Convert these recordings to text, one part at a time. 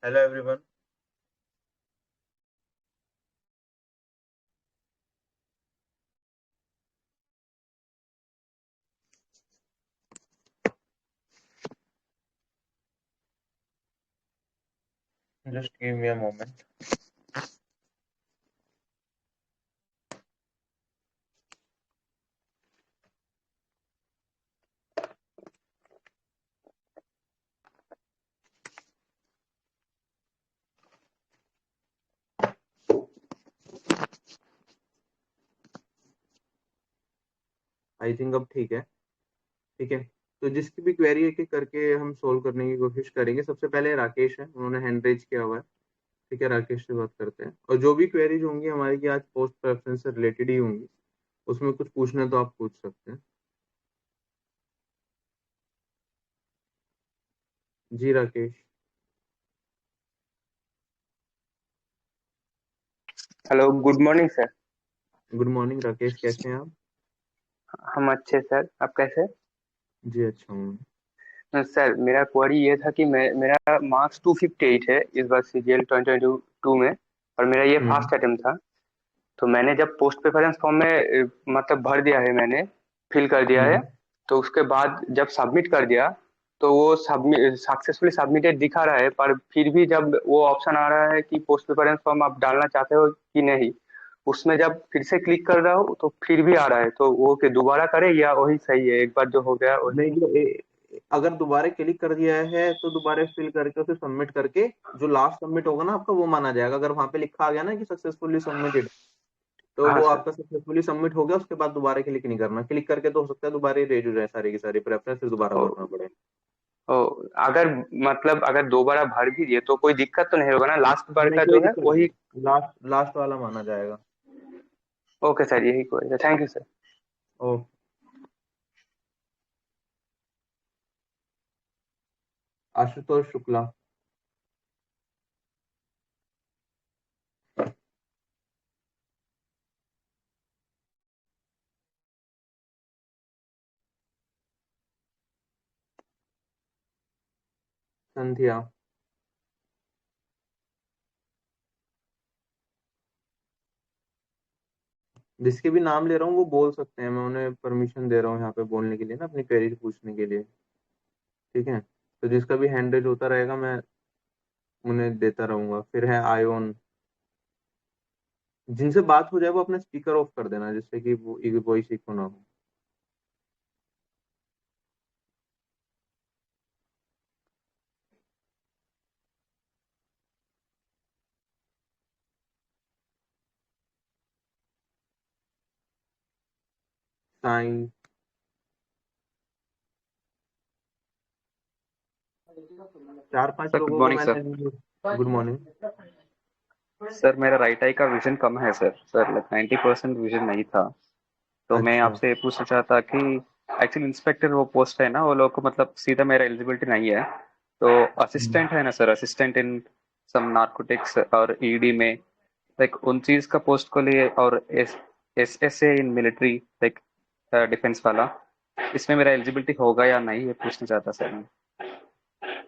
Hello everyone. Just give me a moment. I think अब ठीक है। ठीक है। तो जिसकी भी क्वेरी एक एक करके हम सोल्व करने की कोशिश करेंगे। सबसे पहले राकेश है, उन्होंने हैंड रेज किया हुआ है। ठीक है, राकेश से बात करते हैं। और जो भी क्वेरीज होंगी हमारी की आज पोस्ट प्रेफरेंस से रिलेटेड ही होंगी। उसमें कुछ पूछना है तो आप पूछ सकते हैं। जी Rakesh. Hello, good morning sir. Good morning Rakesh, कैसे हैं आप? हम अच्छे सर, आप कैसे? जी अच्छा हूँ। सर मेरा क्वेरी ये था कि मेरा मार्क्स 258 है इस बार सीजीएल 2022 में, और मेरा ये हम्म। फर्स्ट अटेम्प्ट था। तो मैंने जब पोस्ट प्रेफरेंस फॉर्म में मतलब भर दिया है, मैंने फिल कर दिया है। हम्म। तो उसके बाद जब सबमिट कर दिया तो वो सबमिट सक्सेसफुली सबमिटेड दिखा रहा है, पर फिर भी जब वो ऑप्शन आ रहा है कि पोस्ट प्रेफरेंस फॉर्म आप डालना चाहते हो कि नहीं, उसमें जब फिर से क्लिक कर रहा हूँ तो फिर भी आ रहा है। तो वो कि दोबारा करें या वही सही है, एक बार जो हो गया वही? नहीं अगर दोबारा क्लिक कर दिया है तो दोबारा फिल करके उसे सबमिट करके जो लास्ट सबमिट होगा ना आपका वो माना जाएगा। अगर वहां पे लिखा आ गया ना कि सक्सेसफुली सबमिटेड, तो हाँ वो सर। आपका सक्सेसफुली सबमिट हो गया। उसके बाद दोबारा क्लिक नहीं करना। क्लिक करके तो हो सकता है दोबारा रेज हो जाए सारी की सारी प्रेफरेंस, फिर दोबारा ओ, भरना पड़े। ओ, अगर मतलब अगर दोबारा भर भी दिए तो कोई दिक्कत तो नहीं होगा ना? लास्ट बार नहीं का कोई जो है दिक्कत वही? नहीं, लास्ट लास्ट वाला माना जाएगा। ओके सर, यही कोई। Thank you sir. ओ। आशुतोष शुक्ला। संध्या। जिसके भी नाम ले रहा हूँ वो बोल सकते हैं, मैं उन्हें परमिशन दे रहा हूँ यहाँ पे बोलने के लिए ना, अपनी क्वेरी पूछने के लिए। ठीक है। तो जिसका भी हैंड रेज होता रहेगा मैं उन्हें देता रहूंगा। फिर है आयोन। जिनसे बात हो जाए वो अपना स्पीकर ऑफ कर देना, जिससे कि वो वॉइस इको ना हो। साइन। 4-5 सर गुड लोगों को मॉर्निंग सर। मैंने। Good morning. सर मेरा राइट आई का विजन कम है सर। सर लाइक 90% विजन नहीं था। तो मैं अच्छा। आपसे ये पूछना चाहता कि एक्चुअली इंस्पेक्टर वो पोस्ट है ना, वो लोग को मतलब सीधा मेरा एलिजिबिलिटी नहीं है। तो हम्म। असिस्टेंट है ना sir, assistant in some narcotics और ईडी में, लाइक उन चीज का पोस्ट को लिए, और S S A in military, like defence वाला, इसमें मेरा एलिजिबिलिटी होगा या नहीं, ये पूछना चाहता सर मैं।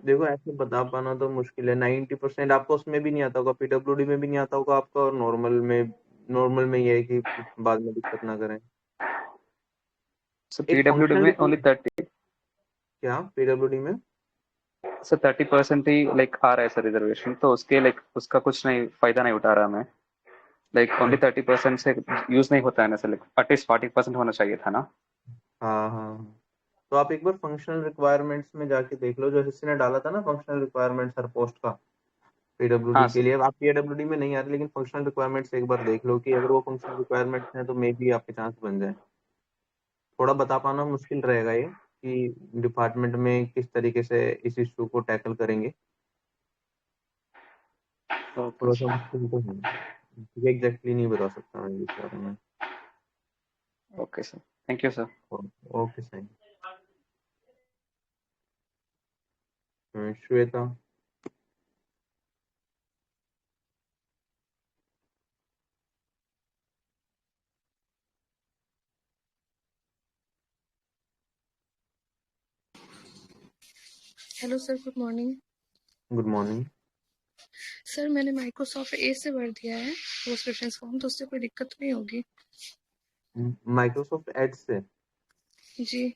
देखो ऐसे बता पाना तो मुश्किल है। 90% आपको उसमें भी नहीं आता होगा, पीडब्ल्यूडी में भी नहीं आता होगा आपका, और नॉर्मल में ये है कि बाद में दिक्कत ना करें। सर एक पीडब्ल्यूडी फंक्शनल। में ओनली 30। क्या पीडब्ल्यूडी में? सर 30% ही लाइक आ रहा है सर रिजर्वेशन, तो उसके लाइक उसका कुछ नहीं फायदा नहीं उठा रहा मैं। लाइक ओनली 30% से यूज नहीं होता है ना सर, लाइक एटलीस्ट 40% होना चाहिए था ना। हाँ हाँ हाँ। तो आप एक बार फंक्शनल रिक्वायरमेंट्स में जाके देख लो, जो किसी ने डाला था ना फंक्शनल रिक्वायरमेंट्स हर पोस्ट का हाँ पीडब्ल्यूडी के सर। लिए। आप पीडब्ल्यूडी में नहीं आ रही, लेकिन फंक्शनल रिक्वायरमेंट्स एक बार देख लो कि अगर वो फंक्शनल रिक्वायरमेंट्स हैं तो मे बी आपके चांस बन जाए। थोड़ा बता पाना मुश्किल रहेगा ये कि डिपार्टमेंट में किस तरीके से इस इशू को टैकल करेंगे। ओके थोड़ा सा सर। मुश्किल तो है। ये एग्जैक्टली नहीं बता सकता मैं इस बारे में। Okay sir, thank you sir. Okay सही। Shweta. Hello sir, good morning. Good morning. Sir मैंने माइक्रोसॉफ्ट ए से भर दिया है पोस्ट प्रेफरेंस फॉर्म, तो उससे कोई दिक्कत नहीं होगी? माइक्रोसॉफ्ट एड से? जी।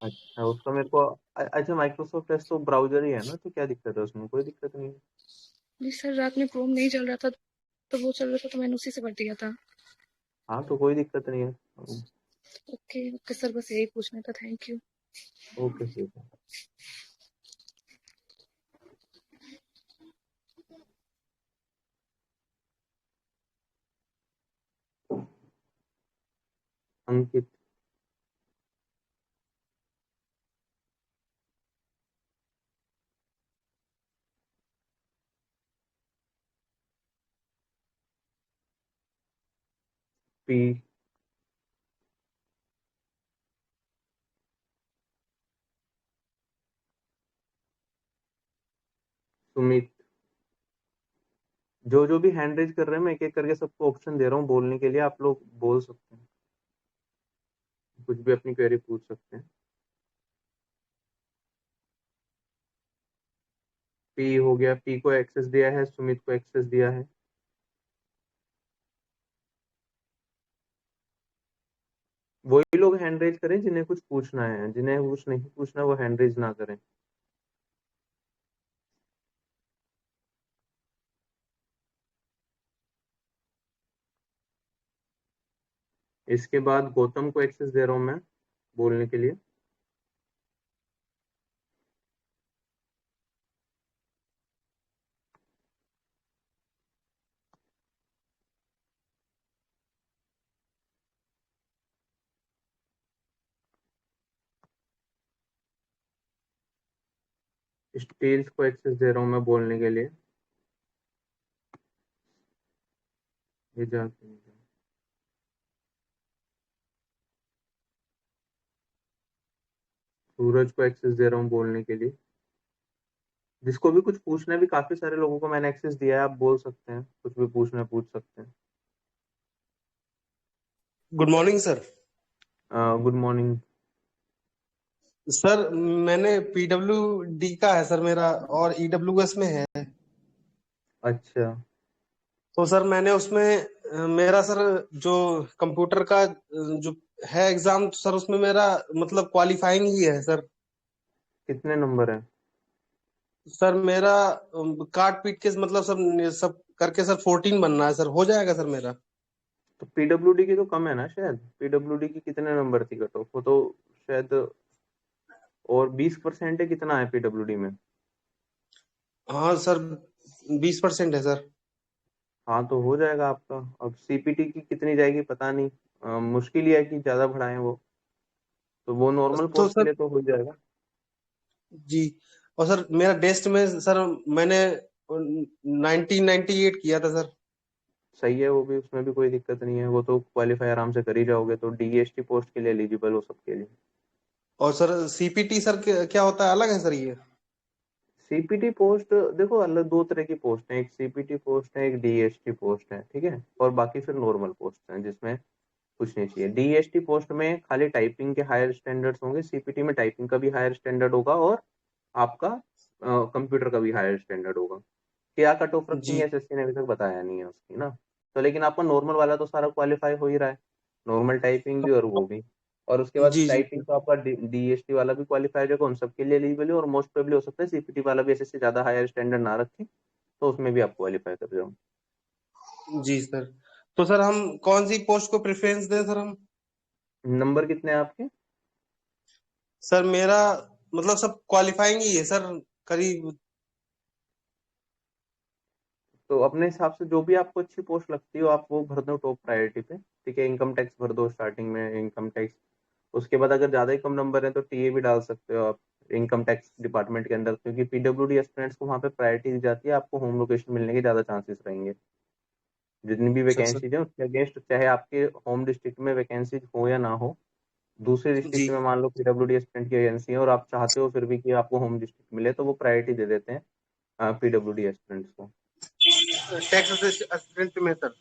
अच्छा, उसका मेरे को अच्छा, माइक्रोसॉफ्ट एड तो ब्राउजर ही है ना, तो क्या दिक्कत है उसमें? कोई दिक्कत नहीं है। जी सर, रात में क्रोम नहीं चल रहा था तो वो चल रहा था, तो मैंने उसी से भर दिया था। हाँ, तो कोई दिक्कत नहीं है। ओके ओके सर, बस यही पूछना था। Thank you. ओके, ठीक है। अंकित। पी। सुमित। जो जो भी हैंड रेज कर रहे हैं, मैं एक एक करके सबको ऑप्शन दे रहा हूँ बोलने के लिए, आप लोग बोल सकते हैं, कुछ भी अपनी क्वेरी पूछ सकते हैं। पी हो गया, पी को एक्सेस दिया है, सुमित को एक्सेस दिया है। वही लोग हैंड रेज करें जिन्हें कुछ पूछना है, जिन्हें कुछ नहीं पूछना वो हैंड रेज ना करें। इसके बाद गौतम को एक्सेस दे रहा हूँ मैं बोलने के लिए। स्टील्स को एक्सेस दे रहा हूँ मैं बोलने के लिए। ये जाके सूरज को एक्सेस दे रहा हूँ बोलने के लिए। जिसको भी कुछ पूछना है, भी काफी सारे लोगों को मैंने एक्सेस दिया है, आप बोल सकते हैं, कुछ भी पूछना है पूछ सकते हैं। Good morning sir. Good morning. Sir मैंने पीडब्ल्यू डी का है सर मेरा, और ईडब्ल्यूएस में है। अच्छा। तो सर मैंने उसमें मेरा सर जो कंप्यूटर का जो है एग्जाम, सर उसमें मेरा मतलब क्वालिफाइंग ही है सर। कितने नंबर है? सर मेरा काट पीट के मतलब सब सब करके सर 14 बनना है सर, हो जाएगा सर मेरा? तो पीडब्ल्यूडी की तो कम है ना शायद। पीडब्ल्यूडी की कितने नंबर थी कट ऑफ? वो तो शायद और 20% है, कितना है पीडब्ल्यूडी में? हाँ सर, 20% है सर। हाँ, तो हो जाएगा आपका। अब सीपीटी की कितनी जाएगी पता नहीं। मुश्किल ही है कि ज्यादा बढ़ाएं वो। तो वो नॉर्मल तो पोस्ट के सर लिए तो हो जाएगा। जी, और सर मेरा टेस्ट में सर मैंने 1998 किया था सर। सही है, वो भी, उसमें भी कोई दिक्कत नहीं है, वो तो क्वालिफाई आराम से कर ही जाओगे, तो डीएसटी पोस्ट के लिए एलिजिबल हो सबके लिए। और सर सीपीटी सर क्या होता है, अलग है सर ये? सीपीटी पोस्ट देखो, अलग दो तरह की पोस्ट है, एक सीपीटी पोस्ट है, एक डीएसटी पोस्ट है, ठीक है। और बाकी फिर नॉर्मल पोस्ट हैं जिसमें कुछ नहीं चाहिए। डीएसटी पोस्ट में खाली टाइपिंग के हायर स्टैंडर्ड्स होंगे, सीपीटी में टाइपिंग का भी हायर स्टैंडर्ड होगा और आपका कंप्यूटर का भी हायर स्टैंडर्ड होगा। क्या कट ऑफ रखेंगे जी एसएससी ने अभी तक बताया नहीं है उसकी ना। तो लेकिन आपका नॉर्मल वाला तो सारा क्वालिफाई हो ही रहा है, नॉर्मल टाइपिंग भी और वो भी। और उसके बाद जी जी टाइपिंग तो आपका डीएसटी वाला भी क्वालिफाई रहेगा, उन सबके लिए एलिजिबल है। और मोस्ट प्रोबेबली हो सकता है सीपीटी वाला भी एसएससी ज्यादा हायर स्टैंडर्ड ना रखे, तो उसमें भी आप क्वालिफाई कर जाओ। जी सर। तो सर हम कौन सी पोस्ट को प्रेफरेंस दें सर हम? नंबर कितने हैं आपके? सर मेरा मतलब सब क्वालिफाइंग ही है सर, करीब। तो अपने हिसाब से जो भी आपको अच्छी पोस्ट लगती हो आप वो भर दो टॉप प्रायोरिटी पे, ठीक है। इनकम टैक्स भर दो स्टार्टिंग में, इनकम टैक्स। उसके बाद अगर ज्यादा ही कम नंबर है तो टीए भी डाल सकते हो आप इनकम टैक्स डिपार्टमेंट के अंदर, क्योंकि पीडब्ल्यूडी एस्पिरेंट्स को वहाँ पे प्रायोरिटी दी जाती है, आपको होम लोकेशन मिलने के ज्यादा चांसेस रहेंगे। जितनी भी अच्छा सर। वैकेंसीज है उसके अगेंस्ट, चाहे आपके होम डिस्ट्रिक्ट में वैकेंसीज हो या ना हो, दूसरे डिस्ट्रिक्ट जी, में मान लो पीडब्ल्यूडी एस्पिरेंट की वैकेंसी है और आप चाहते हो फिर भी कि आपको होम डिस्ट्रिक्ट मिले, तो वो प्रायोरिटी दे देते हैं पीडब्ल्यूडी एस्पिरेंट्स को। टैक्स असिस्टेंट में सर।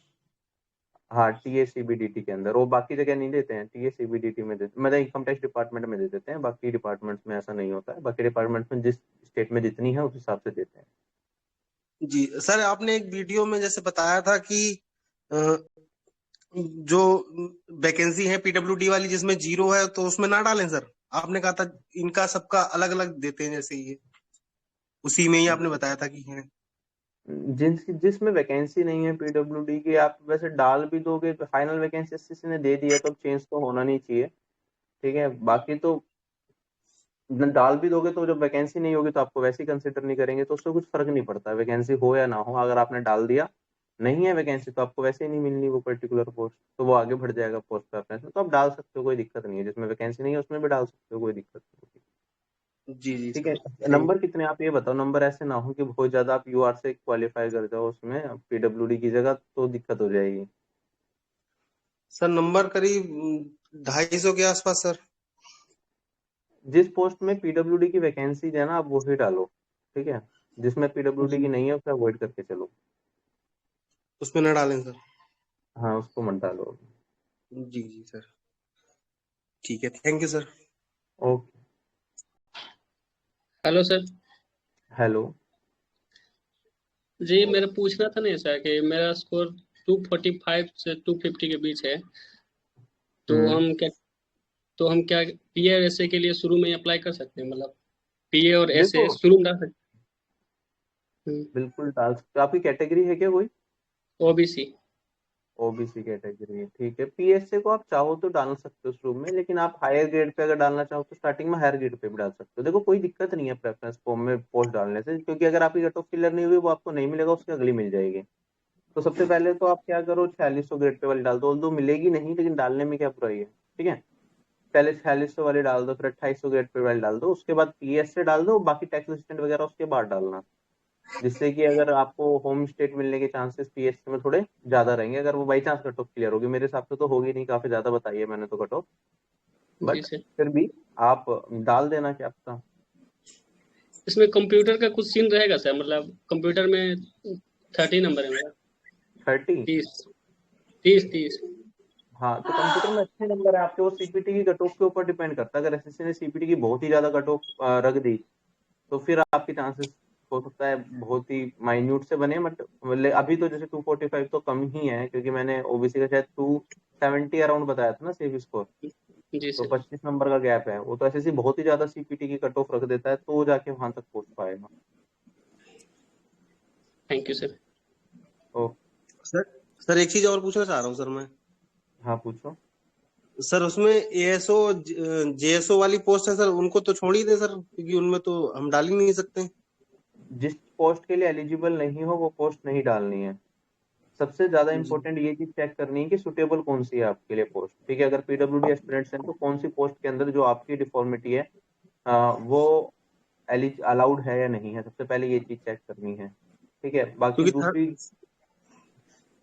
हाँ, टीएसीबीडीटी के अंदर, वो बाकी जगह नहीं देते हैं, टीएसीबीडीटी में देते, मतलब इनकम टैक्स डिपार्टमेंट में दे देते हैं, बाकी डिपार्टमेंट्स में ऐसा नहीं होता है। बाकी डिपार्टमेंट्स में जिस स्टेट में जितनी है उस हिसाब से देते हैं। जी सर, आपने एक वीडियो में जैसे बताया था कि अ, जो वैकेंसी है पीडब्ल्यूडी वाली जिसमें 0 है तो उसमें ना डालें सर। आपने कहा था इनका सबका अलग अलग देते हैं, जैसे ये उसी में ही आपने बताया था कि है। जिसमें वैकेंसी नहीं है पीडब्ल्यूडी की, आप वैसे डाल भी दोगे तो फाइनल वैकेंसी एसएससी ने दे दी है, तो अब चेंज तो होना नहीं चाहिए। ठीक है, बाकी तो डाल भी दोगे तो जब वैकेंसी नहीं होगी तो आपको वैसे ही कंसिडर नहीं करेंगे, तो उससे कुछ फर्क नहीं पड़ता वैकेंसी हो या ना हो। अगर आपने डाल दिया नहीं है वैकेंसी तो आपको वैसे ही नहीं मिलनी वो पर्टिकुलर पोस्ट, तो वो आगे बढ़ जाएगा पोस्ट प्रेफरेंस में, तो आप डाल सकते हो, कोई दिक्कत नहीं है। जिसमें वैकेंसी नहीं है उसमें भी डाल सकते हो, कोई दिक्कत नहीं होगी। जी जी ठीक सर। है, थैंक नंबर कितने आप ये बताओ, नंबर ऐसे ना हो कि बहुत ज्यादा आप यूआर से क्वालिफाई कर जाओ उसमें पीडब्ल्यूडी की जगह, तो दिक्कत हो जाएगी। सर नंबर करीब 250 के आसपास सर। जिस पोस्ट में पीडब्ल्यूडी की वैकेंसी है ना, आप वो ही डालो। ठीक है, जिसमें पीडब्ल्यूडी की जी, नहीं है उसे अवॉइड करके चलो। उसमें ना डालें सर। हाँ, उसको मत डालो। जी जी सर। ठीक है, thank you sir. Okay. Hello sir. Hello. जी मेरा पूछना था ना ऐसा कि मेरा स्कोर 245 से 250 के बीच है, तो हम्म। हम क्या पीए और एसए के लिए शुरू में अप्लाई कर सकते हैं, मतलब पीए और देखो, एसए शुरू में डाल सकते हैं? बिल्कुल डाल सकते हो। आपकी कैटेगरी है क्या कोई? ओबीसी। ओबीसी कैटेगरी है, ठीक है। पीएसए को आप चाहो तो डाल सकते हो शुरू में, लेकिन आप हायर ग्रेड पे अगर डालना चाहो तो स्टार्टिंग में हायर ग्रेड पे भी डाल सकते हो। देखो, कोई दिक्कत नहीं है प्रेफरेंस फॉर्म में पोस्ट डालने से, क्योंकि अगर आपकी कट ऑफ क्लियर नहीं हुई वो आपको नहीं मिलेगा, उसकी अगली मिल जाएगी। तो सबसे पहले तो आप क्या करो, 4600 ग्रेड पे वाली डाल दो, दो मिलेगी नहीं लेकिन डालने में क्या बुराई है। ठीक है, पहले 4600 वाली डाल दो, फिर 2800 ग्रेड पे वाली डाल दो, उसके बाद पीएस से डाल दो, बाकी टैक्स असिस्टेंट वगैरह उसके बाद डालना। जिससे कि अगर आपको होम स्टेट मिलने के चांसेस पीएससी में थोड़े ज्यादा रहेंगे, अगर वो by chance cut off clear होगी। मेरे हिसाब से तो होगी नहीं, काफी ज्यादा बताई है मैंने तो कट ऑफ, जी बट सर। फिर भी आप डाल देना, क्या पता। इसमें कंप्यूटर का कुछ सीन रहेगा सर? मतलब कंप्यूटर में 30 नंबर है मेरा। 30? 30 30 30। हाँ, तो कंप्यूटर में अच्छे नंबर है आपके, वो सीपीटी की कट ऑफ के ऊपर डिपेंड करता है। अगर एसएससी ने सीपीटी की बहुत ही ज्यादा कट ऑफ रख दी तो फिर आपके चांसेस हो सकता है बहुत ही माइन्यूट से बने, बट अभी तो जैसे 245 तो कम ही है, क्योंकि मैंने ओबीसी का शायद 270 अराउंड बताया था ना सेव स्कोर। जी तो सर। 25 नंबर का गैप है, वो तो एसएससी बहुत ही ज्यादा सीपीटी की कट ऑफ रख देता है, तो वो जाके वहां तक पहुंच पाएगा। Thank you sir. ओ। सर सर एक चीज और पूछना चाह रहा हूँ सर मैं। हाँ, पूछो। सर उसमें एएसओ जेएसओ वाली पोस्ट है सर, उनको तो छोड़ ही दे सर, क्योंकि उनमें तो हम डाल ही नहीं सकते। जिस पोस्ट के लिए एलिजिबल नहीं हो वो पोस्ट नहीं डालनी है। सबसे ज्यादा जी इंपॉर्टेंट ये चीज चेक करनी है कि सुटेबल कौन सी है आपके लिए पोस्ट। ठीक है, अगर पीडब्ल्यूडी एस्पिरेंट्स हैं तो कौन सी पोस्ट के अंदर जो आपकी डिफॉर्मिटी है वो अलाउड है या नहीं है, सबसे पहले ये चीज चेक करनी है। ठीक है, बाकी क्योंकि दूसरी।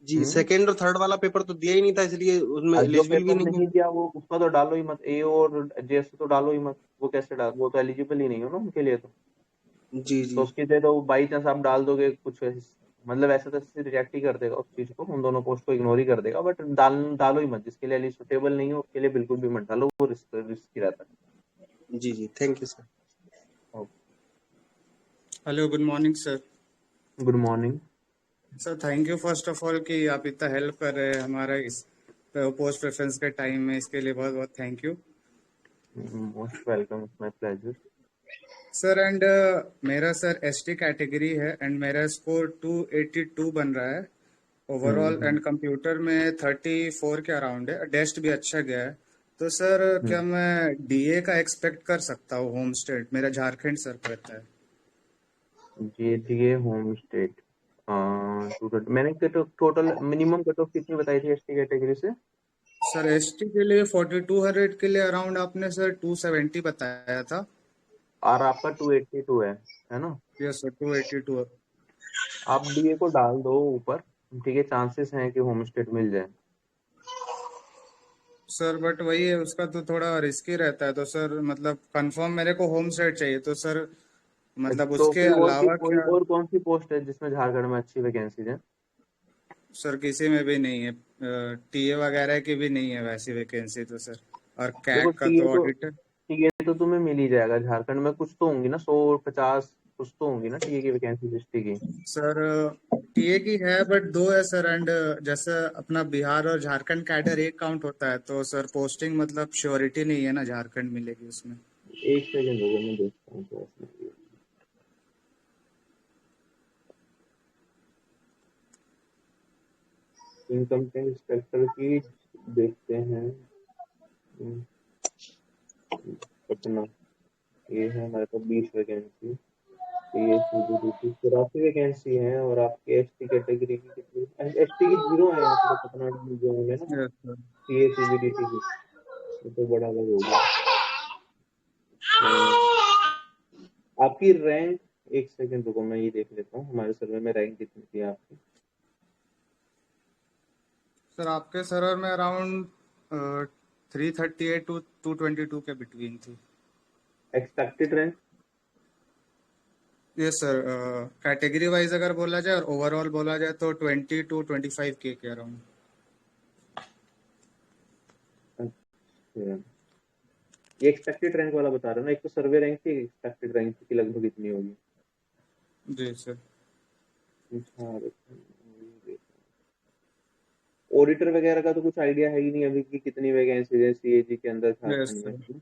जी हम्म। सेकंड और थर्ड वाला पेपर तो दिया ही नहीं था, इसलिए उसमें आज जो एलिजिबल भी पेपर नहीं नहीं है। दिया वो उसका तो डालो ही मत, ए और जेएससी तो डालो ही मत। वो कैसे डाल, वो तो एलिजिबल ही नहीं हो ना उनके लिए जी तो जी उसकी जगह तो बाई चांस आप डाल दोगे कुछ मतलब ऐसा तो रिजेक्ट ही कर देगा उस चीज को, उन दोनों पोस्ट को इग्नोर ही कर देगा। बट डालो ही मत, जिसके लिए सुटेबल नहीं हो उसके लिए बिल्कुल भी मत डालो, वो रिस्क रहता जी जी थैंक यू सर। है। Hello, good morning sir. Good morning. Sir thank you first of all कि आप इतना हेल्प कर रहे हैं हमारा इस पोस्ट प्रेफरेंस के टाइम में, इसके लिए बहुत बहुत thank you most welcome, it's my pleasure. Sir. And मेरा सर एसटी कैटेगरी है एंड मेरा स्कोर 282 बन रहा है ओवरऑल, हम्म। एंड कंप्यूटर में 34 के अराउंड है, टेस्ट भी अच्छा गया है। तो सर क्या हम्म। मैं डीए का एक्सपेक्ट कर सकता हूँ? होम स्टेट मेरा झारखंड सर पड़ता है। GTA home state. मैंने टोटल मिनिमम कट ऑफ कितनी बताई थी एसटी कैटेगरी से? सर एसटी के लिए 4200 के लिए अराउंड आपने सर 270 बताया था। और आपका 282 है ना? Yes sir, 282। आप डीए को डाल दो ऊपर। ठीक है, चांसेस हैं कि होम स्टेट मिल जाए। सर बट वही है, उसका तो थोड़ा रिस्की रहता है, तो सर मतलब कंफर्म मेरे को होम सेट चाहिए, तो सर मतलब तो उसके फिर अलावा कोई क्या? और कौन सी पोस्ट है जिसमें झारखंड में अच्छी वैकेंसीज है? सर किसी में भी नहीं है, टीए वगैरह की भी नहीं है वैसी वैकेंसी तो सर। और देखो, कैग का तो ऑडिटर। टीए तो तुम्हें मिल ही जाएगा झारखंड में, कुछ तो होंगी ना, 150 कुछ तो होंगी ना टीए की वैकेंसी एसटी की। सर टीए की है बट दो है सर, एंड जैसे अपना बिहार और झारखंड कैडर एक काउंट होता है, तो सर पोस्टिंग मतलब श्योरिटी नहीं है ना झारखंड मिलेगी उसमें। एक सेकंड होगा, मैं देखता हूँ क्या इसमें। इनकम टैक्स इंस्पेक्टर की देखते हैं। हम्म, पटना, ये है हमारे पास 20 वैकेंसी। ये सीबीडीटी 84 वैकेंसी है, और आपके एसटी कैटेगरी की कितनी, एसटी की जीरो है यहाँ पे तो पटना डिवीजन में ना, यस सर। सीए सीबीडीटी की, ये तो बड़ा अलग हो गया। अ, आपकी रैंक, एक सेकंड रुको मैं ये देख लेता हूँ हमारे सर्वे में रैंक कितनी थी आपकी। सर आपके सर्वर में अराउंड 338 टू 222 के बिटवीन थी। Expected rank, yes sir, category wise अगर बोला जाए और ओवरऑल बोला जाए तो 20 टू 25 के अराउंड। ये एक्सपेक्टेड रैंक वाला बता रहा हूँ ना, एक तो सर्वे रैंक थी, एक्सपेक्टेड रैंक की लगभग कितनी होगी। जी सर। ऑडिटर वगैरह का तो कुछ आइडिया है ही नहीं अभी कि कितनी वैकेंसी है सीएजी के अंदर यस झारखंड में। सर।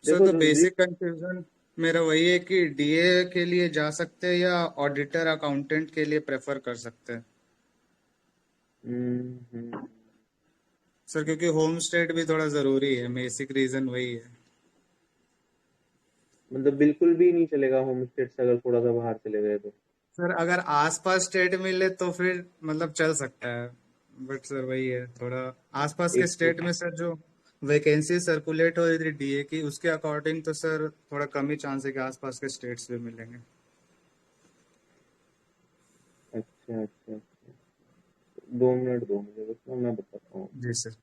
सर देखो तो बेसिक कंफ्यूजन मेरा वही है कि डीए के लिए जा सकते हैं या ऑडिटर अकाउंटेंट के लिए प्रेफर कर सकते हैं हम्म, सर, क्योंकि होम स्टेट भी थोड़ा जरूरी है, बेसिक रीजन वही है। मतलब बिल्कुल भी नहीं चलेगा होम स्टेट से अगर थोड़ा सा बाहर चले गए तो। सर अगर आसपास स्टेट मिले तो फिर मतलब चल सकता है, बट सर वही है थोड़ा आसपास के एक स्टेट में सर जो वैकेंसी सर्कुलेट हो रही थी डीए की उसके अकॉर्डिंग तो सर थोड़ा कम ही चांस है कि आसपास के स्टेट्स भी मिलेंगे। अच्छा अच्छा अच्छा, 2 मिनट दो मुझे बस ना, मैं बताता हूँ। जी सर।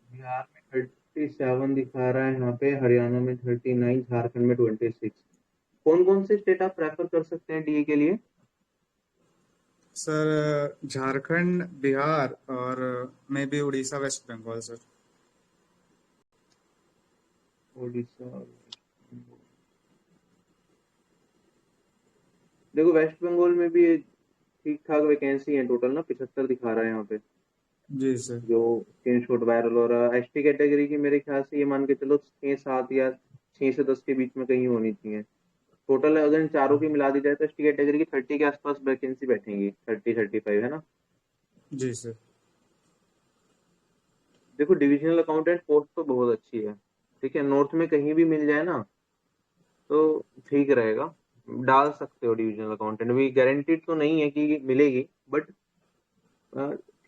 बिहार में 37 दिखा रहा है यहाँ पे, हरियाणा में 39, झारखंड में 26। कौन कौन से स्टेट आप प्रेफर कर सकते हैं डीए के लिए। सर झारखंड, बिहार और maybe Orissa, West Bengal sir. Orissa, देखो वेस्ट बंगाल में भी ठीक ठाक वैकेंसी है, टोटल ना 75 दिखा रहा है यहाँ पे, जी सर। जो स्क्रीनशॉट वायरल हो रहा है। एसटी कैटेगरी की मेरे ख्याल से ये मान के चलो 6-7 या 6 से 10 के बीच में कहीं होनी चाहिए। टोटल अगर इन चारों की मिला दी जाए तो एसटी कैटेगरी की 30 के आसपास वैकेंसी बैठेंगी, 30-35 है ना। जी सर। देखो डिविजनल अकाउंटेंट पोस्ट तो बहुत अच्छी है, ठीक है, नॉर्थ में कहीं भी मिल जाए ना तो ठीक रहेगा, डाल सकते हो डिविजनल अकाउंटेंट भी, गारंटीड तो नहीं है कि मिलेगी, बट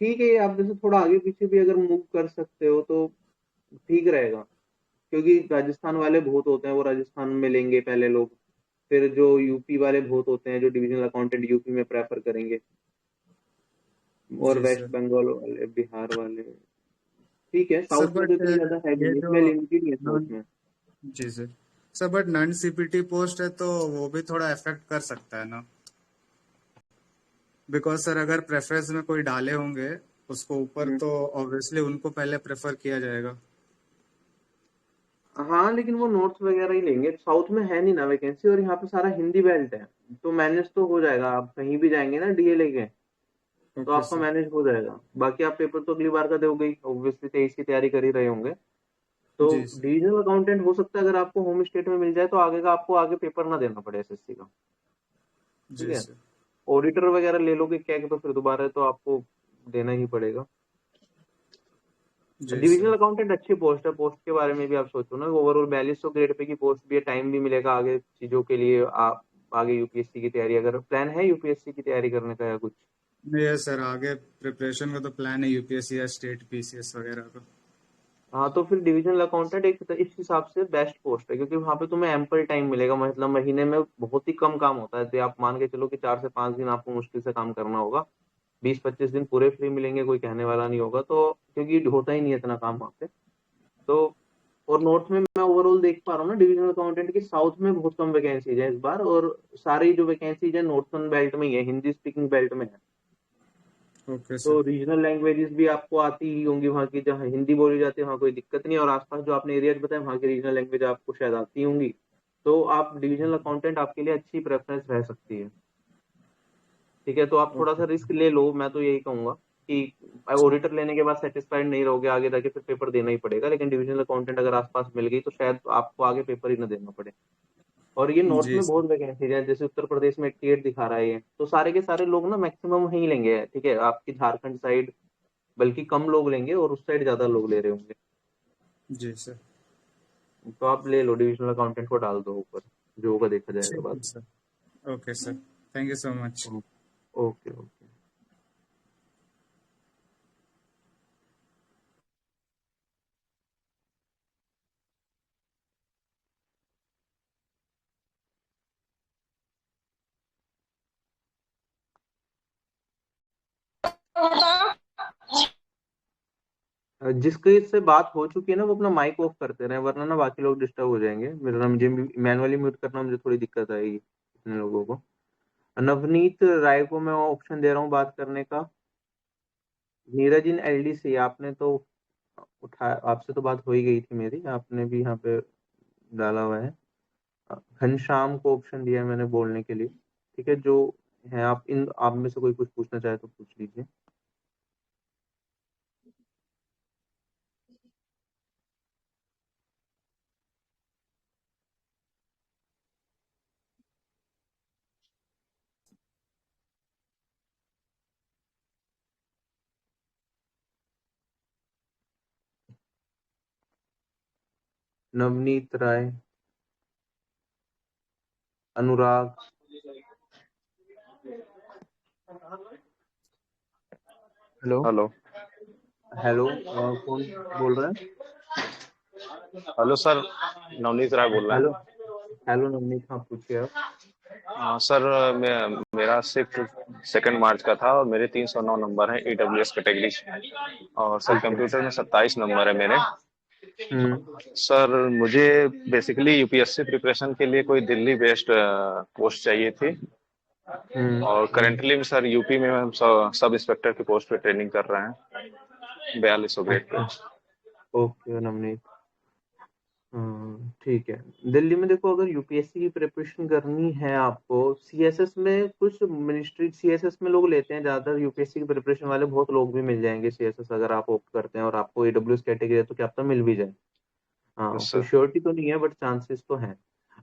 ठीक है, आप जैसे थोड़ा आगे पीछे भी अगर मूव कर सकते हो तो ठीक रहेगा, क्योंकि राजस्थान वाले बहुत होते हैं, वो राजस्थान में लेंगे पहले लोग, फिर जो यूपी वाले बहुत होते हैं जो डिविजनल अकाउंटेंट यूपी में प्रेफर करेंगे, और जी वेस्ट सर। बंगाल वाले, बिहार वाले। ठीक है, सर साउथ में तो बट इतनी ज्यादा है भी ये नहीं, जो इसमें लिमिटेड ही है साउथ नॉन में। जी sir. Sir but non CPT post है तो वो भी थोड़ा अफेक्ट कर सकता है ना, बिकॉज सर अगर प्रेफरेंस में कोई डाले होंगे उसको ऊपर हम्म। तो ऑब्वियसली उनको पहले प्रेफर किया जाएगा। हाँ लेकिन वो नोट्स वगैरह ही लेंगे, साउथ में है नहीं ना वैकेंसी, और यहाँ पे सारा हिंदी बेल्ट है, तो मैनेज तो हो जाएगा, आप कहीं भी जाएंगे ना डीए लेके तो ओके आपका सर। मैनेज हो जाएगा। बाकी आप पेपर तो अगली बार का दोगे ही, ऑब्वियसली 23 की तैयारी कर ही रहे होंगे, तो जी सर। डिविजनल अकाउंटेंट हो सकता है अगर आपको होम स्टेट में मिल जाए तो आगे का आपको आगे पेपर ना देना पड़े एसएससी का। ठीक जी है। सर। ऑडिटर वगैरह ले लोगे क्या कि तो फिर दोबारा तो आपको देना ही पड़ेगा। जी डिविजनल सर। अकाउंटेंट अच्छी पोस्ट है, पोस्ट के बारे में भी आप सोचो ना, ओवरऑल 4200 ग्रेड पे की पोस्ट भी है, टाइम भी मिलेगा आगे चीजों के लिए। आप आगे यूपीएससी की तैयारी, अगर प्लान है यूपीएससी की तैयारी करने का या कुछ। ये सर आगे प्रिपरेशन का तो प्लान है यूपीएससी या स्टेट पीसीएस वगैरह का। हाँ तो फिर डिविजनल अकाउंटेंट एक इस हिसाब से बेस्ट पोस्ट है, क्योंकि वहां पे तुम्हें एम्पल टाइम मिलेगा, मतलब महीने में बहुत ही कम काम होता है। तो आप मान के चलो कि 4 से 5 दिन आपको मुश्किल से काम करना होगा, 20-25 दिन पूरे फ्री मिलेंगे, कोई कहने वाला नहीं होगा। तो क्योंकि होता ही नहीं है इतना काम वहाँ पे। तो और नॉर्थ में मैं ओवरऑल देख पा रहा हूँ ना डिविजनल अकाउंटेंट की, साउथ में बहुत कम वैकेंसीज है इस बार, और सारी जो वैकेंसीज है नॉर्थन बेल्ट में ही है, हिंदी स्पीकिंग बेल्ट में है। ओके तो सर। रीजनल लैंग्वेजेस भी आपको आती ही होंगी वहाँ की, जहाँ हिंदी बोली जाती है वहाँ कोई दिक्कत नहीं है, और आसपास जो आपने एरिया बताया वहाँ की रीजनल लैंग्वेज आपको शायद आती होंगी। तो आप डिविजनल अकाउंटेंट आपके लिए अच्छी प्रेफरेंस रह सकती है। ठीक है, तो आप थोड़ा सा ओके। रिस्क ले लो, मैं तो यही कहूंगा कि ऑडिटर लेने के बाद सेटिस्फाइड नहीं रहोगे, आगे जाके फिर पेपर देना ही पड़ेगा। लेकिन डिविजनल अकाउंटेंट अगर आसपास मिल गई तो शायद आपको आगे पेपर ही ना देना पड़े। और ये नॉर्थ जी में सर। बहुत वैकेंसी है, जैसे उत्तर प्रदेश में 88 दिखा रहा है ये, तो सारे के सारे लोग ना मैक्सिमम वहीं लेंगे। ठीक है, आपकी झारखंड साइड बल्कि कम लोग लेंगे, और उस साइड ज्यादा लोग ले रहे होंगे। जी सर। तो आप ले लो डिविजनल अकाउंटेंट को, डाल दो ऊपर, जो होगा देखा जाएगा ठीक बाद है sir. Okay sir. Thank you so much. में। Okay okay. जिसकी इससे बात हो चुकी है ना वो अपना माइक ऑफ करते रहे, वरना ना बाकी लोग डिस्टर्ब हो जाएंगे। मेरा नाम मुझे मैनुअली म्यूट करना, मुझे थोड़ी दिक्कत आएगी इतने लोगों को। नवनीत राय को मैं ऑप्शन दे रहा हूँ बात करने का। नीरज इन एलडी से आपने तो उठा, आपसे तो बात हो ही गई थी मेरी, आपने भी यहाँ पे डाला हुआ है। घनश्याम को ऑप्शन दिया है मैंने बोलने के लिए। ठीक है, जो है आप में से कोई कुछ पूछना चाहे तो पूछ लीजिए। नवनीत राय, अनुराग। हेलो। हेलो। हेलो, कौन बोल रहा है? हेलो सर, नवनीत राय बोल रहे हेलो। हैं। हेलो नवनीत, हाँ पूछिए आप। सर, मेरा शिफ्ट 2 मार्च का था और मेरे 309 नंबर हैं ईडब्ल्यूएस कैटेगरी। और सर ओके। कंप्यूटर में 27 नंबर है मेरे। हम्म। सर मुझे बेसिकली यूपीएससी प्रिपरेशन के लिए कोई दिल्ली बेस्ड पोस्ट चाहिए थी। और हम्म। करेंटली में सर यूपी में हम सब इंस्पेक्टर की पोस्ट पे ट्रेनिंग कर रहे हैं, 4200 ग्रेड पे। अच्छा। ओके नवनीत। ठीक है। दिल्ली में देखो, अगर यूपीएससी की प्रिपरेशन करनी है आपको, सीएसएस में कुछ मिनिस्ट्री, सीएसएस में लोग लेते हैं ज्यादातर यूपीएससी की प्रिपरेशन वाले, बहुत लोग भी मिल जाएंगे सीएसएस अगर आप ऑप्ट करते हैं और आपको ईडब्ल्यूएस कैटेगरी है तो क्या पता मिल भी जाए। हाँ, यस कोई सर। श्योरिटी तो नहीं है बट चांसेस तो हैं।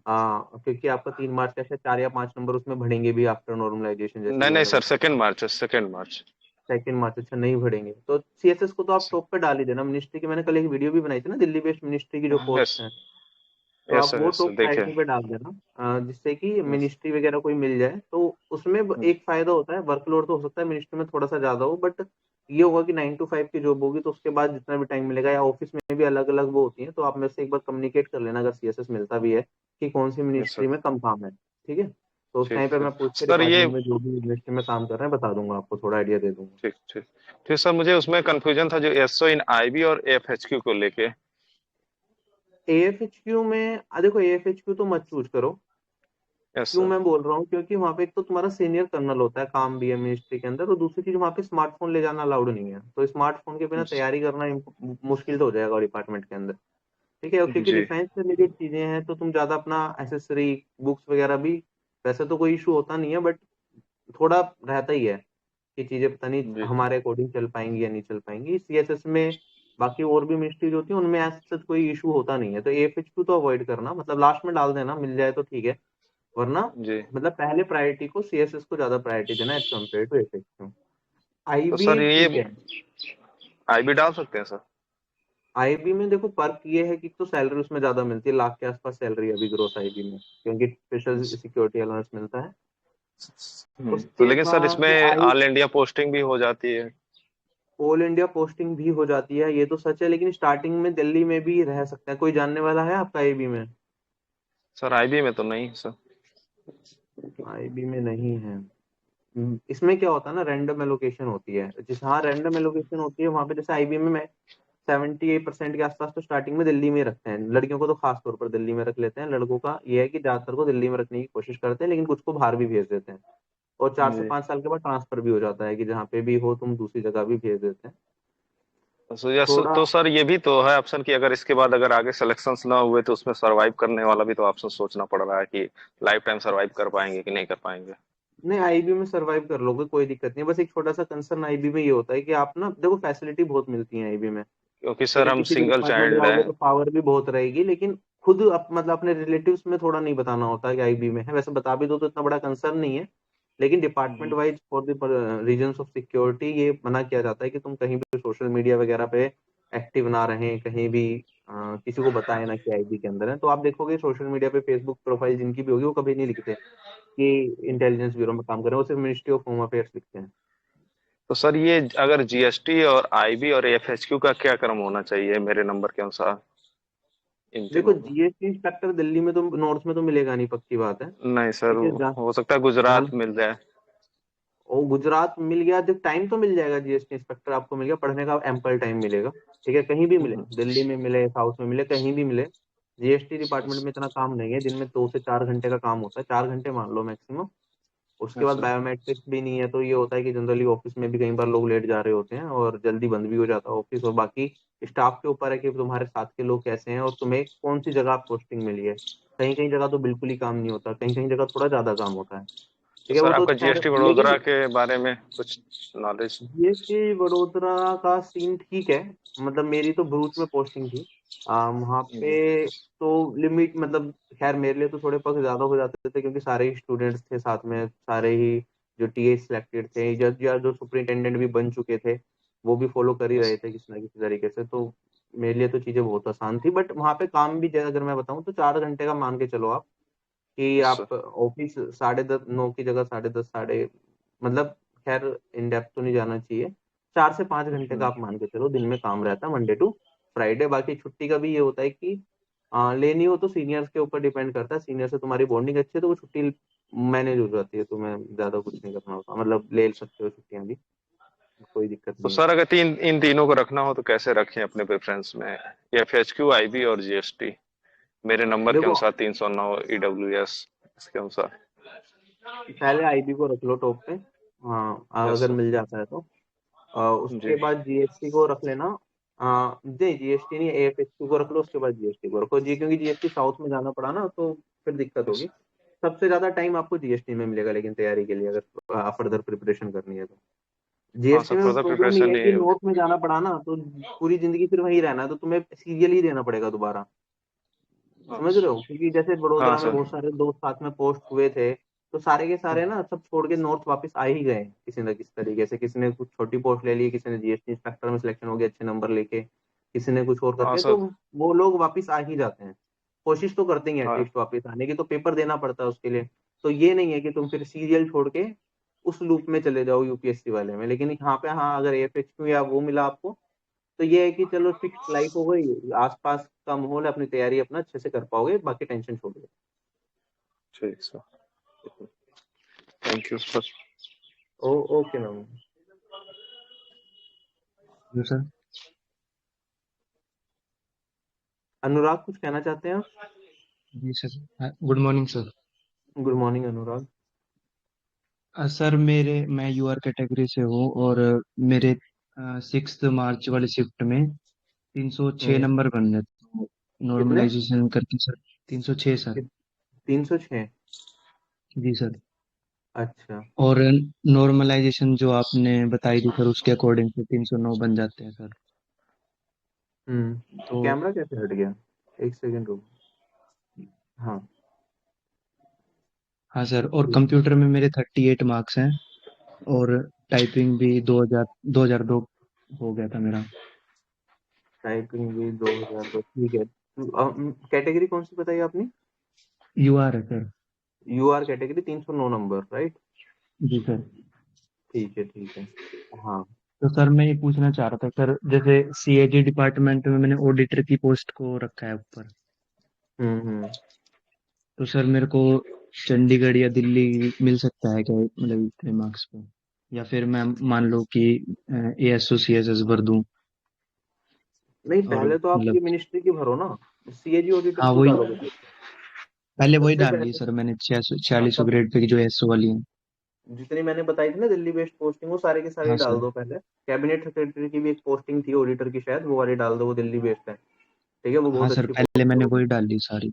क्योंकि आपका 3 मार्च का शायद 4 या 5 नंबर उसमें बढ़ेंगे भी आफ्टर नॉर्मलाइजेशन, जैसे नहीं कि नहीं मैंने सर, बताया। 2 मार्च, 2 मार्च। 2 मार्च, अच्छा नहीं बढ़ेंगे तो सीएसएस को तो आप टॉप पे डाल ही देना। मिनिस्ट्री की मैंने कल एक वीडियो भी बनाई थी ना, दिल्ली बेस्ड मिनिस्ट्री की जो यस। पोस्ट है, तो आप वो यस सर टॉप देखे। प्रायोरिटी पे डाल देना, जिससे कि यस। मिनिस्ट्री वगैरह कोई मिल जाए तो उसमें एक फायदा होता है। वर्कलोड तो हो सकता है मिनिस्ट्री में थोड़ा सा ज्यादा हो, बट ये होगा कि 9 to 5 की जॉब होगी, तो उसके बाद जितना भी टाइम मिलेगा, या ऑफिस में भी अलग अलग वो होती है, तो आप मेरे से एक बार कम्युनिकेट कर लेना अगर सीएसएस मिलता भी है कि कौन सी यस सर। मिनिस्ट्री में कम काम है। ठीक है, तो उस ठीक टाइम पे है मैं पूछ के सर, ये डिपार्टमेंट में जो भी मिनिस्ट्री में काम कर रहे हैं बता दूंगा, आपको थोड़ा आइडिया दे दूंगा। ठीक ठीक ठीक सर, मुझे उसमें कंफ्यूजन था जो एसओ इन आईबी और एफएचक्यू को लेके। एएफएचक्यू में देखो, एएफएचक्यू तो मत चूज करो। यस क्यों सर। मैं बोल रहा हूँ, क्योंकि वहां पे एक तो तुम्हारा सीनियर कर्नल होता है, काम भी है मिनिस्ट्री के अंदर, और दूसरी चीज वहां पे स्मार्टफोन ले जाना अलाउड नहीं है, तो स्मार्टफोन के बिना तैयारी करना मुश्किल तो हो जाएगा डिपार्टमेंट के अंदर। ठीक है, और क्योंकि जी। डिफेंस से रिलेटेड चीजें हैं तो तुम ज्यादा अपना एसेसरी बुक्स वगैरह भी, वैसे तो कोई इशू होता नहीं है बट थोड़ा रहता ही है कि चीजें पता नहीं जी। हमारे अकॉर्डिंग चल पाएंगी या नहीं चल पाएंगी सीएसएस में। बाकी और भी मिनिस्ट्रीज होती है उनमें ऐसा कोई इशू होता नहीं है। तो AFHQ तो अवॉइड करना, मतलब लास्ट में डाल देना, मिल जाए तो ठीक है, वरना जी। मतलब पहले प्रायोरिटी को CSS को ज्यादा प्रायोरिटी देना एज कम्पेयर टू AFHQ। तो IB सर ये ठीक है। IB डाल सकते हैं सर? IB में देखो पर्क ये है कि तो सैलरी उसमें ज्यादा मिलती है, लाख के आसपास सैलरी अभी ग्रोस IB में, क्योंकि स्पेशल सिक्योरिटी अलाउंस मिलता है। तो उसके लेकिन सर बाद इसमें आई ऑल इंडिया पोस्टिंग भी हो जाती है। ऑल इंडिया पोस्टिंग भी हो जाती है, ये तो सच है, लेकिन स्टार्टिंग में दिल्ली में भी रह सकता है। कोई जानने वाला है आपका IB में? सर IB में तो नहीं सर। IB में नहीं है। इसमें क्या होता है ना, रैंडम एलोकेशन होती है। जहाँ रैंडम एलोकेशन होती है वहां पे, जैसे IB में मैं 78% के आसपास तो स्टार्टिंग में दिल्ली में रखते हैं, लड़कियों को तो खास तौर पर दिल्ली में रख लेते हैं। लड़कों का ये है कि ज्यादातर को दिल्ली में रखने की कोशिश करते हैं, लेकिन कुछ को बाहर भी भेज देते हैं। और 4 से 5 साल के बाद ट्रांसफर भी हो जाता है कि जहाँ पे भी हो तुम दूसरी जगह भी भेज देते हैं। थोड़ा तो सर ये भी तो है ऑप्शन कि अगर इसके बाद अगर आगे सिलेक्शंस ना हुए तो उसमें सरवाइव करने वाला भी तो ऑप्शन सोचना पड़ रहा है कि लाइफ टाइम सरवाइव कर पाएंगे कि नहीं कर पाएंगे। नहीं, IB में सरवाइव कर लोगे, कोई दिक्कत नहीं। बस एक छोटा सा कंसर्न IB में ये होता है कि आप ना देखो फैसिलिटी बहुत मिलती है IB में। क्योंकि ठीक सर है, हम किसी भी सिंगल डिपार्टमेंट चाइल्ड जाओगे हैं। तो पावर भी बहुत रहेगी, लेकिन खुद मतलब अपने रिलेटिव्स में थोड़ा नहीं बताना होता कि IB में है। वैसे बता भी दो तो इतना बड़ा कंसर्न नहीं है, लेकिन department wise for the reasons of security ये मना किया जाता है कि तुम कहीं भी सोशल मीडिया वगैरह पे एक्टिव ना रहें, कहीं भी किसी को बताए ना कि IB के अंदर है। तो आप देखोगे सोशल मीडिया पे फेसबुक प्रोफाइल जिनकी भी होगी वो कभी नहीं लिखते कि इंटेलिजेंस ब्यूरो में काम कर रहे हैं, वो सिर्फ मिनिस्ट्री ऑफ होम अफेयर्स लिखते हैं। तो सर ये अगर GST और IB और AFHQ का क्या क्रम होना चाहिए मेरे नंबर के अनुसार इन देखो तीनों का? GST इंस्पेक्टर दिल्ली में तो, नॉर्थ में तो मिलेगा नहीं, पक्की बात है। नहीं सर, ठीक है, जहाँ हो सकता है गुजरात मिल जाए। और गुजरात मिल गया, जब टाइम तो मिल जाएगा, GST इंस्पेक्टर आपको मिल गया, पढ़ने का एम्पल टाइम मिलेगा। ठीक है, कहीं भी मिले, हम्म, दिल्ली में मिले, साउथ में मिले, कहीं भी मिले। GST डिपार्टमेंट में इतना काम नहीं है, दिन में 2 से 4 घंटे का काम होता है, 4 घंटे मान लो मैक्सिमम। उसके बाद अच्छा। बायोमेट्रिक्स भी नहीं है, तो ये होता है कि जनरली ऑफिस में भी कई बार लोग लेट जा रहे होते हैं और जल्दी बंद भी हो जाता है ऑफिस। और बाकी स्टाफ के ऊपर है कि तुम्हारे साथ के लोग कैसे हैं और तुम्हें कौन सी जगह पोस्टिंग मिली है। कहीं कहीं जगह तो बिल्कुल ही काम नहीं होता, कहीं कहीं जगह थोड़ा ज्यादा काम होता है। तो ठीक है, सर वो तो आपका खैर, GST वडोदरा लेकिन के बारे में कुछ नॉलेज? GST वडोदरा का सीन ठीक है। मतलब मेरी तो भरूच में पोस्टिंग थी, वहाँ पे तो लिमिट मतलब, खैर मेरे लिए तो थोड़े पग ज्यादा हो जाते थे क्योंकि सारे ही स्टूडेंट्स थे साथ में, सारे ही जो टीए सिलेक्टेड थे, जज या जो सुपरिटेंडेंट भी बन चुके थे, वो भी फॉलो कर ही रहे थे किसी ना किसी तरीके से। तो मेरे लिए तो चीजें बहुत आसान थी। बट वहाँ पे काम भी अगर मैं बताऊँ तो 4 घंटे का मान के चलो आप, कि सर। आप ऑफिस 10:30 9 की जगह 10:30 साढ़े, मतलब खैर इन डेप्थ तो नहीं जाना चाहिए। 4 से 5 घंटे का आप मान के चलो दिन में काम रहता है, मंडे टू फ्राइडे। बाकी छुट्टी का भी ये होता है कि लेनी हो तो सीनियर्स के ऊपर डिपेंड करता है, सीनियर से तुम्हारी बॉन्डिंग अच्छी है तो वो छुट्टी मैनेज हो जाती है, तुम्हें ज्यादा कुछ नहीं करना होता, मतलब ले सकते हो छुट्टियां भी, कोई दिक्कत तो नहीं है। सर अगर इन तीनों को रखना हो तो कैसे रखें अपने प्रेफरेंस में? FHQ, IB और GST मेरे नंबर के देखो, अनुसार 309 EWS इसके अनुसार। पहले IB को रख लो टॉप पे, हाँ यस अगर सर। मिल जाता है तो। जी। उसके बाद GST को रख लेना। नहीं, GST नहीं, AFHQ को रख लो, उसके बाद GST को रखो जी, क्योंकि GST साउथ में जाना पड़ा ना तो फिर दिक्कत यस होगी। सबसे ज्यादा टाइम आपको GST में मिलेगा, लेकिन तैयारी के लिए अगर फर्दर प्रिपरेशन करनी है तो। हाँ GST सर, में फर्दर प्रॉब्लम ये प्रिपरेशन है ही कि है। नॉर्थ में जाना पड़ा ना तो पूरी जिंदगी फिर वहीं रहना है, तो तुम्हें सीरियल ही देना पड़ेगा दोबारा। समझ रहे हो, क्योंकि जैसे हाँ बड़ोदरा में सर। बहुत सारे दोस्त साथ में पोस्ट हुए थे, तो सारे के सारे ना सब छोड़ के नॉर्थ वापस आ ही गए किसी न किसी तरीके से। किसी ने कुछ छोटी पोस्ट ले ली, किसी ने GST इंस्पेक्टर में सिलेक्शन हो गया अच्छे नंबर लेके, किसी ने कुछ और हाँ करके, तो सर। वो लोग वापस आ ही जाते हैं। कोशिश तो करते ही हाँ एटलीस्ट वापस आने की, तो पेपर देना पड़ता है उसके लिए। तो ये नहीं है कि तुम फिर सीरियल छोड़ के उस लूप में चले जाओ UPSC वाले में। लेकिन यहाँ पे हाँ, अगर AFHQ या वो मिला आपको तो ये है कि चलो फिक्स लाइफ हो गई, आसपास का माहौल है, अपनी तैयारी अपना अच्छे से कर पाओगे, बाकी टेंशन छोड़ दो। ठीक sir. Thank you sir. Okay ma'am. जी सर। अनुराग कुछ कहना चाहते हैं आप? जी sir, good morning sir. Good morning Anurag. Sir मैं यूआर कैटेगरी से हूँ और मेरे 6 मार्च वाली शिफ्ट में 306 हम्म। नंबर बन रहे, तो कितने? नॉर्मलाइजेशन करके सर। 306 सर। 306? जी सर। अच्छा। और नॉर्मलाइजेशन जो आपने बताई थी सर, उसके अकॉर्डिंग से 309 बन जाते हैं सर। तो कैमरा कैसे हट गया? एक सेकंड रुको। हाँ हाँ सर, और ठीक। कंप्यूटर में मेरे 38 मार्क्स हैं, और टाइपिंग भी 2002 हो गया था मेरा। टाइपिंग भी 2002, ठीक है। कैटेगरी कौन सी बताई आपने? यूआर है sir. UR category, 309 number, right? जी सर। ठीक है ठीक है। हाँ। तो सर मैं ये पूछना चाह रहा था सर, जैसे सीएजी डिपार्टमेंट में मैंने ऑडिटर की पोस्ट को रखा है ऊपर, हम्म। तो सर मेरे को चंडीगढ़ या दिल्ली मिल सकता है क्या, मतलब इतने मार्क्स पे? या फिर मैं मान लो कि एएसओ सीएसएस भर दूं, नहीं, और पहले तो आप मतलब। ये मिनिस्ट्री की भरो ना, सीएजी ऑडिटर हाँ क्यों वही, डालोगे? पहले वही सबसे डाल ली पहले, सर मैंने, हाँ 4600 तब ग्रेड पे की जो एएसओ वाली है। जितनी मैंने बताई थी ना दिल्ली बेस्ड पोस्टिंग, वो सारे के सारे हाँ डाल सर। दो पहले। कैबिनेट सेक्रेटरी की भी एक पोस्टिंग थी ऑडिटर की, शायद वो वाली डाल दो, वो दिल्ली बेस्ड है। ठीक है, वो हाँ बहुत सर, अच्छी पहले पोस्ट है मैंने वो भी। वही डाल ली सारी।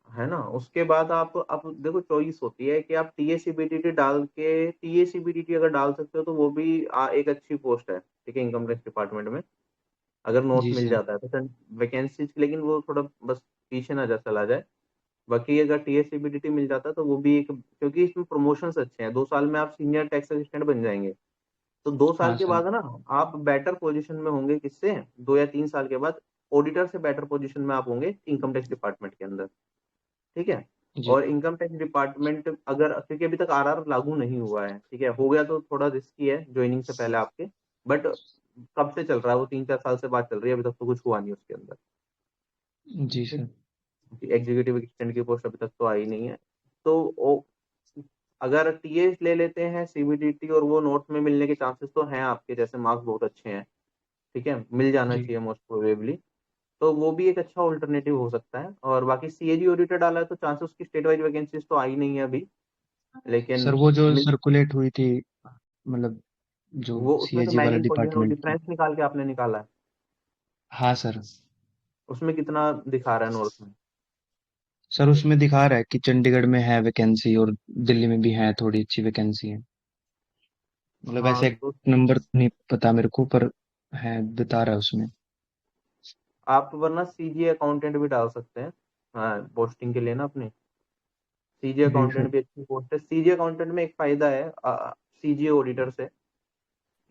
है ना? उसके बाद आप देखो, चॉइस होती है कि आप टीएसीबीडीटी डाल के, टीएसीबीडीटी अगर डाल सकते हो तो वो भी एक अच्छी पोस्ट है, ठीक है, इनकम टैक्स डिपार्टमेंट में। अगर नॉर्थ जी मिल सर। जाता है तो वैकेंसी, लेकिन वो थोड़ा बस पीछे ना जा चला जाए। बाकी अगर टीएसीबीडीटी मिल जाता है तो वो भी एक, क्योंकि इसमें प्रमोशंस अच्छे हैं, 2 साल में आप सीनियर टैक्स असिस्टेंट बन जाएंगे। तो दो हाँ साल के सर। बाद ना आप बेटर पोजीशन में होंगे, किससे? 2 या 3 साल के बाद ऑडिटर से बेटर पोजीशन में आप होंगे इनकम टैक्स डिपार्टमेंट के अंदर। ठीक है। जी। और इनकम टैक्स डिपार्टमेंट अगर, क्योंकि अभी तक आरआर लागू नहीं हुआ है, ठीक है, हो गया तो थोड़ा रिस्की है ज्वाइनिंग से पहले आपके। बट कब से चल रहा है वो? 3-4 साल से बात चल रही है, अभी तक तो कुछ हुआ नहीं उसके अंदर। जी सर। एग्जीक्यूटिव असिस्टेंट की पोस्ट अभी तक तो आई नहीं है। तो अगर टीएस ले लेते हैं सीबीडीटी, और वो नोट में मिलने के चांसेस तो हैं, आपके जैसे मार्क्स बहुत अच्छे हैं, ठीक है, मिल जाना जी चाहिए मोस्ट प्रोबेबली। तो वो भी एक अच्छा ऑल्टरनेटिव हो सकता है। और बाकी सीएजी ऑडिटर डाला है तो चांसेस, उसकी स्टेट वाइज वैकेंसीज तो आई नहीं है अभी, सर लेकिन वो जो मिल, सर्कुलेट हुई थी, मतलब जो वो उसमें तो सीएजी वाला मैंने खोली है, वो डिपार्टमेंट की। डिफरेंस निकाल के आपने निकाला है। हाँ सर। उसमें कितना दिखा रहा है नॉर्थ में? सर उसमें दिखा रहा है कि चंडीगढ़ में है वैकेंसी, और दिल्ली में भी है, थोड़ी अच्छी वैकेंसी है। मतलब हाँ ऐसे तो नंबर नहीं पता मेरे को, पर है, बता रहा है उसमें। आप वरना सीजी अकाउंटेंट भी डाल सकते हैं, हाँ, पोस्टिंग के लिए ना अपनी। सीजी जी अकाउंटेंट सर। भी अच्छी पोस्ट है। सीजी अकाउंटेंट में एक फायदा है सीजी ऑडिटर से,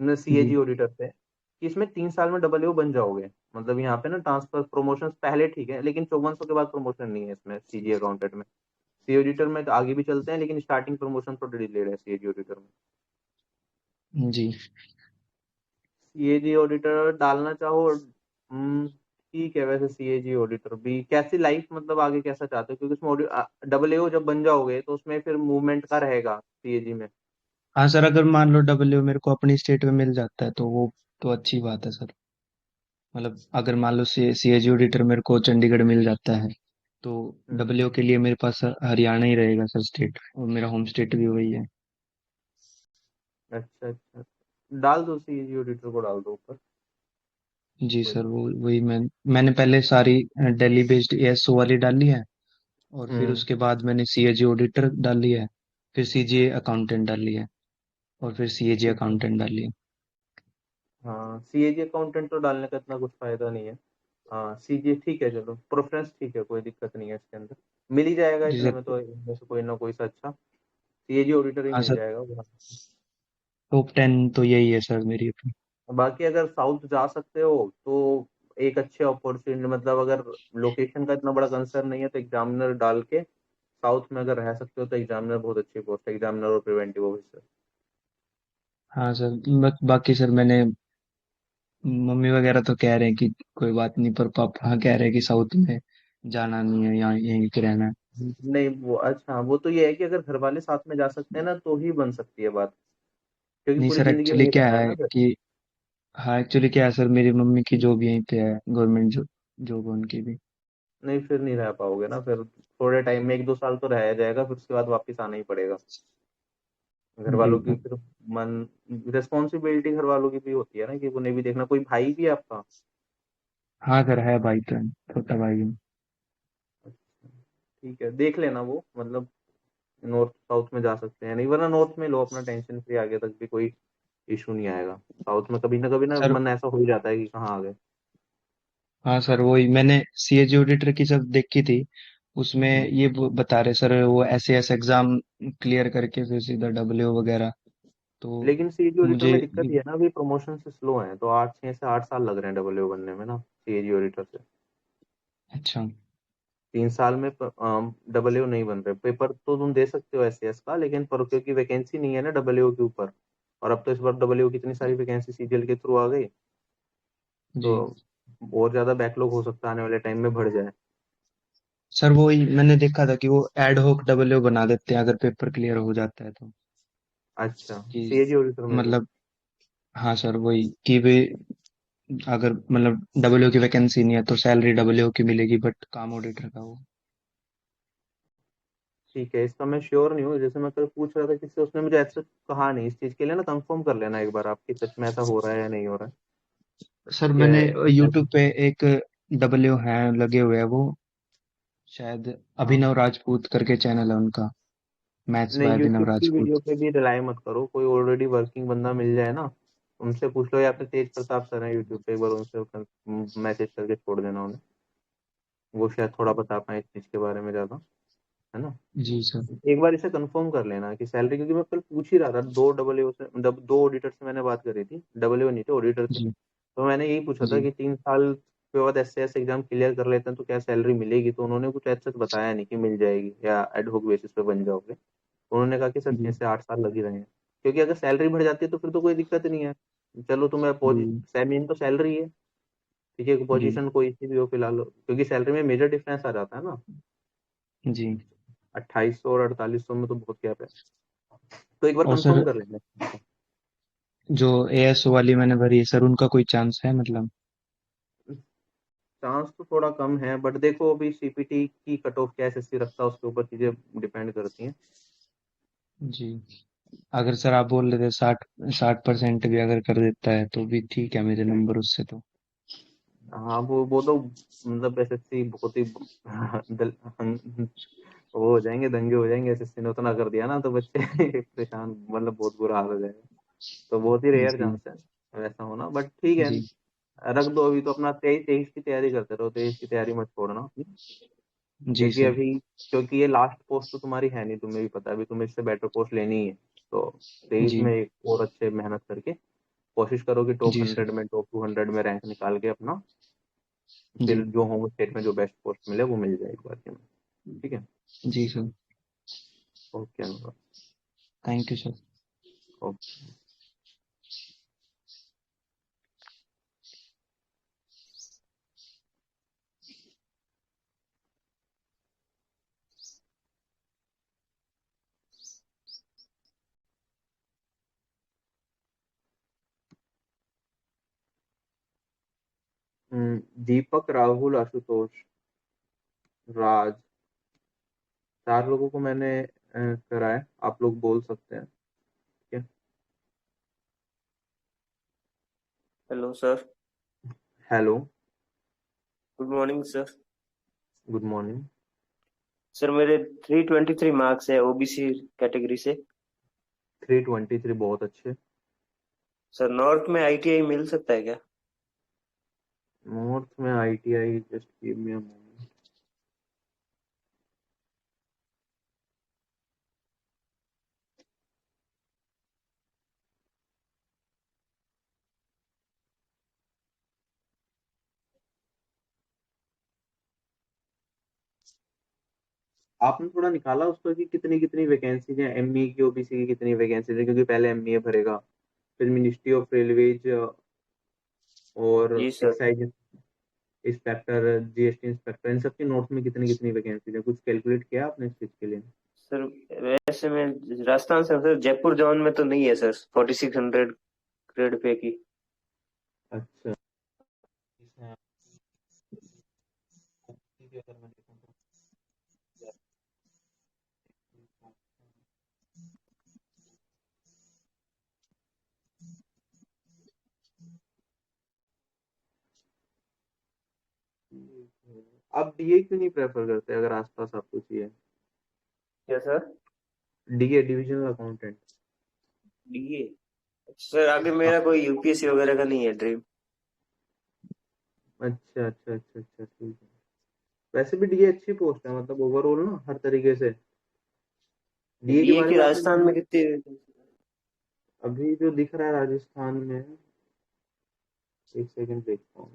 सीएजी जी। ऑडिटर से, कि इसमें 3 साल में डबल बन जाओगे। मतलब यहाँ पे ना ट्रांसफर प्रमोशन पहले ठीक है, लेकिन 5400 के बाद प्रमोशन नहीं है इसमें सीजी अकाउंटेंट में। सी ऑडिटर में तो आगे भी चलते हैं, लेकिन स्टार्टिंग प्रमोशन तो डिलेड है सीएजी ऑडिटर में। जी सीएजी ऑडिटर डालना चाहो, ठीक है। वैसे सीएजी ऑडिटर भी कैसी लाइफ, मतलब आगे कैसा चाहते हो? क्योंकि उसमें डबल ए जब बन जाओगे तो उसमें फिर मूवमेंट का रहेगा सीएजी में। हाँ सर, अगर मान लो डब्ल्यू मेरे को अपनी स्टेट में मिल जाता है तो वो तो अच्छी बात है सर। मतलब अगर मान लो सीएजी ऑडिटर मेरे को चंडीगढ़ मिल जाता है, तो हम्म, डब्ल्यू के लिए मेरे पास हरियाणा ही रहेगा सर स्टेट, और मेरा होम स्टेट भी वही है। अच्छा अच्छा। डाल दो, सीएजी ऑडिटर को डाल दो ऊपर। जी कोई सर, दिक्कत। वही मैंने पहले सारी दिल्ली बेस्ड एएसओ वाली डाली है, और फिर हम्म। उसके बाद मैंने सीएजी ऑडिटर डाली है, फिर सीजीए अकाउंटेंट डाली है, और फिर सीएजी ठीक है। अकाउंटेंट डाली है। हाँ, सीएजी अकाउंटेंट तो डालने का इतना कुछ फायदा नहीं है। हाँ, सीजी ठीक है, चलो प्रेफरेंस ठीक है, कोई दिक्कत नहीं है इसके अंदर। मिल ही जाएगा जी इतने सर। में तो, इनमें से कोई ना कोई सा अच्छा सीएजी ऑडिटर ही हाँ मिल सर, जाएगा वो। टॉप 10 तो यही है सर मेरी अपनी। बाकी अगर साउथ जा सकते हो तो एक अच्छे अपॉर्चुनिटी, मतलब अगर लोकेशन का इतना बड़ा कंसर्न नहीं है तो एग्जामिनर डाल के साउथ में अगर रह सकते हो तो एग्जामिनर बहुत अच्छी पोस्ट है, एग्जामिनर और प्रिवेंटिव ऑफिसर। हाँ सर, बाकी सर मैंने, मम्मी वगैरह तो कह रहे हैं कि कोई बात नहीं, पर पापा कह रहे हैं कि साउथ में जाना नहीं है, यहाँ यहीं पे रहना है। नहीं वो अच्छा, वो तो ये है कि अगर घर वाले साथ में जा सकते हैं ना तो ही बन सकती है बात, क्योंकि नहीं पूरी सर, जिंदगी एक्चुअली वहीं क्या रहना है है ना फिर। कि, हाँ एक्चुअली क्या है सर, मेरी मम्मी की जॉब यहीं पे है, गवर्नमेंट जॉब है उनकी भी। नहीं, फिर नहीं रह पाओगे ना फिर। थोड़े टाइम में 1-2 साल तो रह जाएगा, फिर उसके बाद वापस आना ही पड़ेगा। घर जी वालों की सर। फिर मन, रिस्पॉन्सिबिलिटी घर वालों की भी होती है ना, कि उन्हें भी देखना। कोई भाई भी है आपका? हाँ सर, है भाई तो है, छोटा भाई है। अच्छा, ठीक है, देख लेना वो, मतलब नॉर्थ साउथ में जा सकते हैं, नहीं वरना नॉर्थ में लो अपना, टेंशन फ्री, आगे तक भी कोई इशू नहीं आएगा। साउथ में कभी ना कभी ना सर मन ऐसा हो ही जाता है कि कहाँ आ गए। हाँ सर, वही मैंने सीएजी ऑडिटर की जब देखी थी, उसमें ये बता रहे सर, वो एस एग्जाम क्लियर करके फिर सीधा डब्ल्यू वगैरह। तो लेकिन सीएजी ऑडिटर मुझे में दिक्कत ये है ना, अभी प्रमोशन से स्लो है, तो 6 से 8 साल लग रहे हैं डब्ल्यू बनने में ना, सीएजी ऑडिटर से। अच्छा। 3 साल में डब्ल्यू नहीं बन रहे। पेपर तो तुम दे सकते हो एसएएस का, लेकिन पर क्योंकि वैकेंसी नहीं है ना डब्ल्यू के ऊपर, और अब तो इस बार डब्ल्यू की इतनी सारी वैकेंसी सीजीएल के थ्रू आ गई, तो जी और ज्यादा बैकलॉग हो सकता है, आने वाले टाइम में बढ़ जाए। सर, वही मैंने देखा था कि वो एड होक डब्ल्यू बना देते हैं अगर पेपर क्लियर हो जाता है तो। अच्छा, कि सीएजी ऑडिटर में भी। मतलब, हाँ सर, वही कि वे अगर मतलब डब्ल्यू की वैकेंसी नहीं है तो सैलरी डब्ल्यू की मिलेगी, बट काम ऑडिटर का वो। ठीक है, इसका मैं श्योर नहीं हूँ, जैसे मैं कल पूछ रहा था किससे, उसने मुझे ऐसा कहा नहीं। इस चीज के लिए ना कंफर्म कर लेना एक बार आपकी, सच में ऐसा हो रहा है या नहीं हो रहा है। सर ठीक मैंने है। यूट्यूब पे एक डब्ल्यू है लगे हुए है वो, शायद हाँ, अभिनव राजपूत करके चैनल है उनका, मैथ्स बाय नहीं, अभिनव यूट्यूब की वीडियो राजपूत। पे भी रिलाई मत करो, कोई ऑलरेडी वर्किंग बंदा मिल जाए ना, उनसे पूछ लो, या फिर तेज प्रताप सर है यूट्यूब पे, एक बार उनसे मैसेज करके छोड़ देना उन्हें, वो शायद थोड़ा बता पाए इस चीज के बारे में ज्यादा, है ना। जी सर। एक बार इसे कंफर्म कर लेना कि सैलरी, क्योंकि मैं कल पूछ ही रहा था, दो डब्ल्यू से, दो ऑडिटर से मैंने बात करी थी, डब्ल्यू नहीं थे, ऑडिटर थे। जी तो मैंने यही पूछा था जी कि 3 साल के बाद एसएएस एग्जाम क्लियर कर लेते हैं तो क्या सैलरी मिलेगी, तो उन्होंने कुछ ऐसा बताया नहीं कि मिल जाएगी या एडहोक बेसिस पे बन जाओगे। उन्होंने कहा कि सर छह जी से आठ साल लग ही रहे हैं, क्योंकि अगर सैलरी बढ़ जाती है तो फिर तो कोई दिक्कत नहीं है। चलो तुम्हें जी सेमिन तो सैलरी है, ठीक है, जी पोजीशन कोई सी भी हो फिलहाल, क्योंकि सैलरी में मेजर डिफरेंस आ जाता है ना। जी। 2800 और 4800 में तो बहुत गैप है, तो एक बार और कंफर्म सर, कर लेना। जो एएसओ वाली मैंने भरी है सर, उनका कोई चांस है मतलब? चांस तो थोड़ा कम है, बट देखो अभी सीपीटी की कट ऑफ क्या एसएससी रखता है, उसके ऊपर चीजें डिपेंड करती हैं। जी। अगर सर आप बोल रहे थे 60% भी अगर कर देता है तो भी ठीक है मेरे नंबर उससे तो। हाँ, वो तो मतलब एसएससी बहुत ही वो हो जाएंगे, दंगे हो जाएंगे, एसएससी ने उतना कर दिया ना तो बच्चे परेशान, मतलब बहुत बुरा हाल हो जाएगा। तो बहुत ही रेयर जी चांस है वैसा होना, बट ठीक है, जी रख दो अभी तो अपना। 23 की तैयारी करते रहो, 23 की तैयारी मत छोड़ना अपनी, जी क्योंकि सर। अभी, क्योंकि ये लास्ट पोस्ट तो तुम्हारी है नहीं, तुम्हें भी पता है, अभी तुम्हें इससे बेटर पोस्ट लेनी ही है। तो 23 जी में एक और अच्छे मेहनत करके कोशिश करो कि टॉप जी सर। 100 में, टॉप 200 में रैंक निकाल के अपना, जी फिर जो होम स्टेट में जो बेस्ट पोस्ट मिले वो मिल जाए एक बार के में। ठीक है। जी sir. Okay Anurag. Thank you sir. Okay. Deepak, Rahul, Ashutosh, Raj, 4 लोगों को मैंने करा है, आप लोग बोल सकते हैं। ठीक है। Hello sir. Hello. Good morning sir. Good morning. Sir मेरे 323 मार्क्स है ओबीसी कैटेगरी से। 323 बहुत अच्छे। सर नॉर्थ में आईटीआई मिल सकता है क्या? नॉर्थ में ITI, just give me a moment. आपने थोड़ा निकाला उसका कि कितनी कितनी वैकेंसीज हैं, एमई की, ओबीसी की कितनी वैकेंसीज है, क्योंकि पहले एमईए भरेगा, फिर मिनिस्ट्री ऑफ रेलवेज और जी sir. Excise inspector, GST inspector, इन सब की नॉर्थ में कितनी कितनी वैकेंसीज है, कुछ कैलकुलेट किया आपने इस चीज के लिए? सर वैसे मैं राजस्थान से हूँ सर, जयपुर जोन में तो नहीं है सर 4600 ग्रेड पे की। अच्छा। अगर मैं देखूं तो आप डीए क्यों नहीं प्रेफर करते अगर आसपास आपको चाहिए? क्या sir? DA, divisional accountant. DA. Sir आगे मेरा कोई यूपीएससी वगैरह का नहीं है ड्रीम। अच्छा अच्छा अच्छा अच्छा, ठीक है। वैसे भी डीए अच्छी पोस्ट है, मतलब ओवरऑल ना हर तरीके से। डीए के डीए बारे की में आपने राजस्थान में कितनी? अभी जो दिख रहा है राजस्थान में, एक सेकंड देखता हूँ।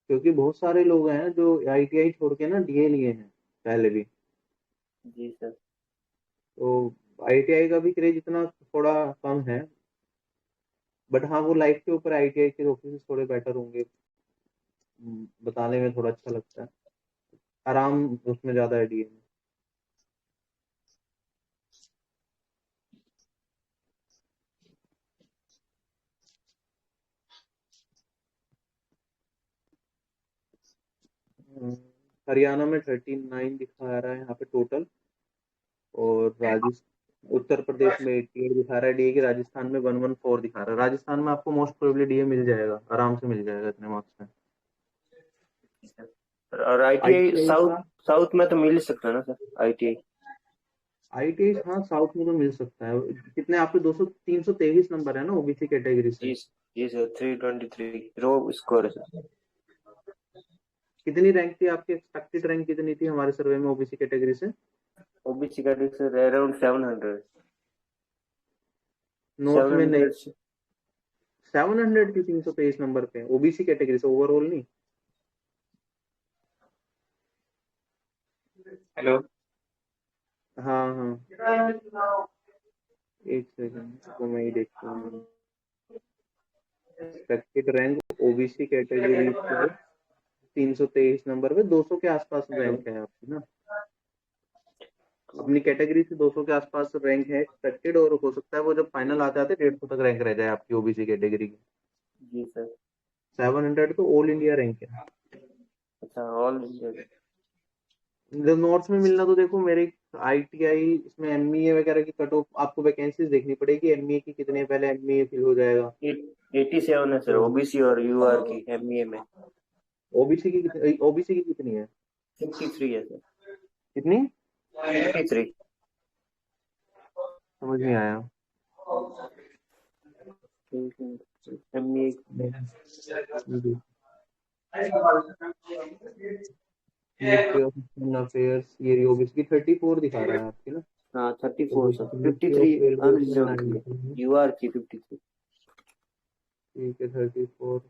क्योंकि बहुत सारे लोग हैं जो आईटीआई छोड़ के ना डीए लिए हैं पहले भी। जी सर। तो आईटीआई का भी क्रेज इतना थोड़ा कम है, बट हाँ वो लाइफ के ऊपर आईटीआई के ऑफिस थोड़े बेटर होंगे। बताने में थोड़ा अच्छा लगता है, आराम उसमें ज्यादा है डीए में। हरियाणा में 39 दिखा रहा है यहाँ पे टोटल, और राजस्थान उत्तर प्रदेश में 88 दिखा रहा है डीए की, राजस्थान में 114 दिखा रहा है। राजस्थान में आपको मोस्ट प्रोबेबली डीए मिल जाएगा, आराम से मिल जाएगा इतने मार्क्स में। और आईटीआई आईटीआई साउथ, का साउथ में तो मिल ही सकता है ना सर आईटीआई? आईटीआई हाँ साउथ में तो मिल सकता है। कितने आपके 200 323 नंबर है ना ओबीसी कैटेगरी से? जी जी सर, 323 रो स्कोर है सर। कितनी रैंक थी आपकी, एक्सपेक्टेड रैंक कितनी थी हमारे सर्वे में ओबीसी कैटेगरी से? OBC category sir around 700। North में नहीं, 700 700 की 323 नंबर पे ओबीसी कैटेगरी से, ओवरऑल नहीं। हेलो। हाँ हाँ, एक सेकंड तो मैं ही देखता हूँ। एक्सपेक्टेड रैंक ओबीसी कैटेगरी से 323 नंबर पे 200 के आसपास रैंक है आपकी ना। अपनी कैटेगरी से 200 के आसपास रैंक है एक्सपेक्टेड, और हो सकता है वो जब फाइनल आ जाते 150 तक रैंक रह जाए आपकी ओबीसी कैटेगरी की। जी सर। 700 तो ऑल इंडिया रैंक है। अच्छा, ऑल इंडिया। जब नॉर्थ में मिलना तो देखो मेरे आईटीआई इसमें एमईए वगैरह की कट ऑफ आपको वैकेंसीज देखनी पड़ेगी, एमईए की कितने, पहले एमईए फिल हो जाएगा। 87 है सर तो ओबीसी और यूआर की एमईए में। ओबीसी की कितनी है? 53 है सर। कितनी? 53। समझ नहीं आया। एमईए। अफेयर्स ये ओबीसी की 34 दिखा रहा है आपकी ना। हाँ 34 sir, ministry 53 of welfare unreserve थी, 19। यूआर की 53। ठीक है 34।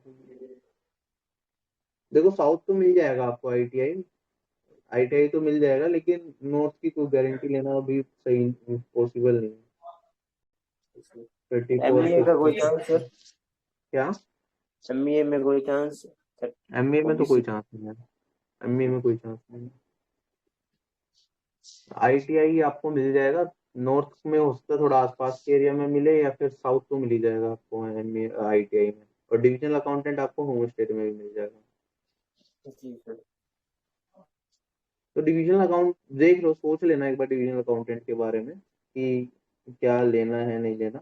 देखो साउथ तो मिल जाएगा आपको, आईटीआई आईटीआई तो मिल जाएगा, लेकिन नॉर्थ की कोई गारंटी लेना अभी सही पॉसिबल नहीं है। 34 एमईए का कोई चांस सर? क्या? एमईए में कोई चांस? एमए में तो कोई ओबीसी। चांस नहीं है, एमए में कोई चांस नहीं है। आईटीआई आपको मिल जाएगा, नॉर्थ में हो सकता है थोड़ा आसपास के एरिया में मिले, या फिर साउथ तो मिल ही जाएगा आपको एमए आईटीआई में। और डिविजनल अकाउंटेंट आपको होम स्टेट में भी मिल जाएगा। जी सर। तो डिविजनल अकाउंट देख लो, सोच लेना एक बार डिविजनल अकाउंटेंट के बारे में कि क्या लेना है नहीं लेना।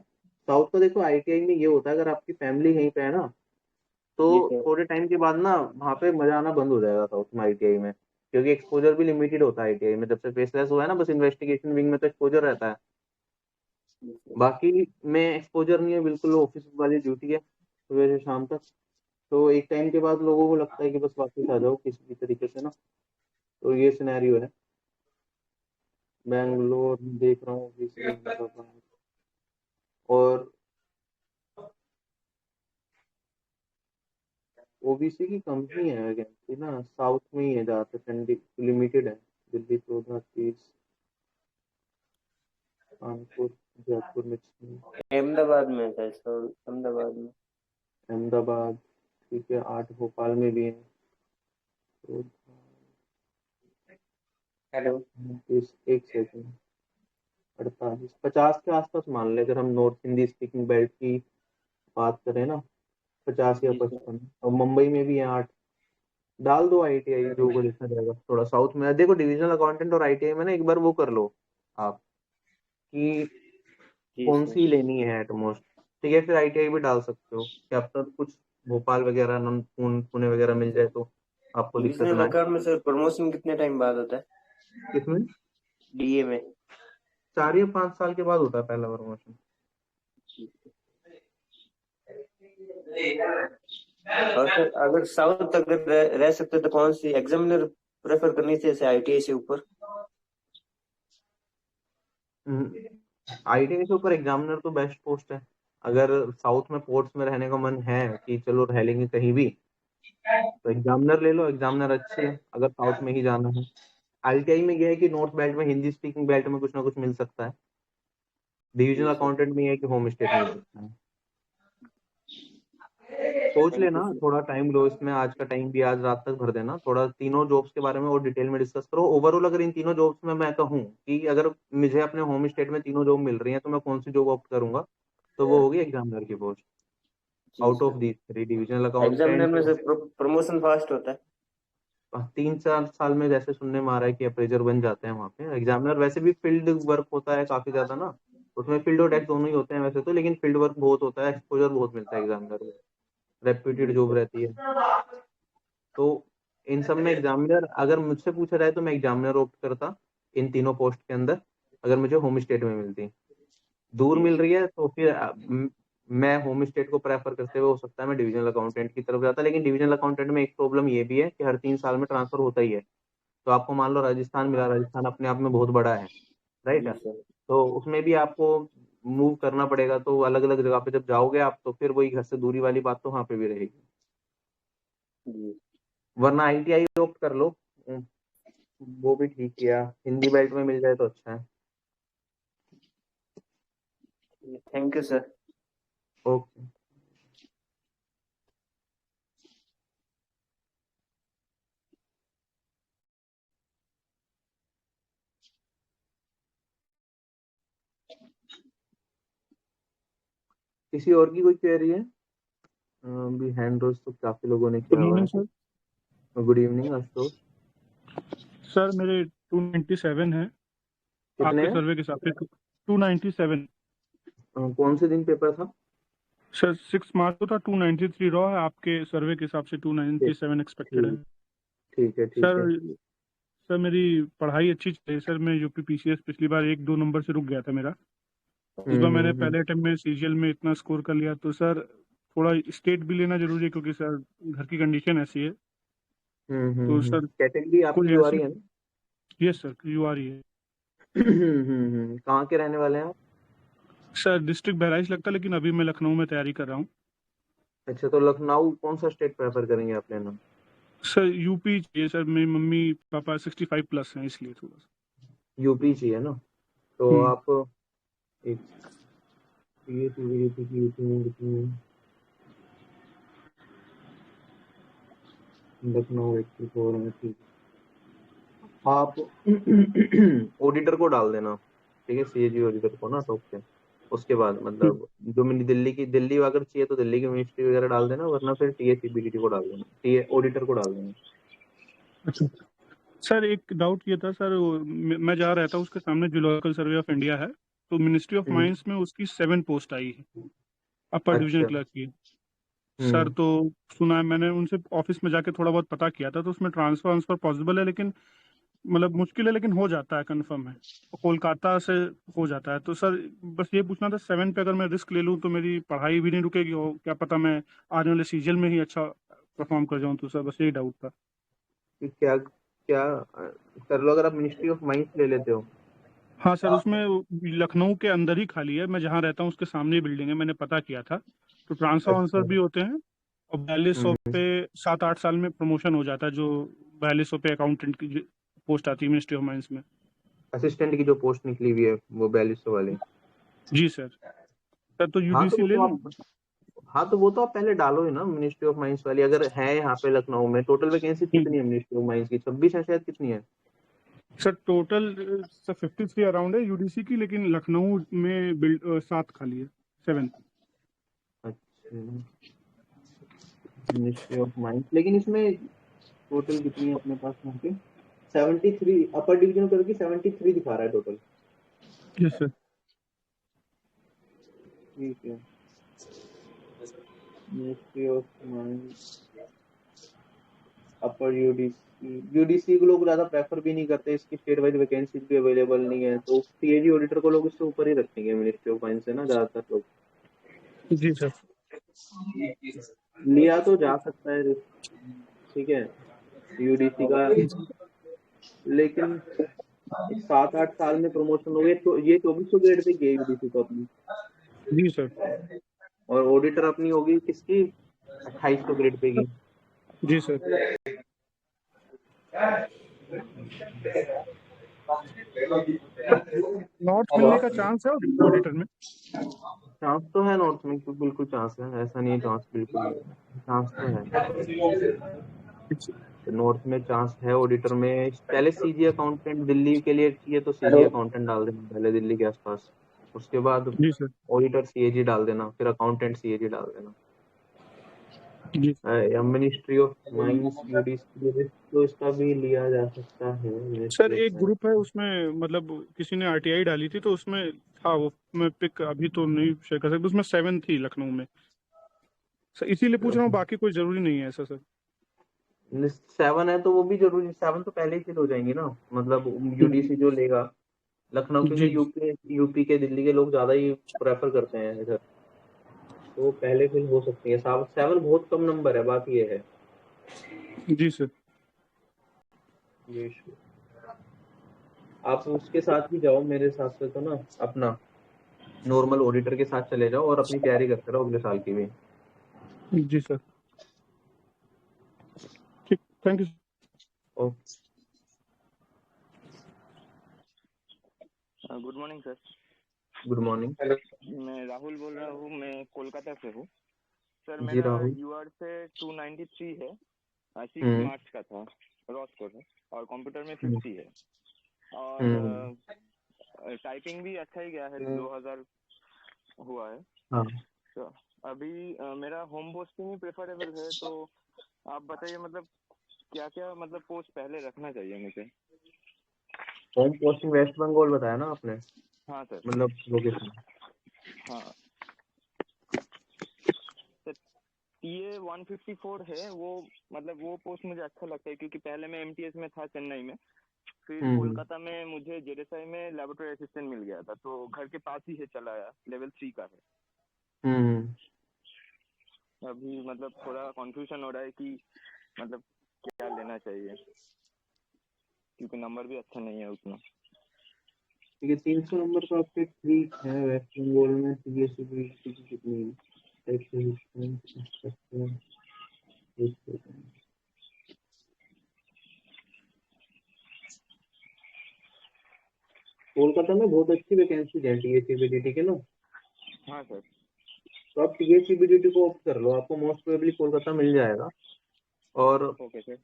साउथ का देखो आईटीआई में ये होता है, अगर आपकी फैमिली यहीं पे है ना, तो जी सर। थोड़े टाइम के बाद ना वहाँ पे मजा आना बंद हो जाएगा साउथ में आईटीआई में, क्योंकि एक्सपोजर भी लिमिटेड होता है आईटीआई में। जब से फेसलेस हुआ है ना, बस इन्वेस्टिगेशन विंग में तो एक्सपोजर रहता है, जी सर। बाकी में एक्सपोजर नहीं है, बिल्कुल ऑफिस वाली ड्यूटी है सुबह से शाम तक। तो एक टाइम के बाद लोगों को लगता है कि बस वापस आ जाओ किसी भी तरीके से ना। तो ये सिनेरियो है। बैंगलोर में देख रहा हूँ obviously अहमदाबाद, और ओबीसी की कंपनी है वैकेंसी ना, साउथ में ही है ज्यादातर, चंडीगढ़ लिमिटेड है। दिल्ली 14, 30, कानपुर, जयपुर में 6, अहमदाबाद में है सर, अहमदाबाद में। अहमदाबाद ठीक है 8, भोपाल में भी है। तो हेलो। एक सेकंड, 48 50 के आसपास मान ले, अगर हम नॉर्थ हिंदी स्पीकिंग बेल्ट की बात करें ना, 50 या जी सर। 55। और मुंबई में भी है 8। डाल दो आईटीआई, जो को देखा जाएगा थोड़ा साउथ में। देखो डिविजनल अकाउंटेंट और आईटीआई में ना एक बार वो कर लो आप कि जी कौन सर। सी लेनी है एटमोस्ट। ठीक है, फिर आईटीआई भी डाल सकते हो, क्या पता कुछ भोपाल वगैरह पुणे वगैरह मिल जाए तो आपको दिक्कत डिविजनल ना आए। अकाउंट में सर प्रमोशन कितने टाइम बाद होता है किसमें? डीए में? 4 या 5 साल के बाद होता है पहला प्रमोशन। और सर अगर साउथ अगर रह सकते तो कौन सी एग्जामिनर प्रेफर करनी थी, जैसे आईटीआई से ऊपर? आईटीआई से ऊपर एग्जामिनर तो बेस्ट पोस्ट है। अगर साउथ में पोर्ट्स में रहने का मन है कि चलो रह लेंगे कहीं भी, तो एग्जामिनर ले लो, एग्जामिनर अच्छी है अगर साउथ में ही जाना है। आईटीआई में यह है कि नॉर्थ बेल्ट में, हिंदी स्पीकिंग बेल्ट में कुछ ना कुछ मिल सकता है। डिविजनल अकाउंटेंट में यह है कि होम स्टेट मिल सकता है। सोच थैंक लेना, यू सर। थोड़ा टाइम लो इसमें, आज का टाइम भी आज रात तक भर देना, थोड़ा तीनों जॉब्स के बारे में और डिटेल में डिस्कस करो। ओवरऑल अगर इन तीनों जॉब्स में मैं कहूँ कि अगर मुझे अपने होम स्टेट में तीनों जॉब मिल रही हैं तो मैं कौन सी जॉब ऑप्ट करूंगा, तो वो होगी एग्जामिनर की पोस्ट। जी out of sir. The three, divisional examiner accountant. में सर प्रमोशन फास्ट होता है? 3-4 साल में जैसे सुनने में आ रहा है कि अप्रेजर बन जाते हैं वहाँ पे। एग्जामिनर वैसे भी फील्ड वर्क होता है काफी ज्यादा ना, उसमें फील्ड और डेस्क दोनों ही होते हैं वैसे तो, लेकिन फील्ड वर्क बहुत होता है, एक्सपोजर बहुत मिलता है एग्जामिनर में, रेप्यूटेड जी जॉब सर। रहती है। तो इन सब में एग्जामिनर अगर मुझसे पूछा जाए तो मैं एग्जामिनर ऑप्ट करता इन तीनों पोस्ट के अंदर, अगर मुझे होम स्टेट में मिलती। दूर जी मिल सर। रही है तो फिर मैं होम स्टेट को प्रेफर करते हुए हो सकता है मैं डिविजनल अकाउंटेंट की तरफ जाता। लेकिन डिविजनल अकाउंटेंट में एक प्रॉब्लम ये भी है कि हर 3 साल में ट्रांसफर होता ही है। तो आपको मान लो राजस्थान मिला, राजस्थान अपने आप में बहुत बड़ा है, राइट जी है, सर। तो उसमें भी आपको मूव करना पड़ेगा। तो अलग अलग जगह पे जब जाओगे आप, तो फिर वही घर से दूरी वाली बात तो वहाँ पे भी रहेगी। जी वरना आईटीआई ऑप्ट कर लो, वो भी ठीक किया, हिंदी बेल्ट में मिल जाए तो अच्छा है। Thank you sir. ओके। किसी और की कोई क्वेरी है? अभी हैंड रोज तो काफी लोगों ने गुड किया हुआ मॉर्निंग है। Sir. Good evening Ashutosh. Sir मेरे 297 है कितने आपके हैं? सर्वे के हिसाब से। 297 कौन से दिन पेपर था? सर। 6 मार्च को था। 293 रॉ है, आपके सर्वे के हिसाब से ठीक 297 एक्सपेक्टेड है। ठीक ठीक है ठीक है। सर सर मेरी पढ़ाई अच्छी चल रही है सर। मैं यूपी पीसीएस पिछली बार 1-2 नंबर से रुक गया था मेरा। इस बार मैंने हम्म। पहले अटेम्प्ट में सीजीएल में इतना स्कोर कर लिया, तो सर थोड़ा स्टेट भी लेना जरूरी है क्योंकि सर घर की कंडीशन ऐसी है। तो सर कैटेगरी आपकी कोई यूआरई ऐसी। है ना? यस सर, यूआरई है। कहाँ के रहने वाले हैं आप? सर डिस्ट्रिक्ट बहराइच लगता है, लेकिन अभी मैं लखनऊ में तैयारी कर रहा हूँ। अच्छा, तो लखनऊ कौन सा स्टेट प्रेफर करेंगे आप लेना? सर यूपी चाहिए सर, मेरी मम्मी पापा 65 प्लस हैं, इसलिए थोड़ा सा। यूपी चाहिए ना? तो हम्म। आप एक ये लखनऊ 84 है, ठीक। आप ऑडिटर को डाल देना, ठीक है, सीएजी ऑडिटर को ना टॉप पे। उसके बाद मतलब जो मैंने दिल्ली अगर चाहिए तो दिल्ली की मिनिस्ट्री वगैरह डाल देना, वरना फिर टीएसीबीडीटी को डाल देना, टीए ऑडिटर को डाल देना। अच्छा सर, एक डाउट ये था सर, मैं जहाँ रहता हूँ उसके सामने जूलॉजिकल सर्वे ऑफ इंडिया है, तो मिनिस्ट्री ऑफ हम्म, माइंस में उसकी 7 पोस्ट आई है, अपर डिवीजन अच्छा। क्लर्क की। सर हम्म। तो सुना है मैंने, उनसे ऑफिस में जाके थोड़ा बहुत पता किया था, तो उसमें ट्रांसफर पॉसिबल है, लेकिन मतलब मुश्किल है, लेकिन हो जाता है, कंफर्म है। कोलकाता से हो जाता है। तो सर बस ये पूछना था, 7 पे अगर मैं रिस्क ले लूँ तो मेरी पढ़ाई भी नहीं रुकेगी, और क्या पता मैं आने वाले सीजन में ही अच्छा परफॉर्म कर जाऊँ। तो सर बस यही डाउट था। कि क्या क्या कर लो अगर आप मिनिस्ट्री ऑफ माइंस ले लेते हो। हाँ सर, उसमें लखनऊ के अंदर ही खाली है, मैं जहाँ रहता हूँ उसके सामने ही बिल्डिंग है, मैंने पता किया था। तो ट्रांसफर वांसफर अच्छा। भी होते हैं, और 4200 हम्म। पे 7-8 साल में प्रमोशन हो जाता है, जो 4200 पे अकाउंटेंट की पोस्ट आती है मिनिस्ट्री ऑफ माइंस में। असिस्टेंट की जो पोस्ट निकली हुई है वो 4200 वाली। जी सर। सर तो हाँ तो यूडीसी वो ले तो लूँ? आप हाँ तो वो तो आप पहले डालो ही ना, मिनिस्ट्री ऑफ माइंस वाली अगर है यहाँ पे लखनऊ में। टोटल वैकेंसी कितनी है मिनिस्ट्री ऑफ माइंस की? 26 है शायद, कितनी है? सर टोटल सर 53 अराउंड है यूडीसी की, लेकिन लखनऊ में 7 खाली है, 7। अच्छा, मिनिस्ट्री ऑफ माइंस, लेकिन इसमें टोटल कितनी है अपने पास यहाँ पे? 73 अपर डिवीजन करके 73 दिखा रहा है टोटल। Yes sir. ठीक है, ministry of mines upper UDC को लोग ज्यादा प्रेफर भी नहीं करते, इसकी स्टेट वाइज वैकेंसीज भी अवेलेबल नहीं है, तो सीएजी ऑडिटर को लोग इससे ऊपर ही रखेंगे मिनिस्ट्री ऑफ माइंस से ना ज्यादातर लोग। जी सर। लिया तो जा सकता है, ठीक है, यूडीसी का, लेकिन 7-8 साल में प्रमोशन हो गए तो ये 2400 ग्रेड पे गई यूडीसी तो अपनी, जी सर। और ऑडिटर अपनी होगी किसकी, 2800 ग्रेड पे की। जी सर। नॉर्थ मिलने का चांस है ऑडिटर में? चांस तो है नॉर्थ में, बिल्कुल चांस है, ऐसा नहीं है चांस बिल्कुल नहीं है, चांस तो है, नॉर्थ में चांस है ऑडिटर में। पहले सीजी अकाउंटेंट दिल्ली के लिए चाहिए तो सीजी अकाउंटेंट डाल देना पहले दिल्ली के आसपास, उसके बाद जी सर। ऑडिटर सीएजी डाल देना, फिर अकाउंटेंट सीएजी डाल देना, जी या मिनिस्ट्री ऑफ माइंस यूडीसी तो इसका भी लिया जा सकता है। सर। मिनिस्ट्री ऑफ एक ग्रुप है उसमें, मतलब किसी ने आरटीआई डाली थी तो उसमें था वो, मैं पिक अभी तो नहीं शेयर कर सकता, उसमें 7 थी लखनऊ में सर, इसीलिए पूछ रहा हूँ, बाकी कोई जरूरी नहीं है ऐसा सर। 7 है तो वो भी जरूरी, 7 तो पहले ही फिल हो जाएंगी ना, मतलब यूडीसी जो लेगा लखनऊ, क्योंकि जी यूपी के दिल्ली के लोग ज्यादा ही प्रेफर करते हैं इधर, तो पहले फिल हो सकती है। 7 बहुत कम नंबर है, बात ये है। जी सर। ये आप उसके साथ ही जाओ, मेरे हिसाब से तो ना अपना नॉर्मल ऑडिटर के साथ चले जाओ और अपनी तैयारी करते रहो अगले साल की भी। जी सर, ठीक, thank you. Okay, good morning sir. Good morning. मैं राहुल बोल रहा हूँ, मैं कोलकाता से हूँ सर। जी मेरा राहुल। यूआर से 293 है, 6 मार्च का था, रॉ स्कोर है, और कंप्यूटर में 50 है, और टाइपिंग भी अच्छा ही गया है, 2000 हुआ है। हाँ। तो अभी मेरा होम पोस्टिंग ही प्रेफरेबल है, तो आप बताइए मतलब क्या क्या मतलब पोस्ट पहले रखना चाहिए मुझे। होम पोस्टिंग वेस्ट बंगाल बताया ना आपने? हाँ सर। मतलब लोकेशन? हाँ सर, टीए 154 है वो, मतलब वो पोस्ट मुझे अच्छा लगता है, क्योंकि पहले मैं एमटीएस में था चेन्नई में, फिर कोलकाता में मुझे जेएसआई में लैबोरेटरी असिस्टेंट मिल गया था, तो घर के पास ही है, चलाया, लेवल 3 का है। अभी मतलब थोड़ा कंफ्यूजन हो रहा है कि मतलब क्या लेना चाहिए, क्योंकि नंबर भी अच्छा नहीं है उतना। ठीक है, 300 नंबर तो आपके ठीक है। वेस्ट बंगाल में सीबीएसई की कितनी कोलकाता में बहुत अच्छी वैकेंसी है टीएसीबीडीटी के ना। हाँ सर। तो आप टीएसीबीडीटी को ऑप्ट कर लो, आपको मोस्ट प्रोबेबली कोलकाता मिल जाएगा। और ओके सर।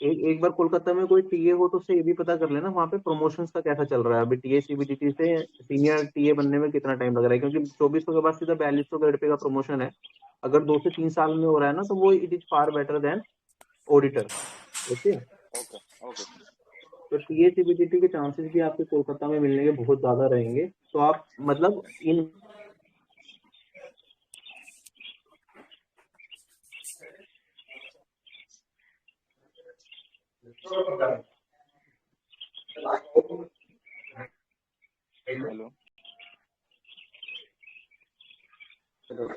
एक बार कोलकाता में कोई टीए हो तो उससे ये भी पता कर लेना वहाँ पे प्रमोशंस का कैसा चल रहा है अभी, टीएसीबीडीटी से सीनियर टीए बनने में कितना टाइम लग रहा है, क्योंकि 2400 के बाद सीधा 4200 ग्रेड पे का प्रमोशन है। अगर 2 से 3 साल में हो रहा है ना, तो वो it is far better than auditor. Okay, तो टीएसीबीडीटी के चांसेस भी आपके कोलकाता में मिलने के बहुत ज्यादा रहेंगे। तो आप मतलब in hello. Hello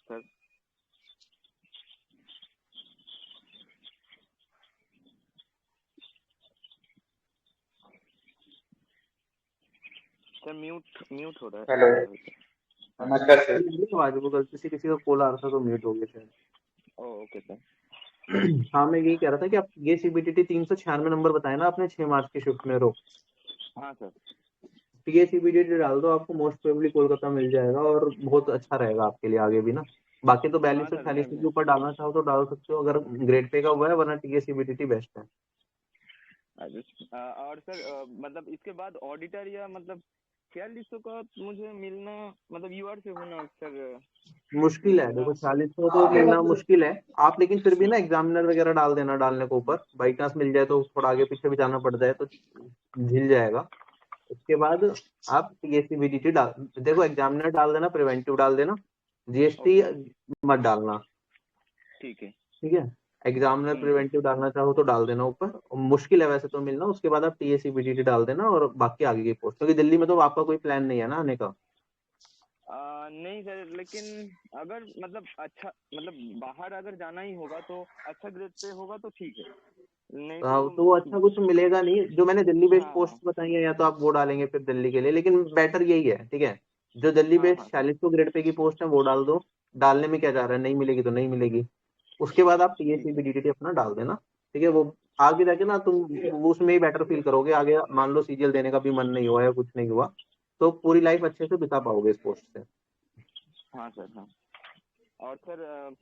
sir. Sir mute हो रहा है। हेलो, नमस्कार सर। आवाज वो गलती से किसी का कॉल आ रहा था तो म्यूट हो गया शायद। Okay sir. हाँ, मैं यही कह रहा था कि आप ये सीबीटीटी 396 नंबर बताए ना आपने 6 मार्च की शिफ्ट में रो। हाँ सर। टीए सीबीटीटी डाल दो, आपको मोस्ट प्रोबेबली कोलकाता मिल जाएगा और बहुत अच्छा रहेगा आपके लिए आगे भी ना। बाकी तो 4246 के ऊपर डालना चाहो तो डाल सकते हो अगर ग्रेड पे का हुआ है, वरना टीए सीबीटीटी बेस्ट है। और सर मतलब इसके बाद ऑडिटर या मतलब 4600 का मुझे मिलना, मतलब यूआर से होना सर मुश्किल है, देखो 4600 तो मिलना मुश्किल है। आप लेकिन फिर भी ना एग्जामिनर वगैरह डाल देना, डालने को ऊपर बाई चांस मिल जाए तो, थोड़ा आगे पीछे भी जाना पड़ जाए तो झिल जाएगा। उसके बाद आप टीएसीबीडीटी डाल देखो, एग्जामिनर डाल देना, प्रिवेंटिव डाल देना, जीएसटी ओके मत डालना, ठीक है। ठीक है। एग्जामिनर प्रिवेंटिव डालना चाहो तो डाल देना ऊपर, और मुश्किल है वैसे तो मिलना, उसके बाद आप टीएसीबीडीटी डाल देना और बाकी आगे की पोस्ट, क्योंकि दिल्ली में तो आपका कोई प्लान नहीं है ना आने का। नहीं सर, लेकिन अगर मतलब अच्छा मतलब बाहर अगर जाना ही होगा तो अच्छा ग्रेड पे होगा तो ठीक है, नहीं तो वो अच्छा कुछ मिलेगा नहीं, जो मैंने दिल्ली बेस्ड हाँ पोस्ट बताई है या तो आप वो डालेंगे फिर दिल्ली के लिए, लेकिन बेटर यही है, ठीक है। जो दिल्ली हाँ बेस्ड हाँ 4600 ग्रेड पे की पोस्ट है वो डाल दो, डालने में क्या जा रहा है, नहीं मिलेगी तो नहीं मिलेगी। उसके बाद आप ठीक है। टीएसीबीडीटी अपना डाल देना, ठीक है। वो आगे जाके ना तुम वो उसमें ही बेटर फील करोगे, आगे मान लो सीजीएल देने का भी मन नहीं हुआ या कुछ नहीं हुआ, तो पूरी लाइफ अच्छे से बिता पाओगे इस पोस्ट से। हाँ सर हाँ। और सर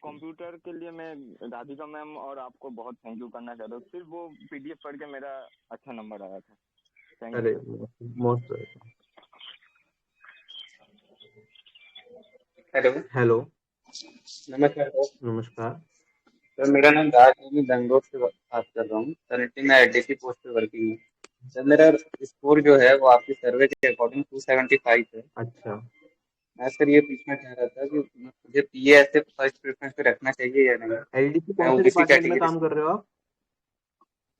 कंप्यूटर के लिए मैं राधिका मैम और आपको बहुत थैंक यू करना चाहता हूँ, सिर्फ वो पीडीएफ पढ़ के मेरा अच्छा नंबर आया था। थैंक यू अरे सर। मोस्ट। Hello, hello. नमस्कार सर। नमस्कार। सर मेरा नाम राज है, मैं बेंगलोर से बात कर रहा हूँ। करंटली मैं एडीसी पोस्ट पे वर्किंग हूँ। सर मेरा स्कोर जो है वो आपकी सर्वे के अकॉर्डिंग 275 है। अच्छा, मैं सर ये पूछना चाह रहा था कि मुझे पीएसए फर्स्ट प्रेफरेंस पे रखना चाहिए या नहीं। एलडीसी मैं कौन से ओबीसी डिपार्टमेंट में कैटेगरी काम से, कर रहे हो आप?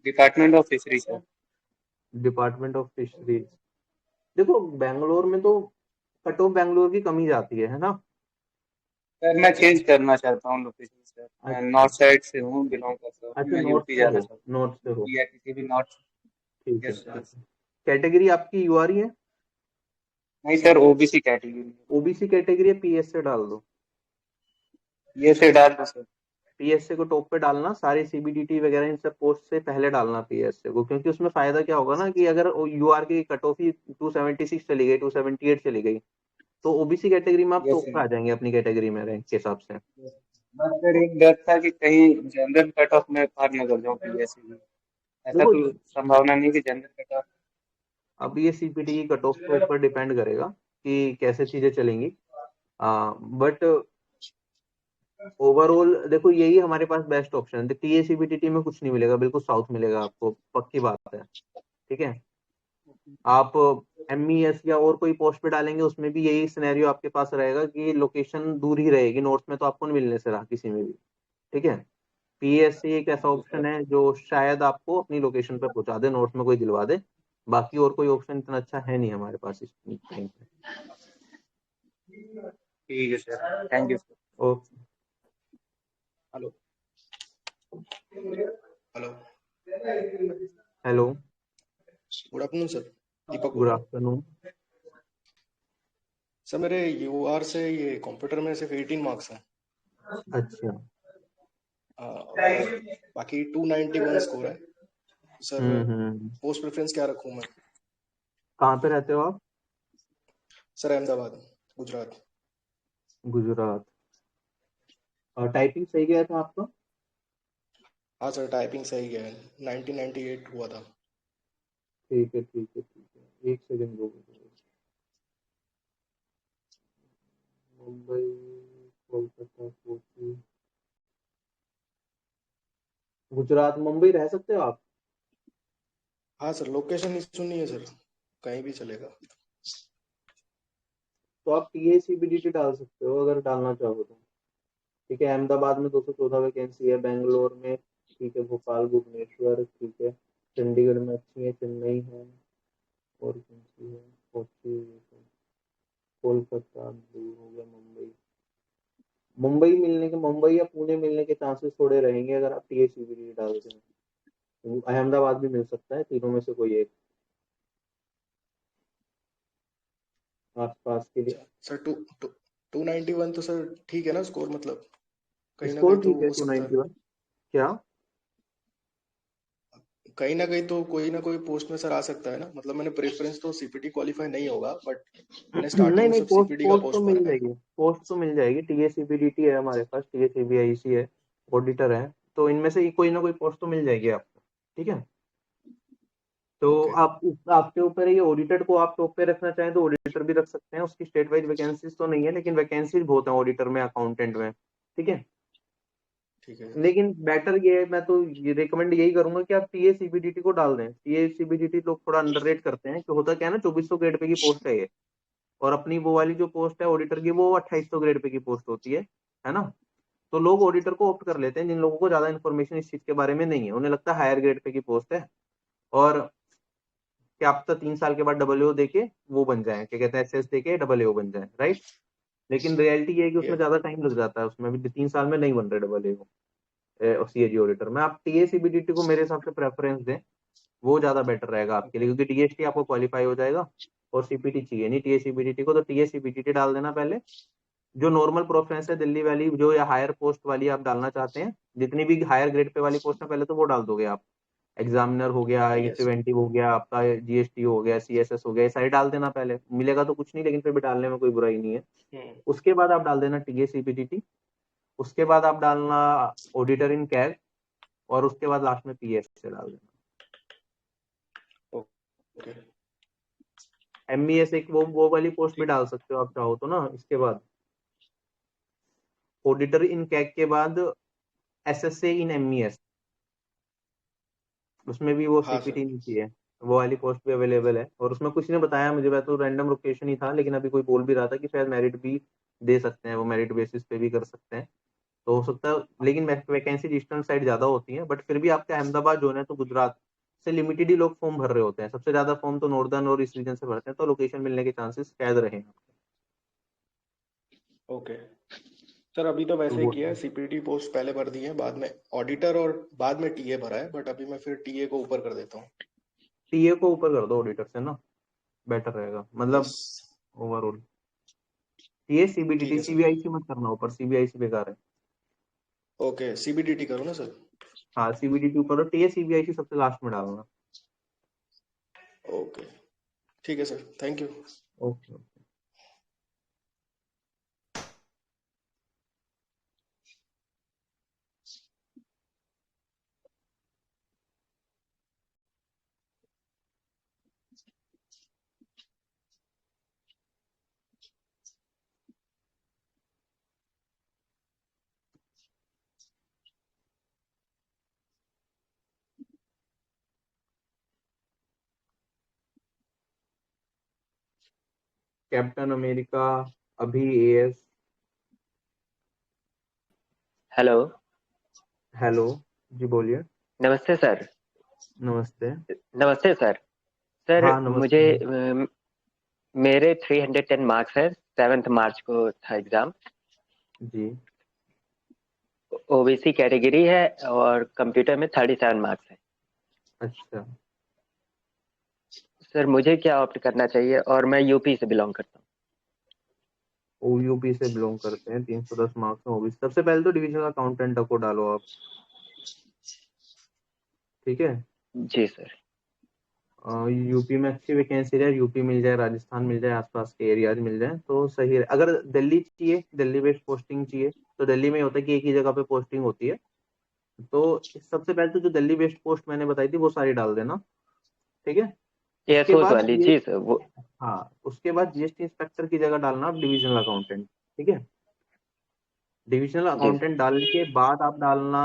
Department of fishery sir. Department of fisheries. देखो बेंगलोर में तो कट ऑफ बेंगलोर की कमी जाती है ना। सर मैं चेंज करना चाहता हूँ लोकेशन सर। मैं अच्छा। नॉर्थ साइड से हूँ, बिलोंग करता हूँ, अच्छा मैं नॉर्थ यूपी से जाना हो, चाहता हूँ, नॉर्थ से हो। यूपी या किसी भी नॉर्थ। ठीक है यस सर। ठीक है। कैटेगरी आपकी यूआरई है? नहीं sir, OBC category. OBC category है, पीएसए डाल दो। ये से डाल दो सर। पीएसए को टॉप पे डालना, सारे सीबीडीटी वगैरह इन सब पोस्ट से पहले डालना पीएसए को, क्योंकि उसमें फायदा क्या होगा ना कि अगर यूआर की कट ऑफ ही 276 चली गई, 278 चली गई, तो ओबीसी कैटेगरी में आप यस टॉप पे सर। आ जाएंगे अपनी कैटेगरी में रैंक के हिसाब से। बस सर एक डर था कि कहीं जनरल कट ऑफ में पार न कर जाऊँ पीएससी में। ऐसा देखो तो संभावना नहीं कि जनरल कट ऑफ। अब ये सीपीटी की कट ऑफ के ऊपर डिपेंड करेगा कि कैसे चीजें चलेंगी, बट ओवरऑल देखो यही हमारे पास बेस्ट ऑप्शन है। टीएसीबीटीटी में कुछ नहीं मिलेगा, बिल्कुल साउथ मिलेगा आपको, पक्की बात है, ठीक है। आप एमईएस या और कोई पोस्ट पे डालेंगे उसमें भी यही सिनेरियो आपके पास रहेगा कि लोकेशन दूर ही रहेगी, नॉर्थ में तो आपको नहीं मिलने से रहा किसी में भी, ठीक है। पीएससी एक ऐसा ऑप्शन है जो शायद आपको अपनी लोकेशन पे पहुंचा दे, नॉर्थ में कोई दिलवा दे, बाकी और कोई ऑप्शन इतना अच्छा है नहीं हमारे पास इस टाइम पे। ठीक है sir, thank you sir. Okay. Hello hello hello. Good afternoon sir, Deepak बोल गुड रहा हूँ। आफ्टरनून। सर मेरे यूआर से ये कंप्यूटर में सिर्फ 18 मार्क्स हैं, अच्छा। और बाकी 291 स्कोर है सर। हम्म। पोस्ट प्रेफरेंस क्या रखूं मैं? कहाँ पे रहते हो आप? सर अहमदाबाद, गुजरात। गुजरात। और टाइपिंग सही गया था आपका? हाँ सर, टाइपिंग सही है, 1998 हुआ था। ठीक है ठीक है ठीक है, एक सेकंड रुको। मुंबई, कोलकाता, कोची, गुजरात, मुंबई रह सकते हो आप? हाँ सर, लोकेशन इशू नहीं है सर, कहीं भी चलेगा। तो आप टीएसीबीडीटी डाल सकते हो अगर डालना चाहो तो, ठीक है। अहमदाबाद में 214 वैकेंसी है, बेंगलोर में ठीक है, भोपाल, भुवनेश्वर ठीक है, चंडीगढ़ में अच्छी है, चेन्नई है, और कौन सी है, कोची, कोलकाता दूर हो गया, मुंबई। मुंबई मिलने के, मुंबई या पुणे मिलने के चांसेस थोड़े रहेंगे अगर आप टीएसीबीडीटी डालते हैं। तो अहमदाबाद भी मिल सकता है, तीनों में से कोई एक आसपास के लिए। अच्छा सर, 291 तो सर ठीक है ना स्कोर, मतलब कहीं ना कहीं स्कोर तो ठीक है हो सकता है। 291। क्या? कहीं ना कहीं तो कोई ना कोई पोस्ट में सर आ सकता है ना, मतलब मैंने प्रेफरेंस तो सीपीटी क्वालिफाई नहीं होगा, बट मैंने नहीं स्टार्टिंग में नहीं, सब पोस्ट सीपीटी का पोस्ट तो पोस्ट मिल भरा है। जाएगी, पोस्ट तो मिल जाएगी। टीएसीबीडीटी है हमारे पास, टीएसीबीआईसी है, ऑडिटर है, तो इनमें से कोई ना कोई पोस्ट तो मिल जाएगी आपको, ठीक है। तो ओके आप आपके ऊपर है, ये ऑडिटर को आप टॉप पे रखना चाहें तो ऑडिटर भी रख सकते हैं, उसकी स्टेट वाइज वैकेंसीज तो नहीं है, लेकिन वैकेंसीज बहुत है ऑडिटर में, अकाउंटेंट में, ठीक है। ठीक है। लेकिन बेटर ये है, मैं तो ये रिकमेंड यही करूंगा कि आप टीएसीबीडीटी को डाल दें। टीएसीबीडीटी लोग थोड़ा अंडररेट करते हैं कि होता क्या है ना, 2400 ग्रेड पे की पोस्ट है ये, और अपनी वो वाली जो पोस्ट है ऑडिटर की, वो 2800 ग्रेड पे की पोस्ट होती है ना। तो लोग ऑडिटर को ऑप्ट कर लेते हैं जिन लोगों को ज्यादा इन्फॉर्मेशन इस चीज के बारे में नहीं है, उन्हें लगता है हायर ग्रेड पे की पोस्ट है, और क्या आप तो 3 साल के बाद डब्ल्यू देके वो बन जाए, क्या कहते हैं, एसएस देके डब्ल्यू बन जाए, राइट। लेकिन रियलिटी ये है कि उसमें ज्यादा टाइम लग जाता है, उसमें भी 3 साल में नहीं बन रहे डब्ल्यू सीएजी ऑडिटर में। आप टीएसीबीडीटी को मेरे हिसाब से प्रेफरेंस दें, वो ज्यादा बेटर रहेगा आपके लिए, क्योंकि टीएसटी आपको क्वालिफाई हो जाएगा और सीपीटी चाहिए नहीं टीएसीबीडीटी को, तो टीएसीबीडीटी डाल देना पहले। जो नॉर्मल प्रोफरेंस है दिल्ली वाली जो, या हायर पोस्ट वाली आप डालना चाहते हैं, जितनी भी हायर ग्रेड पे वाली पोस्ट है पहले तो वो डाल दोगे आप। एग्जामिनर हो गया, ये यस प्रिवेंटिव हो गया आपका, जीएसटी हो गया, सीएसएस हो गया, ये सारी डाल देना पहले, मिलेगा तो कुछ नहीं, लेकिन फिर भी डालने में कोई बुराई नहीं है। उसके बाद आप डाल देना टीएसीबीडीटी, उसके बाद आप डालना ऑडिटर इन कैग, और उसके बाद लास्ट में पीएस से डाल देना। ओके एमईएस एक वो वाली पोस्ट भी डाल सकते हो आप चाहो तो ना। इसके बाद ऑडिटर इन कैग के बाद एसएसए इन एमईएस, उसमें भी वो हाँ सर सीपीटी नहीं चाहिए, वो वाली पोस्ट भी अवेलेबल है। और उसमें कुछ ने बताया मुझे, वैसे तो रैंडम लोकेशन ही था, लेकिन अभी कोई बोल भी रहा था कि शायद मेरिट भी दे सकते हैं, वो मेरिट बेसिस पे भी कर सकते हैं, तो हो सकता है। लेकिन वैकेंसी ईस्टर्न साइड ज्यादा होती है, बट फिर भी आपका अहमदाबाद जोन है तो गुजरात से लिमिटेड ही लोग फॉर्म भर रहे होते हैं, सबसे ज्यादा फॉर्म तो नॉर्दर्न और इस रीजन से भरते हैं, तो लोकेशन मिलने के चांसेस शायद रहे। ओके सर, अभी तो तो वैसे ही वो किया है, सीपीटी पोस्ट पहले भर दी है, बाद में ऑडिटर और बाद में टीए भरा है, बट अभी मैं फिर टीए को ऊपर कर देता हूँ। टीए को ऊपर कर दो ऑडिटर से ना, बेटर रहेगा यस मतलब ओवरऑल। टीए ठीक सीबीडीटी है सर। सीबीआईसी मत करना ऊपर, सीबीआईसी बेकार है। ओके सीबीडीटी करो ना सर। हाँ सीबीडीटी ऊपर और टीए सीबीआईसी सबसे लास्ट में डालना। ओके ठीक है sir, thank you. Okay. Captain America अभी एएस। हेलो। हेलो जी बोलिए। नमस्ते सर। नमस्ते। नमस्ते सर। सर हाँ मुझे नमस्ते। मेरे 310 मार्क्स है, 7 मार्च को था एग्जाम। जी ओबीसी कैटेगरी है और कंप्यूटर में 37 मार्क्स है। अच्छा। सर मुझे क्या ऑप्ट करना चाहिए, और मैं यूपी से बिलोंग करता वो यूपी से बिलोंग करते हैं, 310 मार्क्स में ओबीसी। सबसे पहले तो डिविजनल अकाउंटेंट को डालो आप, ठीक है। हूँ। जी सर। यूपी में अच्छी वैकेंसी है, यूपी मिल जाए, राजस्थान मिल जाए, आसपास के एरियाज मिल जाए तो सही है। अगर दिल्ली चाहिए, दिल्ली बेस्ड पोस्टिंग चाहिए, तो दिल्ली में होता है कि एक ही जगह पे पोस्टिंग होती है, तो सबसे पहले तो जो दिल्ली बेस्ड पोस्ट मैंने बताई थी वो सारी डाल देना, ठीक है। उसके एयरफोर्स बाद वाली, ये, जी सर वो। हाँ उसके बाद जीएसटी इंस्पेक्टर की जगह डालना आप डिविजनल अकाउंटेंट, ठीक है। डिविजनल जी सर। अकाउंटेंट डालने के बाद आप डालना,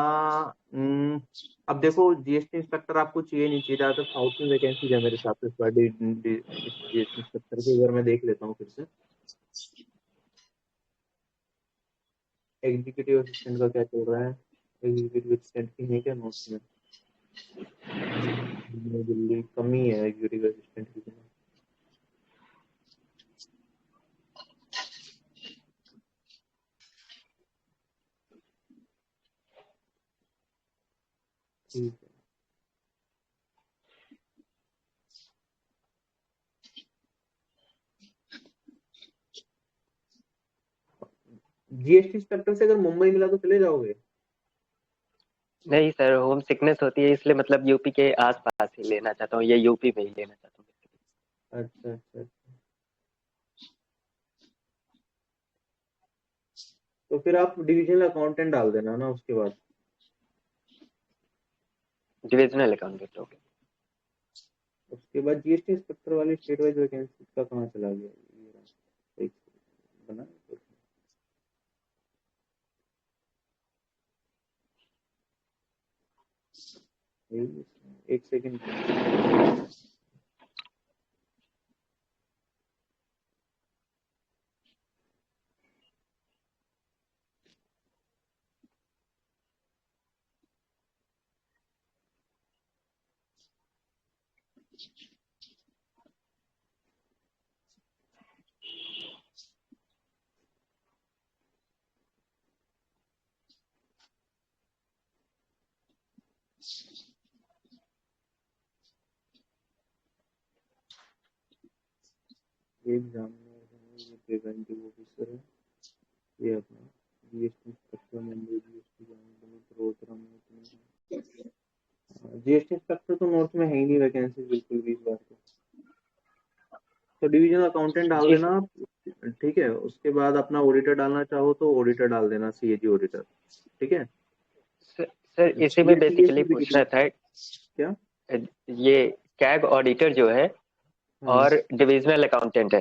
अब देखो जीएसटी इंस्पेक्टर आपको चाहिए नहीं चाहिए, ज्यादातर साउथ में वैकेंसी है मेरे हिसाब से इस बार जीएसटी इंस्पेक्टर की, अगर मैं देख लेता हूँ फिर से। एग्जीक्यूटिव असिस्टेंट का क्या चल रहा है, एग्जीक्यूटिव असिस्टेंट की है क्या नोट्स में, नई दिल्ली कमी है एग्जीक्यूटिव असिस्टेंट की। ठीक है। जीएसटी इंस्पेक्टर से अगर मुंबई मिला तो चले जाओगे? नहीं सर, होम सिकनेस होती है, इसलिए मतलब यूपी के आसपास ही लेना चाहता हूँ, ये यूपी में ही लेना चाहता हूँ। अच्छा अच्छा। तो फिर आप डिविजनल अकाउंटेंट डाल देना ना उसके बाद। Divisional accountant, okay. उसके बाद जीएसटी इंस्पेक्टर वाली स्टेट वाइज वैकेंसी का कहाँ चला गया ये रहा। एक बना एक सेकंड। एग्जाम ये प्रिवेंटिव ऑफिसर है, ये अपना GST structure member, GST GST structure तो नॉर्थ में है ही नहीं वैकेंसी बिल्कुल भी इस बार तो डिवीजन अकाउंटेंट डाल जी देना आप, ठीक है। उसके बाद अपना ऑडिटर डालना चाहो तो ऑडिटर डाल देना, सीएजी ऑडिटर, ठीक है। सर इसी में बेसिकली पूछ रहा था क्या ये कैग ऑडिटर जो है और डिविजनल अकाउंटेंट है,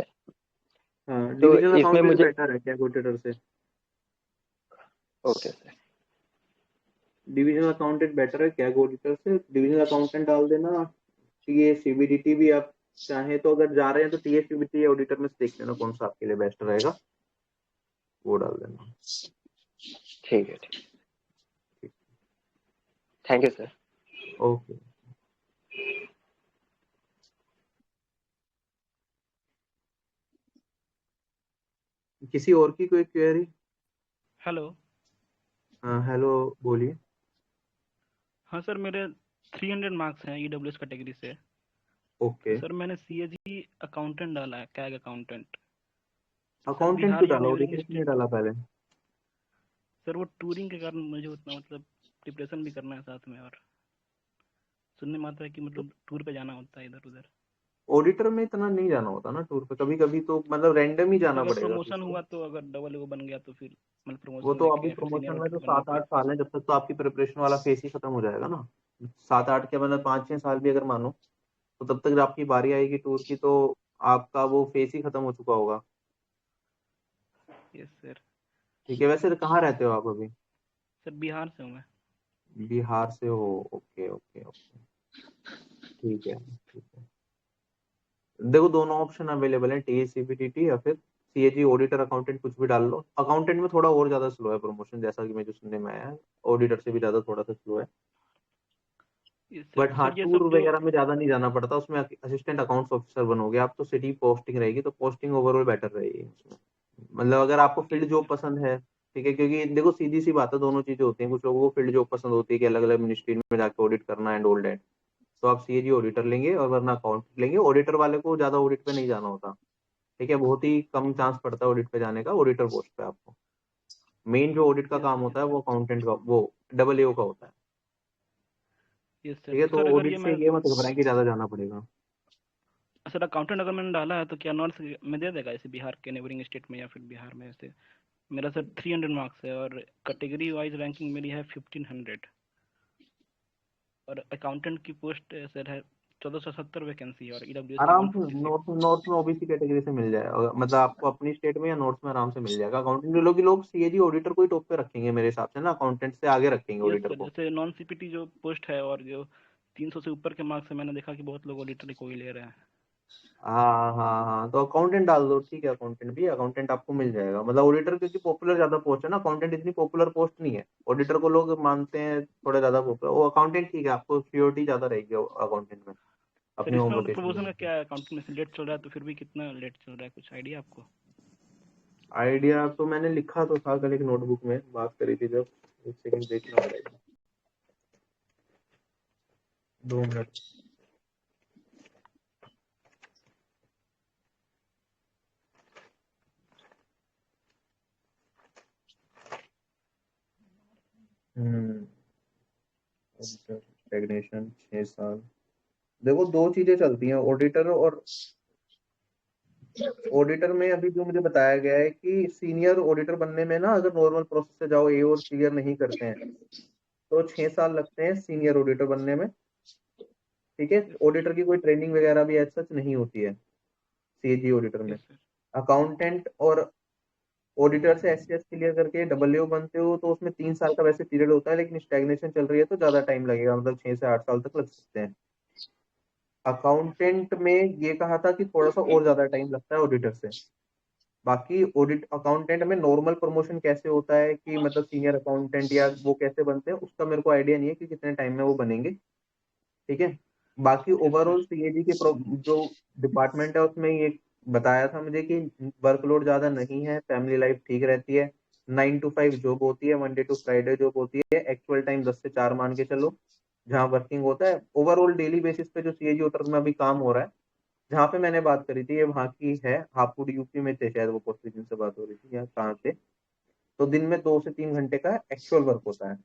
हाँ तो डिवीजन इसमें अकाउंटेंट मुझे बेटर है कैग ऑडिटर से। Okay sir, division accountant better है कैग ऑडिटर से, डिवीजन अकाउंटेंट डाल देना। टीए सीबीडीटी भी आप चाहे तो अगर जा रहे हैं तो टीए सीबीडीटी ऑडिटर में से देख लेना कौन सा आपके लिए बेस्ट रहेगा, वो डाल देना। ठीक है, ठीक, थैंक यू सर। ओके किसी और की कोई क्वेरी? हेलो। हाँ हेलो बोलिए। हाँ सर, मेरे 300 मार्क्स हैं ईडब्ल्यूएस कैटेगरी से। ओके सर मैंने सीएजी अकाउंटेंट डाला है, CAG accountant. Sir accountant Bihar क्यों या डाला, नेबरिंग ऑडिटर क्यों नहीं स्टेट, डाला पहले? सर वो टूरिंग के कारण मुझे उतना मतलब प्रिपरेशन भी करना है साथ में, और सुनने में आता है कि मतलब टूर पे जाना होता है इधर उधर। ऑडिटर में इतना नहीं जाना होता ना टूर पे, कभी कभी तो मतलब रैंडम ही जैसे जाना अगर पड़ेगा प्रमोशन तुमको। हुआ तो अगर डबल वो बन गया तो फिर मतलब वो प्रमोशन तो अभी लेके फिर सीनियर प्रमोशन में तो ऑडिटर बनने 7-8 पे। साल है, जब तक तो आपकी प्रिपरेशन वाला फेस ही खत्म हो जाएगा ना। 7-8 के मतलब 5-6 साल भी अगर मानो तो तब तक जब आपकी बारी आएगी टूर की तो आपका वो फेस ही खत्म हो चुका होगा। Yes sir. ठीक है, वैसे कहाँ रहते हो आप अभी? सर बिहार से हूँ मैं। बिहार से हो, ओके ओके ओके, ठीक है ठीक है। देखो दोनों ऑप्शन अवेलेबल है, टीएसीबीटीटी या फिर सीएजी ऑडिटर अकाउंटेंट, कुछ भी डाल लो। अकाउंटेंट में थोड़ा और ज्यादा स्लो है प्रमोशन, जैसा कि मुझे सुनने में आया है, ऑडिटर से भी ज्यादा थोड़ा सा स्लो है। Yes but sir. हाँ सर ये टूर सब जो, वगैरह में ज्यादा नहीं जाना पड़ता, उसमें असिस्टेंट अकाउंट्स ऑफिसर बनोगे आप तो सिटी पोस्टिंग रहेगी, तो पोस्टिंग ओवरऑल बेटर रहेगी उसमें। मतलब अगर आपको फील्ड यस जॉब सर। पसंद है, ठीक है, क्योंकि देखो सीधी सी बात है, दोनों चीजें होती हैं। कुछ लोगों को फील्ड जॉब पसंद होती है कि अलग अलग मिनिस्ट्री में जाकर ऑडिट करना एंड ऑल दैट, तो आप सीएजी ऑडिटर लेंगे और वरना अकाउंट लेंगे। ऑडिटर वाले को ज्यादा ऑडिट पे नहीं जाना होता, ठीक है, बहुत ही कम चांस पड़ता है ऑडिट पे जाने का, ऑडिटर पोस्ट पे आपको। मेन जो ऑडिट का यस काम सर। होता है वो अकाउंटेंट का, वो डबल एओ का होता है, यस सर। ठीक है। तो तो सर अगर ऑडिट ये से मैं, ये मत घबराएं कि ज्यादा जाना पड़ेगा। सर अकाउंटेंट अगर मैंने डाला है तो क्या नॉर्थ में दे देगा, जैसे बिहार के नेबरिंग स्टेट में या फिर बिहार में? ऐसे मेरा सर 300 मार्क्स है और कैटेगरी वाइज रैंकिंग मेरी है 1500, और अकाउंटेंट की पोस्ट सर है 1470 वैकेंसी है, और ईडब्ल्यूएस की आराम से 156। नॉर्थ नॉर्थ में ओबीसी कैटेगरी से मिल जाएगा, मतलब आपको अपनी स्टेट में या नॉर्थ में आराम से मिल जाएगा। अकाउंटेंट लोग सीएजी ऑडिटर को ही टॉप पे रखेंगे मेरे हिसाब से ना, अकाउंटेंट से आगे रखेंगे यस ऑडिटर सर। को। जैसे नॉन सीपीटी जो पोस्ट है और जो 300 से ऊपर के मार्क्स है, मैंने देखा कि बहुत लोग ऑडिटर को ही ले रहे हैं। हाँ हाँ हाँ, तो अकाउंटेंट डाल दो, ठीक है। अकाउंटेंट भी, अकाउंटेंट आपको मिल जाएगा। मतलब ऑडिटर क्योंकि पॉपुलर ज्यादा पोस्ट है ना, अकाउंटेंट इतनी पॉपुलर पोस्ट नहीं है। ऑडिटर को लोग मानते हैं थोड़ा ज्यादा पॉपुलर, वो अकाउंटेंट ठीक है, आपको सिक्योरिटी ज्यादा रहेगी अकाउंटेंट में सर अपने होम इसमें मतलब लोकेशन प्रमोशन में। का क्या है, अकाउंटिंग में से लेट चल रहा है तो फिर भी कितना लेट चल रहा है, कुछ आइडिया आपको? आइडिया तो मैंने लिखा तो था कल एक नोटबुक में, बात करी थी जब, एक सेकंड देखना पड़ेगा, 2 मिनट। स्टेग्नेशन 6 साल। देखो दो चीजें चलती हैं ऑडिटर और ऑडिटर में। अभी जो मुझे बताया गया है कि सीनियर ऑडिटर बनने में ना, अगर नॉर्मल प्रोसेस से जाओ, ए और क्लियर नहीं करते हैं तो 6 साल लगते हैं सीनियर ऑडिटर बनने में, ठीक है। ऑडिटर की कोई ट्रेनिंग वगैरह भी एज सच नहीं होती है सीएजी ऑडिटर में। Yes sir. अकाउंटेंट और ऑडिटर से एससीएस क्लियर करके डब्ल्यू बनते हो तो उसमें 3 साल का वैसे पीरियड होता है, लेकिन स्टैग्नेशन चल रही है तो ज्यादा टाइम लगेगा, मतलब 6 से 8 साल तक लग सकते हैं। अकाउंटेंट में ये कहा था कि थोड़ा सा और ज्यादा टाइम लगता है ऑडिटर से। बाकी ऑडिट अकाउंटेंट में नॉर्मल प्रमोशन कैसे होता है कि मतलब सीनियर अकाउंटेंट या वो कैसे बनते हैं, उसका मेरे को आइडिया नहीं है कि कितने टाइम में वो बनेंगे, ठीक है। बाकी यस सर ओवरऑल सीएजी के जो डिपार्टमेंट है उसमें ये बताया था मुझे कि वर्कलोड ज्यादा नहीं है, फैमिली लाइफ ठीक रहती है, 9 to 5 जॉब होती है, मंडे टू फ्राइडे जॉब होती है, एक्चुअल टाइम 10 से 4 मान के चलो जहाँ वर्किंग होता है। ओवरऑल डेली बेसिस पे जो सीएजी होटल में अभी काम हो रहा है, जहाँ पे मैंने बात करी थी, ये वहाँ की है, हापुड़ यूपी में थे शायद वो पोस्ट, जिनसे बात हो रही थी या कहाँ से। तो दिन में 2 से 3 घंटे का एक्चुअल वर्क होता है।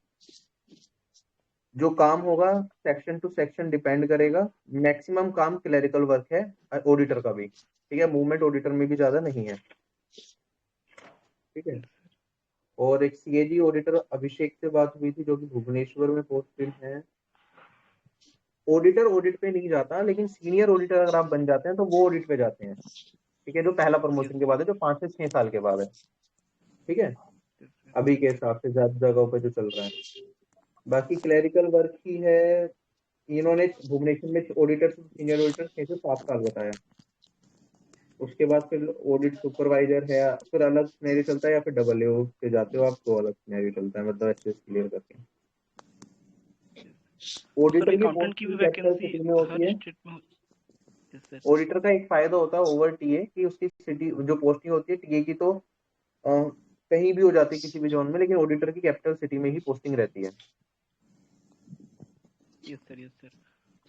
जो काम होगा सेक्शन टू सेक्शन डिपेंड करेगा, मैक्सिमम काम क्लरिकल वर्क है ऑडिटर का भी, ठीक है, मूवमेंट ऑडिटर में भी ज्यादा नहीं है, ठीक है। और एक सीएजी ऑडिटर अभिषेक से बात हुई थी जो कि भुवनेश्वर में पोस्टेड है। ऑडिटर ऑडिट पे नहीं जाता, लेकिन सीनियर ऑडिटर अगर आप बन जाते हैं तो वो ऑडिट पे जाते हैं, ठीक है, जो पहला प्रमोशन के बाद है, जो 5 से 6 साल के बाद है, ठीक है, अभी के हिसाब से ज्यादा जगहों पे जो चल रहा है। बाकी क्लरिकल वर्क ही है, इन्होंने भुवनेश्वर में ऑडिटर सीनियर ऑडिटर 6 से 7 साल बताया। उसके बाद फिर ऑडिट सुपरवाइजर है, फिर अलग सिनेरियो चलता है, या फिर डब्ल्यू से जाते हो आप तो अलग सिनेरियो चलता है, मतलब अच्छे से क्लियर करके। तो सर ऑडिटर की अकाउंटेंट की भी पोस्टिंग कैपिटल वैकेंसी सिटी में होती हर है। स्टेट में यस सर ऑडिटर का एक फायदा होता है ओवर टीए कि उसकी सिटी जो पोस्टिंग होती है, टीए की तो कहीं भी हो जाती है किसी भी जोन में, लेकिन ऑडिटर की कैपिटल सिटी में ही पोस्टिंग रहती है। Yes sir yes sir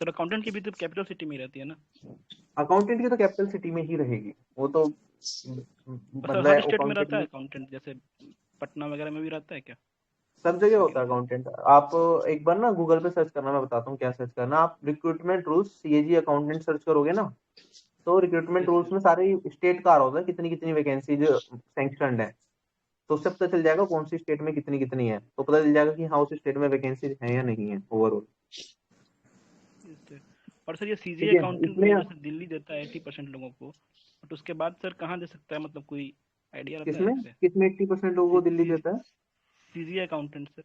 sir accountant की भी तो कैपिटल सिटी में ही रहती है ना? अकाउंटेंट की तो कैपिटल सिटी में ही रहेगी, वो तो और सर मतलब हर स्टेट में अकाउंटेंट रहता है में अकाउंटेंट, जैसे पटना वगैरह में भी रहता है क्या सब जगह होता है वैकेंसी? अकाउंटेंट। आप एक बार ना गूगल पे सर्च करना, मैं बताता हूँ क्या सर्च करना। आप recruitment rules CAG accountant search करोगे ना, तो रिक्रूटमेंट यस रूल्स सर में सारे स्टेट का आ रहा होता है, कितनी कितनी वैकेंसी जो सैंक्शनड है, तो उससे पता चल जाएगा कौन सी स्टेट में कितनी कितनी है, तो पता चल जाएगा कि हाँ उस स्टेट में वैकेंसी है या नहीं है ओवरऑल, यस सर। और सर ये सीजीए ठीक है। अकाउंटेंट इसमें में जैसे दिल्ली देता है 80% लोगों को, बट उसके बाद सर कहाँ दे सकता है, मतलब कोई आइडिया रहता है किसमें इससे? किसमें 80% लोगों को दिल्ली देता है? CGA accountant sir.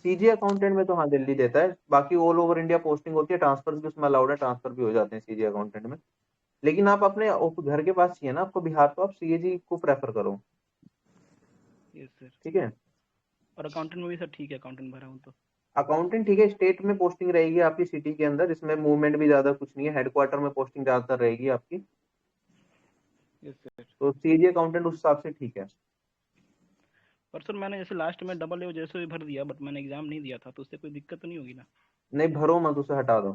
CG accountant में तो हाँ दिल्ली देता है, बाकी ऑल ओवर इंडिया पोस्टिंग होती है, ट्रांसफर भी उसमें अलाउड है, ट्रांसफर भी हो जाते हैं सीजी अकाउंटेंट में। लेकिन आप अपने घर के पास चाहिए ना आपको बिहार, तो आप सीएजी को प्रेफर करो, यस सर। ठीक है। और अकाउंटेंट में भी सर ठीक है, अकाउंटेंट भरा हूँ तो। अकाउंटेंट ठीक है, स्टेट में पोस्टिंग रहेगी आपकी सिटी के अंदर, इसमें मूवमेंट भी ज्यादा कुछ नहीं है, हेडक्वार्टर में पोस्टिंग ज्यादातर रहेगी आपकी, यस सर। तो सीजी अकाउंटेंट उस हिसाब से ठीक है। पर सर मैंने जैसे लास्ट में डबल ए जैसे भी भर दिया, बट मैंने एग्जाम नहीं दिया था, तो उससे कोई दिक्कत तो नहीं होगी ना? नहीं भरो मत, उसे हटा दो।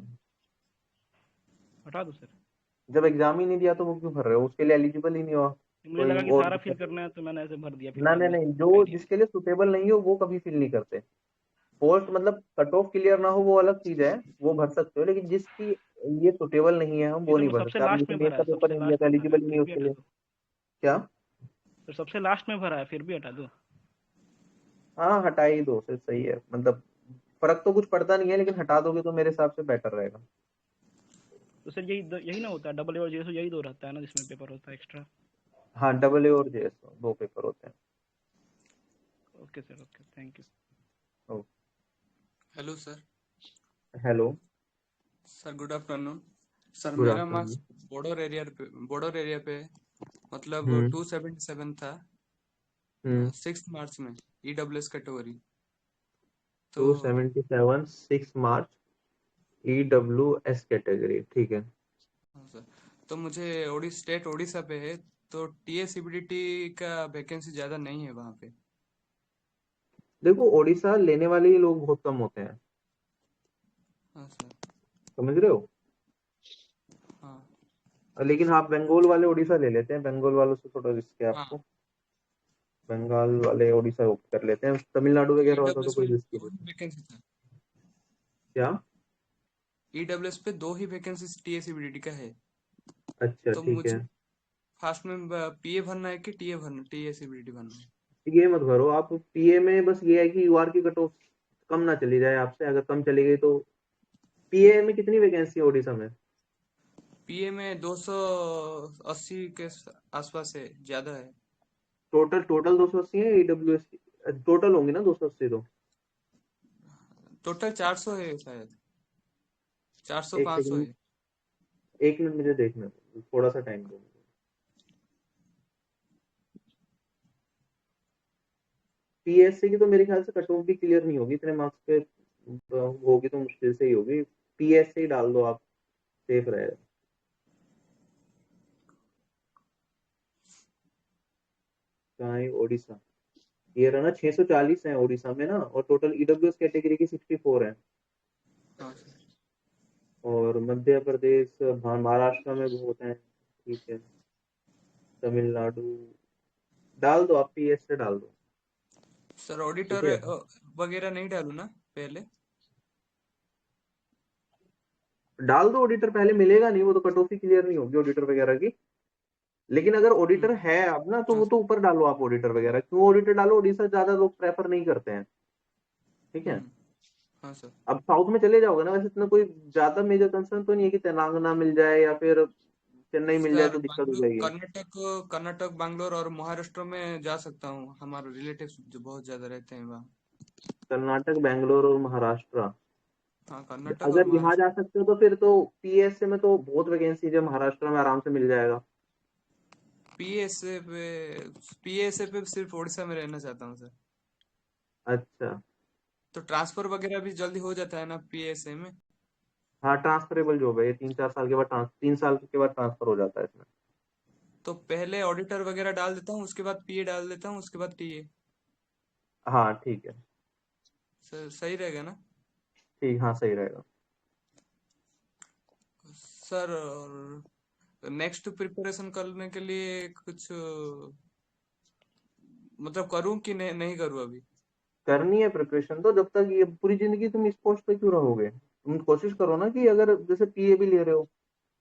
हटा दो सर। जब एग्जाम ही नहीं दिया तो वो क्यों भर रहे हो, उसके लिए एलिजिबल ही नहीं हो आप, मुझे कोई लगा कि और सारा फिल दिक्कत। करना है, तो मैंने ऐसे भर दिया, फिर ना बाद नहीं में नहीं, जो आइडिया। जिसके लिए सुटेबल नहीं हो वो कभी फिल नहीं करते। पोस्ट मतलब कट ऑफ क्लियर ना हो वो अलग चीज है, वो भर सकते हो, लेकिन जिसकी ये सुटेबल नहीं है हम ये वो तो नहीं मैं भर सबसे सकते। आपने लास्ट जैसे में नेट भरा का है, पेपर सबसे नहीं दिया लास्ट तो में भरा है, एलिजिबल ही नहीं फिर है भी उसके हटा लिए। दो। क्या? तो सबसे लास्ट में भरा है, फिर भी हटा दो। हाँ हटा ही दो, फिर सही है, मतलब फर्क तो कुछ पड़ता नहीं है, लेकिन हटा दोगे तो मेरे हिसाब से बेटर रहेगा। तो सर यही ना होता है, डबल ए और जेएसओ यही दो रहता है ना जिसमें पेपर होता है एक्स्ट्रा? हाँ डबल ए और जेएस दो पेपर होते हैं। Okay sir, okay, thank you. Oh, hello sir. Hello sir good afternoon. Sir good मेरा मार्क्स आफ्टरनून। बॉर्डर एरिया पे मतलब हम्म 277 था हम्म 6 मार्च में, ईडब्ल्यूएस कैटेगरी। तो 277 6 मार्च EWS कैटेगरी, ठीक है। हाँ सर, तो मुझे स्टेट उड़ीसा पे है, तो टीएसीबीडीटी का वैकेंसी ज़्यादा नहीं है वहाँ पे। देखो ओडिशा लेने वाले ही लोग बहुत कम होते हैं, हाँ सर। समझ रहे हो। हाँ लेकिन हाँ बंगाल वाले उड़ीसा ले लेते हैं, बंगाल वालों से थोड़ा रिस्क है हाँ। आपको, बंगाल वाले उड़ीसा ओप्ट कर लेते हैं, तमिलनाडु वगैरह होता तो ईडब्ल्यूएस कोई में रिस्क दो नहीं ही था। वैकेंसी था। क्या? ईडब्ल्यूएस पे 2 ही वैकेंसी टीएसीबीडीटी का है। अच्छा तो ठीक है। मुझे फास्ट में पीए भरना है कि टीएसीबीडीटी भरना है? ये मत भरो आप पीए में, बस ये है कि यूआर की कट ऑफ कम ना चली जाए आपसे, अगर कम चली गई तो। पीए में कितनी वैकेंसी है ओडिशा में? पीए में 280 के आसपास है, ज्यादा है। टोटल टोटल 280 है, ईडब्ल्यूएस टोटल होंगी ना 280 तो। टोटल 400 है शायद, 400 एक 500 सेकंड, है। 1 मिनट मुझे देखना दो, थोड़ा सा टाइम दो। पीएससी की तो मेरे ख्याल से कट ऑफ भी क्लियर नहीं होगी इतने मार्क्स पे, होगी तो मुश्किल से ही होगी। PS से ही डाल दो आप, सेफ रहेगा। कहाँ है ओडिशा? ये रहा ना 640 है ओडिशा में ना, और टोटल ईडब्ल्यूएस कैटेगरी की 64 है। हाँ सर। और मध्य प्रदेश महाराष्ट्र में बहुत है। ठीक है, तमिलनाडु डाल दो आप, PS से डाल दो। सर ठीक ऑडिटर है, वगैरह नहीं डालू ना पहले? डाल दो ऑडिटर, पहले मिलेगा नहीं, वो तो कट ऑफ ही क्लियर नहीं होगी ऑडिटर वगैरह की। लेकिन अगर ऑडिटर है अब ना, तो हाँ वो तो ऊपर डालो आप ऑडिटर वगैरह। क्यों ऑडिटर डालो? ओडिशा ज्यादा लोग प्रेफर नहीं करते हैं। ठीक है, हाँ सर। अब साउथ में चले जाओगे ना, वैसे इतना कोई ज्यादा मेजर कंसर्न तो नहीं है कि तेलंगाना मिल जाए या फिर चेन्नई मिल जाए सर तो दिक्कत हो जाएगी। कर्नाटक बैंगलोर और महाराष्ट्र में जा सकता हूँ, हमारे रिलेटिव्स जो बहुत ज्यादा रहते हैं वहाँ। कर्नाटक, बैंगलोर और महाराष्ट्र। हाँ कर्नाटक और अगर यहाँ जा महाराष्ट्र। सकते हो तो फिर तो PSA में तो बहुत वैकेंसी है, महाराष्ट्र में आराम से मिल जाएगा। पीएसए पे सिर्फ उड़ीसा में रहना चाहता हूँ सर। अच्छा, तो ट्रांसफर वगैरह भी जल्दी हो जाता है ना पीएसए में? हाँ ट्रांसफरेबल जॉब है ये, 3-4 साल के बाद 3 साल के बाद ट्रांसफर हो जाता है इसमें। तो पहले ऑडिटर वगैरह डाल देता हूँ, उसके बाद पीए डाल देता हूँ, उसके बाद टीए। हाँ ठीक है, सर सही रहेगा ना? ठीक, हाँ सही रहेगा। सर नेक्स्ट प्रिपरेशन करने के लिए कुछ मतलब करूँ कि नहीं करूँ अभी? करनी है प्रिपरेशन तो, जब तक ये पूरी जिंदगी तुम इस पोस्ट पे क्यों रहोगे? तुम कोशिश करो ना कि अगर जैसे PA भी ले रहे हो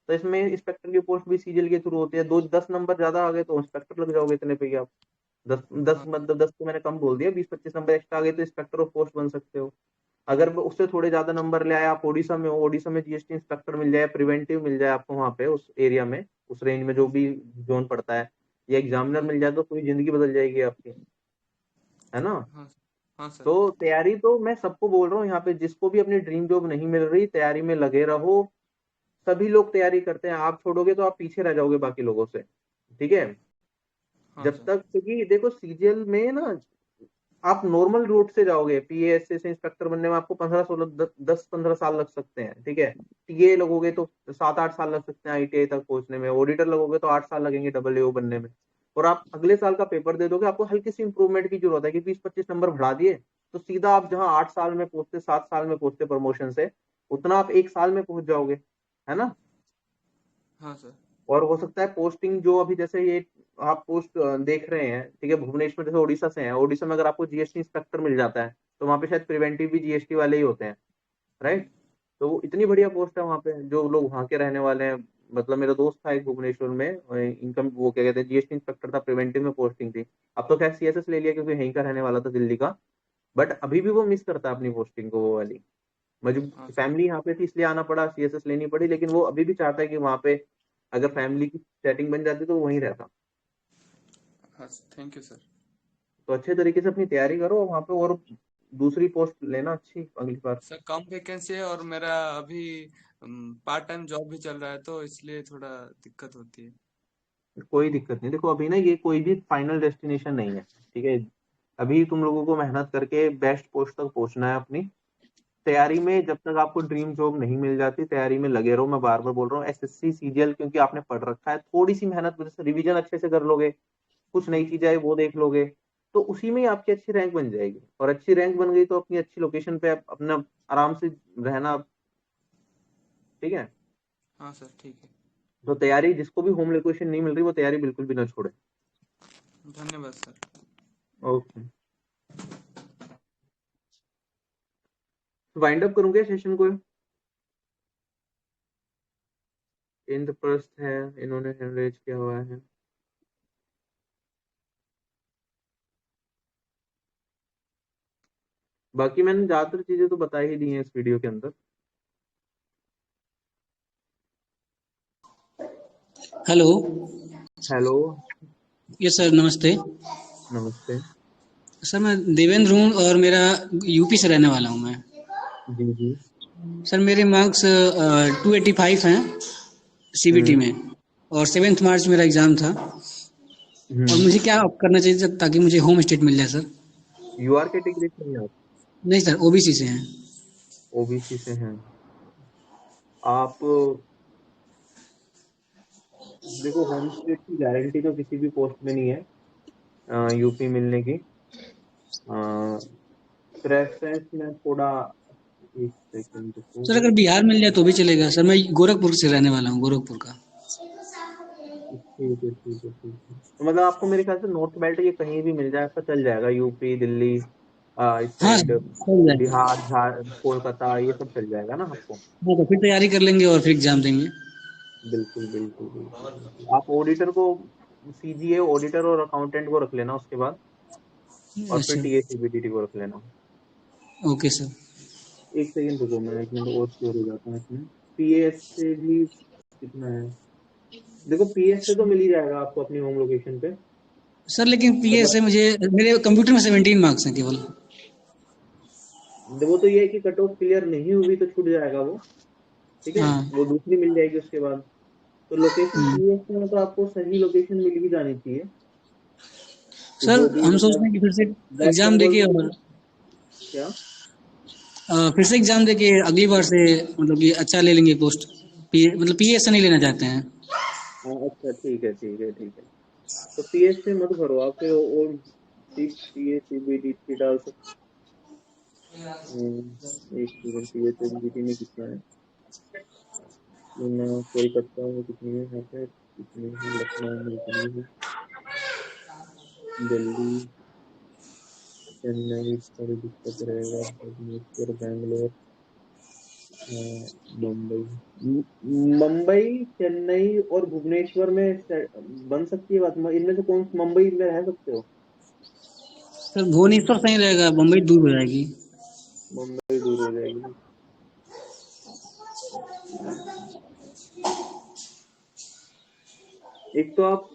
तो इसमें इंस्पेक्टर की पोस्ट भी सीजीएल के थ्रू होती है। 10 नंबर ज्यादा आ गए तो इंस्पेक्टर लग जाओगे इतने पे ही आप। 10 मतलब 10 तो मैंने कम बोल दिया, 20-25 नंबर एक्स्ट्रा आ गए तो इंस्पेक्टर ऑफ पोस्ट बन सकते हो। अगर वो उससे थोड़े ज्यादा नंबर ले आए, आप ओडिशा में हो, ओडिशा में GST इंस्पेक्टर मिल जाए, प्रिवेंटिव मिल जाए आपको वहाँ पे उस एरिया में, उस रेंज में जो भी जोन पड़ता है, या एग्जामिनर मिल जाए, तो पूरी जिंदगी बदल जाएगी आपकी, है ना? हाँ सर। तो तैयारी तो मैं सबको बोल रहा हूँ यहाँ पे, जिसको भी अपनी ड्रीम जॉब नहीं मिल रही, तैयारी में लगे रहो। सभी लोग तैयारी करते हैं, आप छोड़ोगे तो आप पीछे रह जाओगे बाकी लोगों से। ठीक है, जब तक, क्योंकि देखो सीजीएल में ना आप नॉर्मल रूट से जाओगे, PASA से इंस्पेक्टर बनने में आपको 10-15 साल लग सकते हैं। ठीक है, टीए लगोगे तो 7-8 साल लग सकते हैं ITI तक पहुंचने में, ऑडिटर लगोगे तो 8 साल लगेंगे AAO बनने में। और आप अगले साल का पेपर दे दोगे, आपको हल्की सी इंप्रूवमेंट की जरूरत है कि 20-25 नंबर बढ़ा दिए, तो सीधा आप जहां 8 साल में पहुंचते, 7 साल में पहुंचते प्रमोशन से, उतना आप 1 साल में पहुंच जाओगे, है ना? हाँ सर। और हो सकता है पोस्टिंग जो अभी जैसे ये आप पोस्ट देख रहे हैं, ठीक है, भुवनेश्वर जैसे ओडिशा से है, ओडिशा में अगर आपको GST इंस्पेक्टर मिल जाता है तो वहाँ पे शायद प्रिवेंटिव भी GST वाले ही होते हैं, राइट? तो वो इतनी बढ़िया पोस्ट है वहाँ पे, जो लोग वहाँ के रहने वाले हैं। मतलब मेरा दोस्त था एक भुवनेश्वर में, इनकम वो क्या कहते हैं, GST इंस्पेक्टर था, प्रिवेंटिव में पोस्टिंग थी। अब तो खैर CSS ले लिया क्योंकि यहीं का रहने वाला था, दिल्ली का। बट अभी भी वो मिस करता है अपनी पोस्टिंग को, वो वाली। मजबूर, फैमिली यहाँ पे थी इसलिए आना पड़ा, CSS लेनी पड़ी, लेकिन वो अभी भी चाहता है कि वहाँ पे अगर फैमिली की सेटिंग बन जाती तो वो वहीं रहता। हाँ थैंक यू सर। तो अच्छे तरीके से अपनी तैयारी करो वहाँ पे, और दूसरी पोस्ट लेना अच्छी अगली बार। सर कम वैकेंसी है और मेरा अभी पार्ट टाइम जॉब भी चल रहा है, तो इसलिए थोड़ा दिक्कत होती है। कोई दिक्कत नहीं, देखो अभी ना ये कोई भी फाइनल डेस्टिनेशन नहीं है। ठीक है, अभी तुम लोगों को मेहनत करके बेस्ट पोस्ट तक पहुंचना है अपनी। तैयारी में जब तक आपको ड्रीम जॉब नहीं मिल जाती, तैयारी में लगे रहो। मैं बार बार बोल रहा हूँ, SSC CGL क्योंकि आपने पढ़ रखा है, थोड़ी सी मेहनत, जैसे रिवीजन अच्छे से कर लोगे, कुछ नई चीजें आई वो देख लोगे, तो उसी में ही आपकी अच्छी रैंक बन जाएगी। और अच्छी रैंक बन गई तो अपनी अच्छी लोकेशन पे अपना आराम से रहना। ठीक है, हाँ सर ठीक है। तो तैयारी, जिसको भी होम लोकेशन नहीं मिल रही वो तैयारी बिल्कुल भी ना छोड़े। धन्यवाद सर। ओके, वाइंड अप करूंगे सेशन को। इंद्रप्रस्थ है, इन्होंने हैंड रेज किया हुआ है। बाकी मैंने ज्यादातर चीजें तो बता ही दी हैं इस वीडियो के अंदर। हेलो। हेलो। यस सर, नमस्ते। नमस्ते। सर मैं देवेंद्र हूँ और मेरा यूपी से रहने वाला हूँ मैं। जी जी। सर मेरे मार्क्स 285 हैं CBT में, और 7 मार्च मेरा एग्जाम था। और मुझे क्या करना चाहिए सर ताकि मुझे होम स्टेट मिल जाए सर? UR कैटेगरी से हैं आप? नहीं सर, OBC से हैं। OBC से हैं। आप देखो, होम स्टेट की गारंटी तो किसी भी पोस्ट में नहीं है यूपी मिलने की। प्रेफरेंस में थोड़ा, एक सेकंड सर अगर बिहार मिल जाए तो भी चलेगा सर, मैं गोरखपुर से रहने वाला हूँ, गोरखपुर का। ठीक है ठीक है ठीक है। तो मतलब आपको मेरे ख्याल से नॉर्थ बेल्ट ये कहीं भी मिल जाए आपका चल जाएगा, यूपी, दिल्ली, इस हाँ साइड, चल जाएगा। बिहार, कोलकाता, ये सब चल जाएगा ना आपको। हाँ तो फिर तैयारी कर लेंगे और फिर एग्जाम देंगे। बिल्कुल बिल्कुल बिल्कुल बिल्कुल। आप ऑडिटर को, सीजीए ऑडिटर और अकाउंटेंट को रख लेना उसके बाद, और फिर अच्छा टीएसीबीडीटी को रख लेना। Okay sir. एक सेकंड रुको, मैं एक मिनट और श्योर हो जाता हूँ इसमें। पीएस से भी कितना है? देखो, पीएस से तो मिल ही जाएगा आपको अपनी होम लोकेशन पे। सर लेकिन पीए मतलब से मुझे, मेरे कंप्यूटर में 17 मार्क्स हैं केवल। वो तो ये है कि कट ऑफ क्लियर नहीं हुई तो छूट जाएगा वो, ठीक है, हाँ वो दूसरी मिल जाएगी उसके बाद। तो लोकेशन हम्म। पीएस में तो आपको सही लोकेशन मिल ही जानी चाहिए। तो सर जो भी हम सोच रहे मतलब हैं कि फिर से वेस्ट एग्जाम बंगाल देके में और क्या? फिर से एग्जाम देके अगली बार से मतलब कि अच्छा ले लेंगे पोस्ट। पीए मतलब पीए से नहीं लेना चाहते हैं। हाँ अच्छा, ठीक है ठीक है ठीक है। तो पीएस से मत भरो आप, फिर और टीएसीबीडीटी डाल सकते। एक सेकंड, टीएसीबीडीटी में कितना है? कोलकाता में कितनी है, यहाँ पे कितनी है, लखनऊ में कितनी है, दिल्ली, चेन्नई थोड़ी दिक्कत रहेगा, भुवनेश्वर, बैंगलोर, मुंबई। मुंबई, चेन्नई और भुवनेश्वर में बन सकती है बात। इनमें से कौन, मुंबई में रह सकते हो? सर भुवनेश्वर सही रहेगा, मुंबई दूर हो जाएगी। मुंबई दूर हो जाएगी। एक तो आप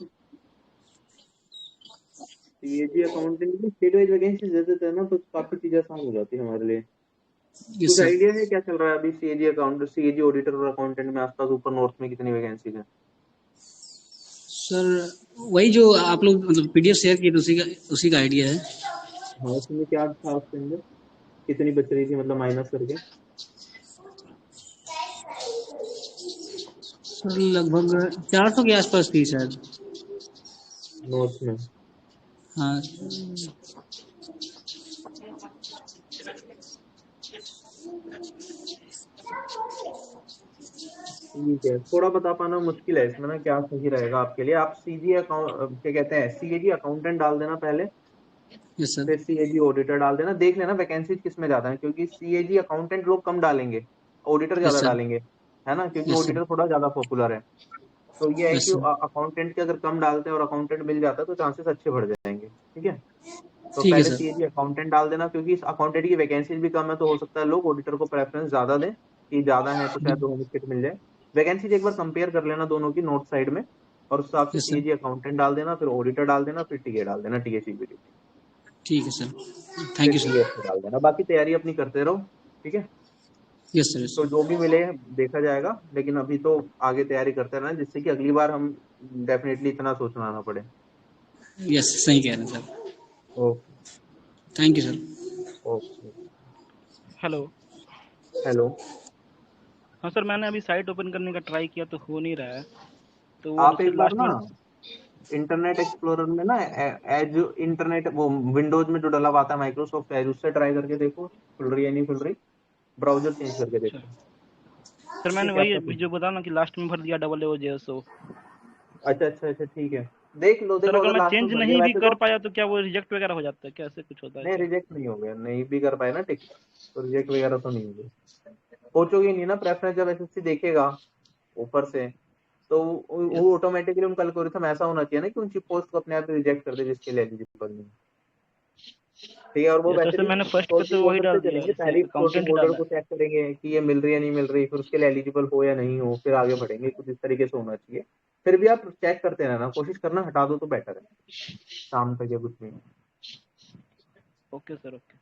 सीएजी अकाउंटेंट की स्टेट वाइज वैकेंसी दे देते हैं ना, तो काफी चीजें आसान हो जाती है हमारे लिए। यस कुछ सर। आइडिया है क्या चल रहा है अभी सीएजी अकाउंट, सीएजी ऑडिटर और अकाउंटेंट में आसपास ऊपर नॉर्थ में कितनी वैकेंसीज है? सर वही जो आप लोग मतलब पीडीएफ शेयर किए थे उसी का आइडिया है। हाँ, उसमें क्या था उसके अंदर, कितनी बच रही थी मतलब माइनस करके? सर लगभग 400 के आसपास थी शायद। नॉर्थ में? हाँ ठीक है, थोड़ा बता पाना मुश्किल है इसमें ना, क्या सही रहेगा आपके लिए। आप सीजी अकाउंट, क्या कहते हैं, सीएजी अकाउंटेंट डाल देना पहले, यस सर। फिर सीएजी ऑडिटर डाल देना। देख लेना वैकेंसी किस में ज्यादा है, क्योंकि सीएजी अकाउंटेंट लोग कम डालेंगे, ऑडिटर यस ज्यादा सर। डालेंगे, है ना, क्योंकि यस सर। ऑडिटर थोड़ा ज्यादा पॉपुलर है। तो ये है यस कि सर। अकाउंटेंट के अगर कम डालते हैं और अकाउंटेंट मिल जाता है तो चांसेस अच्छे बढ़ जाएंगे, ठीक है। तो ठीक है पहले सर। सीएजी अकाउंटेंट डाल देना, क्योंकि इस अकाउंटेंट की वैकेंसीज भी कम है, तो हो सकता है लोग ऑडिटर को प्रेफरेंस ज्यादा दें, कि ज्यादा है तो शायद होम स्टेट मिल जाए। वैकेंसीज एक बार कंपेयर कर लेना दोनों की नॉर्थ साइड में, और उस हिसाब से यस सर। सीएजी अकाउंटेंट डाल देना, फिर ऑडिटर डाल देना, फिर टीए डाल देना, टीएसीबीडी, ठीक है सर। फिर थैंक यू सर। टीएस डाल देना। बाकी तैयारी अपनी करते रहो, ठीक है। Yes sir. यस तो जो भी मिले देखा जाएगा, लेकिन अभी तो आगे तैयारी करते रहना, जिससे कि अगली बार हम डेफिनेटली इतना सोचना ना पड़े। यस सही कह रहे हैं sir. Okay. Thank you sir. Okay. Hello. Hello. हाँ सर, मैंने अभी साइट ओपन करने का ट्राई किया तो हो नहीं रहा है, तो वो आप सर एक बार लास्ट ना में। इंटरनेट एक्सप्लोरर में ना, एज इंटरनेट, वो विंडोज में जो डला हुआ आता है माइक्रोसॉफ्ट एज, उससे ट्राई करके देखो खुल रही है नहीं खुल रही। ब्राउजर चेंज करके अच्छा देखो, सर, ठीक है, मैंने क्या वही पता। जो बताया ना कि लास्ट में भर दिया OOJSO। अच्छा अच्छा अच्छा, ठीक है, देख लो सर देखो, अगर अगर मैं लास्ट में चेंज भर दिया नहीं भी वैसे तो। कर पाया तो क्या वो रिजेक्ट वगैरह हो जाता है क्या, ऐसे कुछ होता है नहीं, क्या? रिजेक्ट नहीं हो गया, नहीं भी कर पाए ना टिक, तो रिजेक्ट वगैरह तो नहीं होगी। सोचोगे नहीं ना, प्रेफरेंस जब एसएससी देखेगा ऊपर से, तो यस। वो ऑटोमेटिकली उनका एल्गोरिथम ऐसा होना चाहिए ना कि उनकी पोस्ट को अपने आप रिजेक्ट कर दे जिसके लिए एलिजिबल नहीं, ठीक है। और वो यस वैसे सर, भी मैंने फर्स्ट पे सोर्टिंग तो वही ऑर्डर से डाल दिया, चलेंगे, जैसे पहले सोर्टिंग अकाउंटेंट ऑर्डर डाला को है। चेक करेंगे कि ये मिल रही है नहीं मिल रही, फिर उसके लिए एलिजिबल हो या नहीं हो, फिर आगे बढ़ेंगे, कुछ इस तरीके से होना चाहिए। फिर भी आप चेक करते रहना, कोशिश करना हटा दो तो बेटर है, शाम तक या कुछ नहीं। ओके सर, ओके,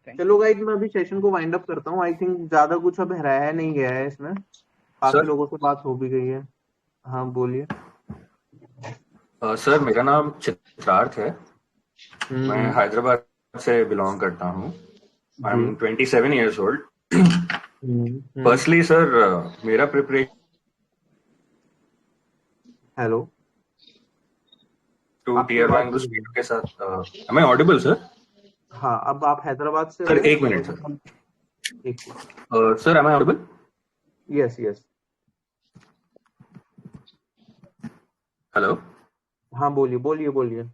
थैंक चलो गाइड, मैं अभी सेशन को वाइंड अप करता हूँ। आई थिंक ज्यादा कुछ अब रह नहीं गया है इसमें, काफी सर लोगों से बात हो भी गई है। हाँ बोलिए। सर मेरा नाम चित्रार्थ है। मैं हम्म। हैदराबाद से बिलोंग करता हूँ। आई जी। Am 27 years old। Firstly sir मेरा प्रिपरेशन हेलो, टू आपकी टीयर आवाज 1 नहीं उस आ रही। वीडियो के साथ एम आई ऑडिबल सर? हाँ, अब आप हैदराबाद से सर हो एक मिनट और सर। हम एक sir am I audible? Yes yes. Hello. हाँ बोलिए बोलिए बोलिए,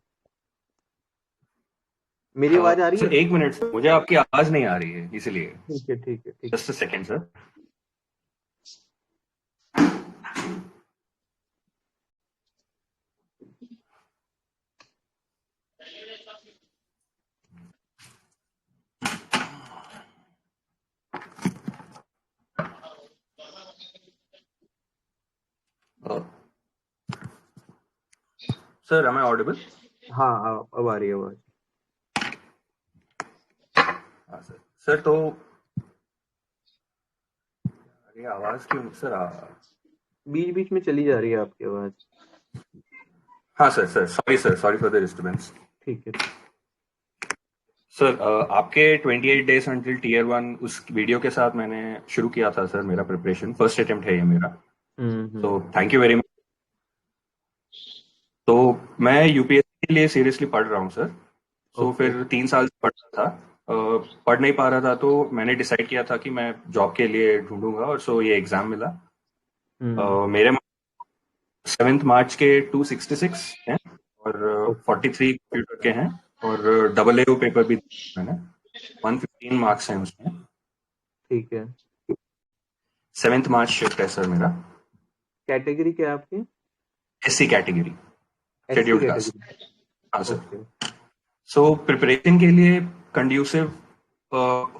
मेरी आवाज आ रही है? सर एक मिनट सर, मुझे आपकी आवाज नहीं आ रही है इसलिए। ठीक है ठीक है ठीक just a second sir. Sir am I audible? हाँ, अब आ रही है आवाज। हाँ सर। सर तो अरे आवाज क्यों सर बीच बीच में चली जा रही है आपकी आवाज। हाँ sir sir sorry for the disturbance. ठीक है। सर आपके 28 डेज अंटिल टीयर 1 उस वीडियो के साथ मैंने शुरू किया था सर मेरा प्रिपरेशन। फर्स्ट अटेम्प्ट है ये मेरा, तो थैंक यू वेरी मच। तो मैं यूपीएससी के लिए सीरियसली पढ़ रहा हूँ सर। सो फिर 3 साल से पढ़ रहा था, पढ़ नहीं पा रहा था, तो मैंने डिसाइड किया था कि मैं जॉब के लिए ढूंढूंगा, और सो ये एग्जाम मिला। मेरे 7 मार्च के 266 हैं और 43 कंप्यूटर के हैं, और AAU पेपर भी मैंने 115 मार्क्स हैं उसमें। ठीक है। 7 मार्च शिफ्ट है सर मेरा। कैटेगरी क्या है आपकी? SC category, scheduled caste. हाँ सर। ओके। सो प्रिपरेशन के लिए कंड्यूसिव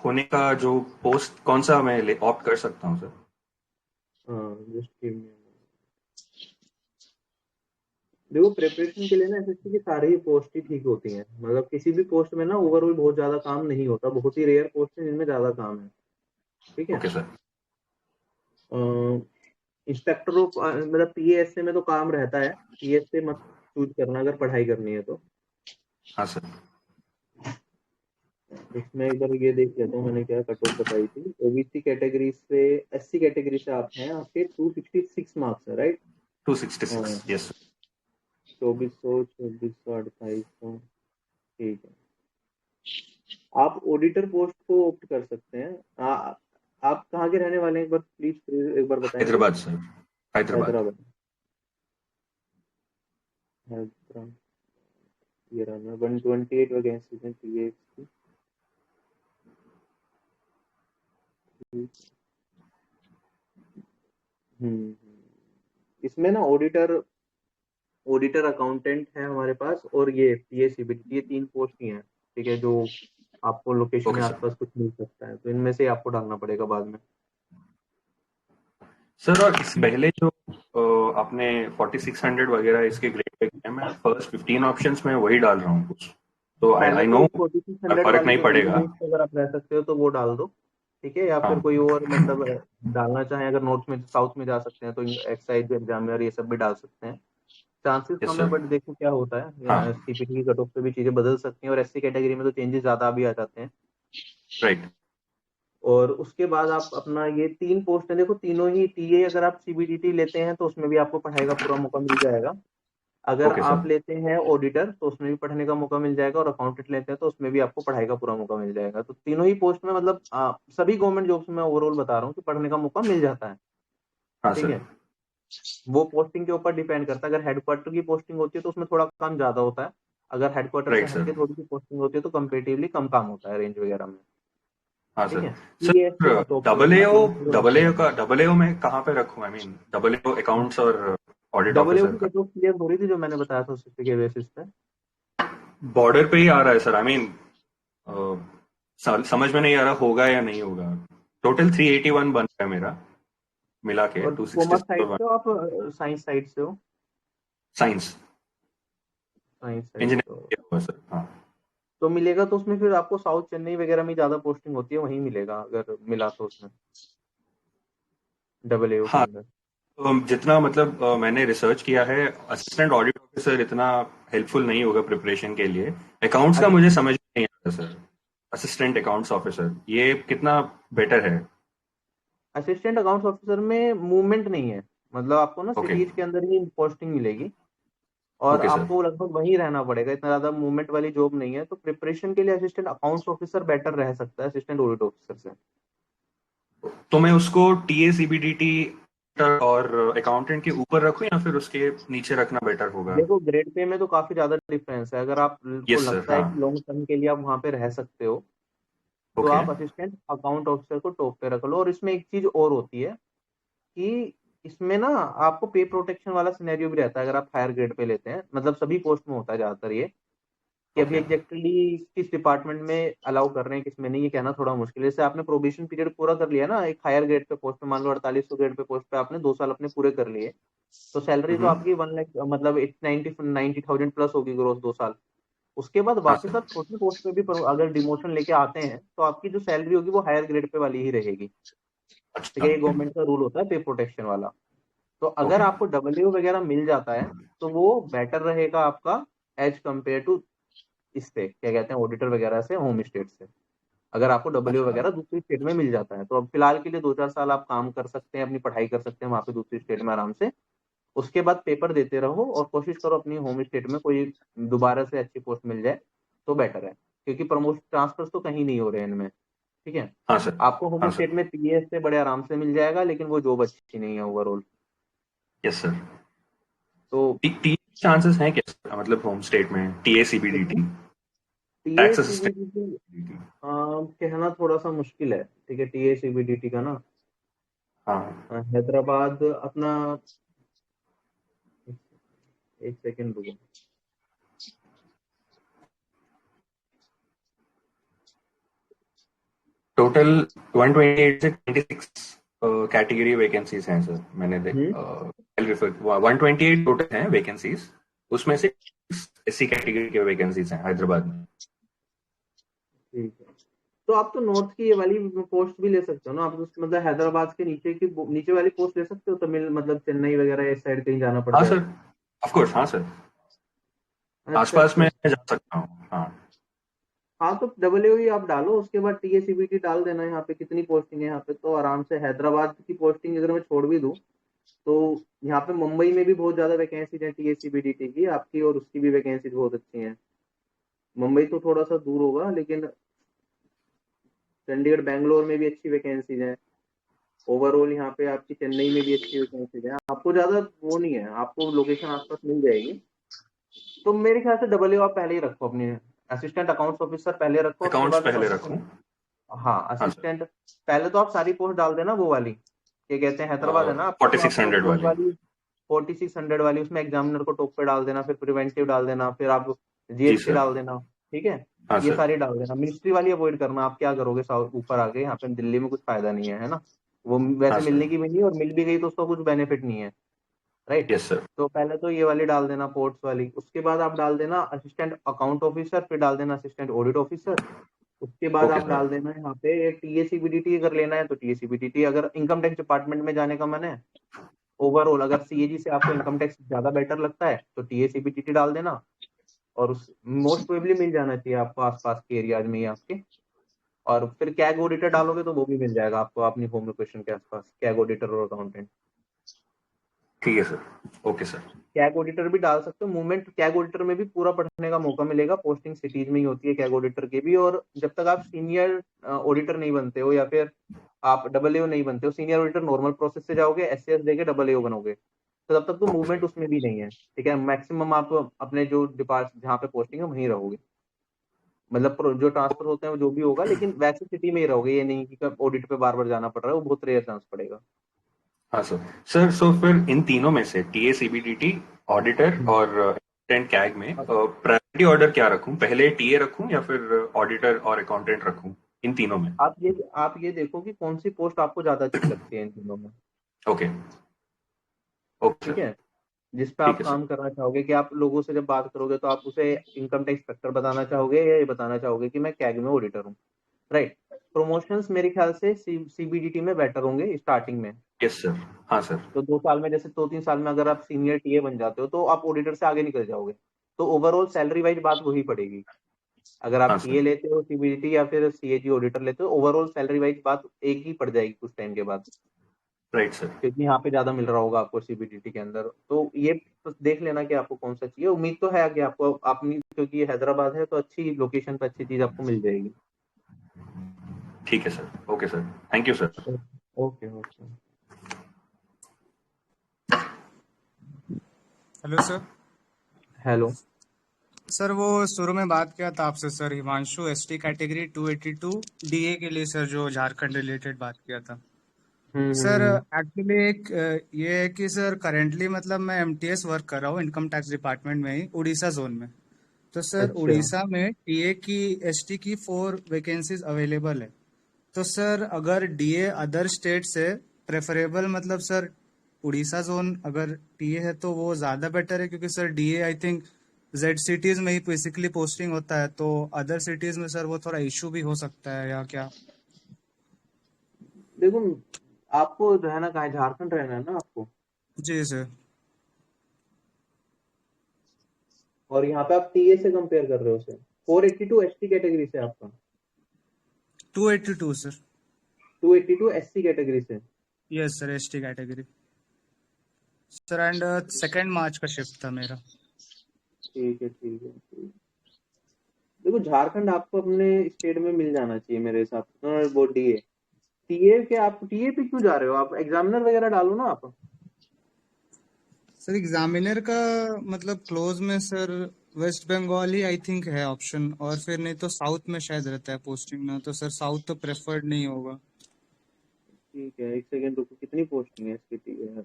होने का जो पोस्ट कौन सा मैं ऑप्ट कर सकता हूँ सर? Just give me. देखो, प्रिपरेशन के लिए ना एसएससी की सारी ही पोस्ट ही ठीक होती हैं। मतलब किसी भी पोस्ट में ना ओवरऑल बहुत ज्यादा काम नहीं होता, बहुत ही रेयर पोस्ट है जिनमें ज्यादा काम है। ठीक है। Okay sir. इंस्पेक्टर ऑफ मतलब पीएसए में तो काम रहता है, पीएसए मत चूज करना अगर पढ़ाई करनी है तो। हाँ सर। इसमें एक बार ये देख लेता हूँ मैंने क्या कट ऑफ बताई थी। ओबीसी कैटेगरी से, एससी कैटेगरी से आप हैं, आपके 266 मार्क्स है राइट? 266 यस। 2400, 2400, 2800। ठीक है। आप ऑडिटर पोस्ट को ऑप्ट कर सकते हैं। आप कहाँ के रहने वाले हैं, एक बार प्लीज एक बार बताएंगे? हैदराबाद सर, हैदराबाद। हैदराबाद। हैदराबाद। ये रहा 128 वैकेंसीज हैं पीएक्स की। इसमें ना ऑडिटर अकाउंटेंट है हमारे पास, और ये पीएसीबीटी, ये 3 पोस्ट ही हैं। ठीक है, जो आपको लोकेशन के आसपास कुछ मिल सकता है, तो इनमें से आपको डालना पड़ेगा बाद में। सर और इस पहले जो आपने 4600 वगैरह इसके ग्रेड पे किया, मैं फर्स्ट 15 ऑप्शंस में वही डाल रहा हूँ कुछ, तो आई नो 4600 फर्क वाले नहीं जो पड़ेगा। अगर आप रह सकते हो तो वो डाल दो। ठीक है, या फिर कोई और मतलब डालना चाहें, अगर नॉर्थ में साउथ में जा सकते हैं तो एक्साइज एग्जामिनर ये सब भी डाल सकते हैं। चांसेस कम है, बट देखो क्या होता है। सीपीटी की कट ऑफ पे भी चीजें बदल सकती हैं, और एससी कैटेगरी में तो चेंजेस ज्यादा भी आ जाते हैं। राइट। और उसके बाद आप अपना ये 3 पोस्ट है, देखो तीनों ही टीए, अगर आप सीबीडीटी लेते हैं तो उसमें भी आपको पढ़ाई का पूरा मौका मिल जाएगा। अगर आप लेते हैं ऑडिटर तो उसमें भी पढ़ने का मौका मिल जाएगा, और अकाउंटेंट लेते हैं तो उसमें भी आपको पढ़ाई का पूरा मौका मिल जाएगा। तो तीनों ही पोस्ट में मतलब सभी गवर्नमेंट जॉब्स में ओवरऑल बता रहा हूँ कि पढ़ने का मौका मिल जाता है। ठीक है, वो पोस्टिंग के ऊपर डिपेंड करता है। अगर हेडक्वार्टर की पोस्टिंग होती है तो उसमें थोड़ा काम ज्यादा होता है, अगर हेडक्वार्टर से हटके थोड़ी सी पोस्टिंग होती है तो कंपेरेटिवली कम काम होता है रेंज वगैरह में। हाँ ठीक सर। है। डबल में कहाँ पे रखूँ? आई मीन AAU अकाउंट्स और ऑडिट ऑफिसर का क्लियर हो रही थी जो मैंने बताया था उस के बेसिस पे। बॉर्डर पे ही आ रहा है सर। आई मीन समझ में नहीं आ रहा होगा या नहीं होगा। टोटल 381 बन रहा है मेरा मिला के। और कॉमर्स साइड से हो आप, साइंस साइड से हो? Science engineering sir. हाँ, तो मिलेगा तो उसमें फिर आपको साउथ चेन्नई वगैरह में ज्यादा पोस्टिंग होती है, वहीं मिलेगा अगर मिला तो उसमें AAU के अंदर। तो जितना मतलब मैंने रिसर्च किया है, असिस्टेंट ऑडिट ऑफिसर इतना हेल्पफुल नहीं होगा प्रिपरेशन के लिए। अकाउंट्स का मुझे समझ नहीं आता सर। असिस्टेंट अकाउंट्स ऑफिसर ये कितना बेटर है? असिस्टेंट अकाउंट्स ऑफिसर में मूवमेंट नहीं है, मतलब आपको ना ओके सिटीज के अंदर ही पोस्टिंग मिलेगी और ओके सर आपको लगभग वहीं रहना पड़ेगा, इतना ज्यादा मूवमेंट वाली जॉब नहीं है। तो प्रिपरेशन के लिए असिस्टेंट अकाउंट्स ऑफिसर बेटर रह सकता है असिस्टेंट ऑडिट ऑफिसर से। तो मैं उसको टीए सीबीडीटी और अकाउंटेंट के ऊपर रखूं या फिर उसके नीचे रखना बेटर होगा? देखो ग्रेड पे में तो काफी ज्यादा डिफरेंस है, अगर आपको यस सर, लगता है हाँ। कि लॉन्ग टर्म के लिए आप वहां पे रह सकते हो तो ओके आप असिस्टेंट अकाउंट ऑफिसर को टॉप पे रख लो। और इसमें एक चीज और होती है कि इसमें ना आपको पे प्रोटेक्शन वाला सिनेरियो भी रहता है अगर आप हायर ग्रेड पे लेते हैं, मतलब सभी पोस्ट में होता है ज्यादातर ये, कि अभी ओके एग्जैक्टली किस डिपार्टमेंट में अलाउ कर रहे हैं किसमें नहीं, ये कहना थोड़ा मुश्किल है। जैसे आपने प्रोबेशन पीरियड पूरा कर लिया ना एक हायर ग्रेड पे पोस्ट पे, मान लो 4800 ग्रेड पे पोस्ट पे आपने 2 साल अपने पूरे कर लिए, तो सैलरी तो आपकी 1 लाख मतलब 90,000 प्लस होगी ग्रोथ 2 साल। उसके बाद हाँ वापस सर। आप छोटी पोस्ट पे भी अगर डिमोशन लेके आते हैं तो आपकी जो सैलरी होगी वो हायर ग्रेड पे वाली ही रहेगी। ठीक अच्छा है, ये गवर्नमेंट का रूल होता है पे प्रोटेक्शन वाला। तो अगर ओके आपको डब्ल्यू वगैरह मिल जाता है तो वो बेटर रहेगा आपका एज कम्पेयर टू इससे क्या कहते हैं ऑडिटर वगैरह से होम स्टेट से। अगर आपको डब्ल्यू अच्छा वगैरह दूसरी स्टेट में मिल जाता है तो अब फिलहाल के लिए 2-4 साल आप काम कर सकते हैं, अपनी पढ़ाई कर सकते हैं वहां पे दूसरी स्टेट में आराम से। उसके बाद पेपर देते रहो और कोशिश करो अपनी होम स्टेट में कोई दोबारा से अच्छी पोस्ट मिल जाए तो बेटर है, क्योंकि प्रमोशन ट्रांसफर तो कहीं नहीं हो रहे हैं इनमें। ठीक है, हाँ सर। आपको होम हाँ स्टेट सर। में पीएस से बड़े आराम से मिल जाएगा, लेकिन वो जॉब अच्छी नहीं है ओवरऑल। Yes sir. तो टी चांसेस हैं क्या सर? मतलब होम स्टेट में टीए सीबीडीटी टैक्स असिस्टेंट? टीएसीबीडीटी कहना थोड़ा सा मुश्किल है। ठीक है, टीएसीबीडीटी का ना हाँ हैदराबाद अपना, एक सेकंड रुको। टोटल 128 से 26 कैटेगरी वैकेंसीज हैं सर, मैंने हम्म 128 टोटल हैं वैकेंसीज, उसमें से एससी कैटेगरी के वैकेंसीज हैं हैदराबाद में। ठीक है, तो आप तो नॉर्थ की ये वाली पोस्ट भी ले सकते हो ना आप, तो मतलब हैदराबाद के नीचे की नीचे वाली पोस्ट ले सकते हो, तमिल मतलब चेन्नई वगैरह इस साइड कहीं जाना पड़ हाँ जाए सर, तो। ऑफ कोर्स, हाँ सर, अच्छा आसपास अच्छा। में जा सकता हूँ, हाँ। हाँ तो डब्ल्यू ही आप डालो, उसके बाद टीएसीबीटी डाल देना। यहाँ पे कितनी पोस्टिंग है यहाँ पे, तो आराम से हैदराबाद की पोस्टिंग अगर मैं छोड़ भी दूँ तो यहाँ पे मुंबई में भी बहुत ज्यादा वैकेंसीज है टीएसीबीडीटी की आपकी, और उसकी भी वैकेंसीज बहुत अच्छी हैं। मुंबई तो थोड़ा सा दूर होगा, लेकिन चंडीगढ़ बैंगलोर में भी अच्छी वैकेंसीज हैं। ओवरऑल यहाँ पे आपकी चेन्नई में भी अच्छी वैकेंसीज है, आपको ज्यादा वो नहीं है, आपको लोकेशन आसपास मिल जाएगी। तो मेरे ख्याल से डब्ल्यू आप पहले ही रखो अपनी, असिस्टेंट अकाउंट्स ऑफिसर पहले रखो, उसके अकाउंट्स बाद आप पहले रखूँ? असिस्टेंट, हाँ हाँ सर। असिस्टेंट पहले तो आप सारी पोस्ट डाल देना वो वाली, क्या कहते हैं हैदराबाद है ना आपका, तो आप 4600 वो वाली। वाली 4600 वाली उसमें एग्जामिनर को टॉप पे डाल देना, फिर प्रिवेंटिव डाल देना, फिर आप जी जीएसटी सर। डाल देना। ठीक है, हाँ ये सर। सारी डाल देना। मिनिस्ट्री वाली अवॉइड करना, आप क्या करोगे ऊपर आके, यहाँ पे दिल्ली में कुछ फायदा नहीं है ना, वो हाँ वैसे सर। मिलने की भी नहीं, और मिल भी गई तो उसका कुछ बेनिफिट नहीं है। Right, yes sir. तो पहले तो ये वाली डाल देना पोर्ट्स वाली, उसके बाद आप डाल देना असिस्टेंट अकाउंट ऑफिसर, फिर डाल देना असिस्टेंट ऑडिट ऑफिसर। उसके बाद ओके आप सर। डाल देना यहाँ पे टीएसीबीडीटी, अगर लेना है तो टीएसीबीडीटी, अगर इनकम टैक्स डिपार्टमेंट में जाने का मन है ओवरऑल, अगर सीएजी से आपको इनकम टैक्स ज्यादा बेटर लगता है तो टीएसीबीडीटी डाल देना। और उस मोस्ट प्रोबेबली मिल जाना चाहिए आपको आसपास के एरियाज में ही आपके। और फिर कैग ऑडिटर डालोगे तो वो भी मिल जाएगा आपको अपनी होम लोकेशन के आसपास, कैग ऑडिटर और अकाउंटेंट। ठीक है sir, okay sir. CAG auditor भी डाल सकते हो, मूवमेंट कैग ऑडिटर में भी पूरा पढ़ने का मौका मिलेगा, पोस्टिंग सिटीज में ही होती है कैग ऑडिटर की भी। और जब तक आप सीनियर ऑडिटर नहीं बनते हो या फिर आप डबल नहीं बनते हो, सीनियर ऑडिटर नॉर्मल प्रोसेस से जाओगे, एससीएस देके डबल बनोगे, तो तब तक तो ओके मूवमेंट सर। उसमें भी नहीं है। ठीक है, मैक्सिमम आप अपने जो डिपार्ट जहाँ पे पोस्टिंग है वहीं रहोगे, मतलब जो ट्रांसफर होते हैं वो जो भी होगा, लेकिन वैसी सिटी में ही रहोगे, ये नहीं कि ऑडिट पे बार बार जाना पड़ रहा है, वो बहुत रेयर चांस पड़ेगा। हाँ सर। सर सो फिर इन तीनों में से टीए सीबीडीटी, ऑडिटर और असिस्टेंट कैग में प्रायोरिटी ऑर्डर क्या रखूं? पहले टीए रखूं या फिर ऑडिटर और अकाउंटेंट रखूं इन तीनों में? आप ये देखो कि कौन सी पोस्ट आपको ज्यादा अच्छी लगती है इन तीनों में। ओके ओके ठीक सर। है, जिस पे ठीक आप है सर। काम करना चाहोगे, कि आप लोगों से जब बात करोगे तो आप उसे इनकम टैक्स इंस्पेक्टर बताना चाहोगे या ये बताना चाहोगे कि मैं कैग में ऑडिटर हूँ। राइट, प्रमोशंस मेरे ख्याल से सीबीडीटी में बेटर होंगे स्टार्टिंग में। Yes sir. हाँ सर। तो 2 साल में, जैसे 2-3 साल में अगर आप सीनियर टीए बन जाते हो तो आप ऑडिटर से आगे निकल जाओगे, तो ओवरऑल सैलरी वाइज बात वही पड़ेगी। अगर आप हाँ टीए सर। लेते हो सीबीडीटी या फिर सीएजी ऑडिटर लेते हो, ओवरऑल सैलरी वाइज बात एक ही पड़ जाएगी कुछ टाइम के बाद, राइट सर। क्योंकि यहाँ पे ज्यादा मिल रहा होगा आपको सीबीडीटी के अंदर। तो ये तो देख लेना कि आपको कौन सा चाहिए। उम्मीद तो है कि आपको अपनी, क्योंकि ये हैदराबाद है तो अच्छी लोकेशन पे अच्छी चीज आपको मिल जाएगी। ठीक है sir, okay sir, thank you sir. Okay okay. Hello sir. Hello sir वो शुरू में बात किया था आपसे sir, Himanshu ST category 282 DA के लिए सर, जो झारखंड रिलेटेड बात किया था सर। हम्म। एक्चुअली एक ये है कि सर करेंटली मतलब मैं एमटीएस वर्क कर रहा हूँ इनकम टैक्स डिपार्टमेंट में ही, उड़ीसा जोन में। तो सर अच्छा। उड़ीसा में टीए की एसटी की 4 वैकेंसीज अवेलेबल है। तो सर अगर डीए अदर स्टेट से प्रेफरेबल, मतलब सर उड़ीसा जोन अगर टीए है तो वो ज्यादा बेटर है, क्योंकि sir DA I think Z cities में ही बेसिकली पोस्टिंग होता है, तो अदर सिटीज में सर वो थोड़ा इशू भी हो सकता है या क्या? देखो, आपको रहना कहाँ है? झारखंड रहना है ना आपको? जी सर। और यहाँ पे आप टीए से कंपेयर कर रहे हो सर? 482 एसटी कैटेगरी से आपका? 282 सर। 282 एससी कैटेगरी से? Yes sir, ST category sir, and 2 मार्च का शिफ्ट था मेरा। ठीक है ठीक है ठीक है। देखो, झारखंड आपको अपने स्टेट में मिल जाना चाहिए मेरे हिसाब से। और वो डीए टीए के, आप टीए पे क्यों जा रहे हो? आप एग्जामिनर वगैरह डालो ना आप। सर एग्जामिनर का मतलब क्लोज में सर वेस्ट बंगाल ही आई थिंक है ऑप्शन, और फिर नहीं तो साउथ में शायद रहता है पोस्टिंग ना, तो सर साउथ तो प्रेफर्ड नहीं होगा। ठीक है, एक सेकंड रुको, कितनी पोस्टिंग है इसकी? टीए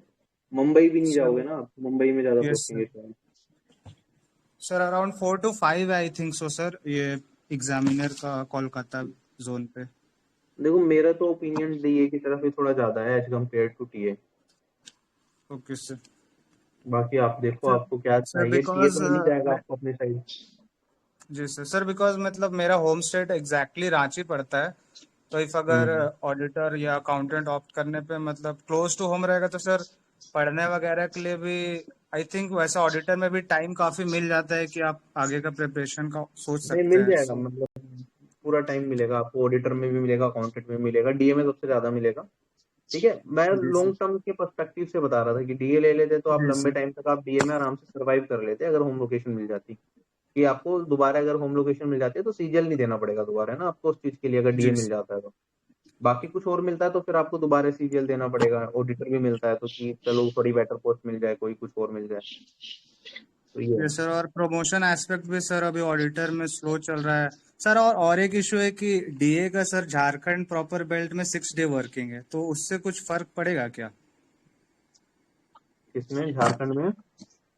मुंबई भी नहीं सर जाओगे ना आप? मुंबई में ज्यादा यस पोस्टिंग सर। है शायद। Sir around 4 to 5 I think so sir, ये एग्जामिनर का कोलकाता जोन पे। देखो, मेरा तो ओपिनियन डीए की तरफ ही थोड़ा ज्यादा है as compare to TA. Okay sir. बाकी आप देखो सर आपको क्या सर चाहिए। टीए बिकॉज तो मिल ही जाएगा आपको अपनी साइड। जी सर बिकॉज मतलब मेरा होम स्टेट एग्जैक्टली रांची पड़ता है, तो इफ अगर हम्म। ऑडिटर या अकाउंटेंट ऑप्ट करने पे मतलब क्लोज टू होम रहेगा तो सर पढ़ने वगैरह के लिए भी आई थिंक वैसे ऑडिटर में भी टाइम काफी मिल जाता है कि आप आगे का प्रिपरेशन का सोच नहीं, सकते मिल हैं। जाएगा, सो मतलब पूरा टाइम मिलेगा आपको। ऑडिटर में भी मिलेगा, अकाउंटेंट में भी मिलेगा, डीए में सबसे ज्यादा मिलेगा। ठीक है, मैं जी सर। लॉन्ग टर्म के पर्सपेक्टिव से बता रहा था कि डीए ले लेते तो आप जी लंबे सर। टाइम तक आप डीए में आराम से सरवाइव कर लेते अगर होम लोकेशन मिल जाती। कि आपको दोबारा अगर होम लोकेशन मिल जाती है तो सीजीएल नहीं देना पड़ेगा दोबारा, है ना आपको, उस चीज के लिए अगर डीए जी मिल सर। जाता है तो। बाकी कुछ और मिलता है तो फिर आपको दोबारा सीजीएल देना पड़ेगा। ऑडिटर भी मिलता है तो कि चलो थोड़ी बेटर पोस्ट मिल जाए, कोई कुछ और मिल जाए, तो ये ये है। सर और प्रमोशन एस्पेक्ट भी सर अभी ऑडिटर में स्लो चल रहा है सर। और एक इशू है कि डीए का सर झारखंड प्रॉपर बेल्ट में 6 डे वर्किंग है, तो उससे कुछ फर्क पड़ेगा क्या? किसमें? झारखंड में?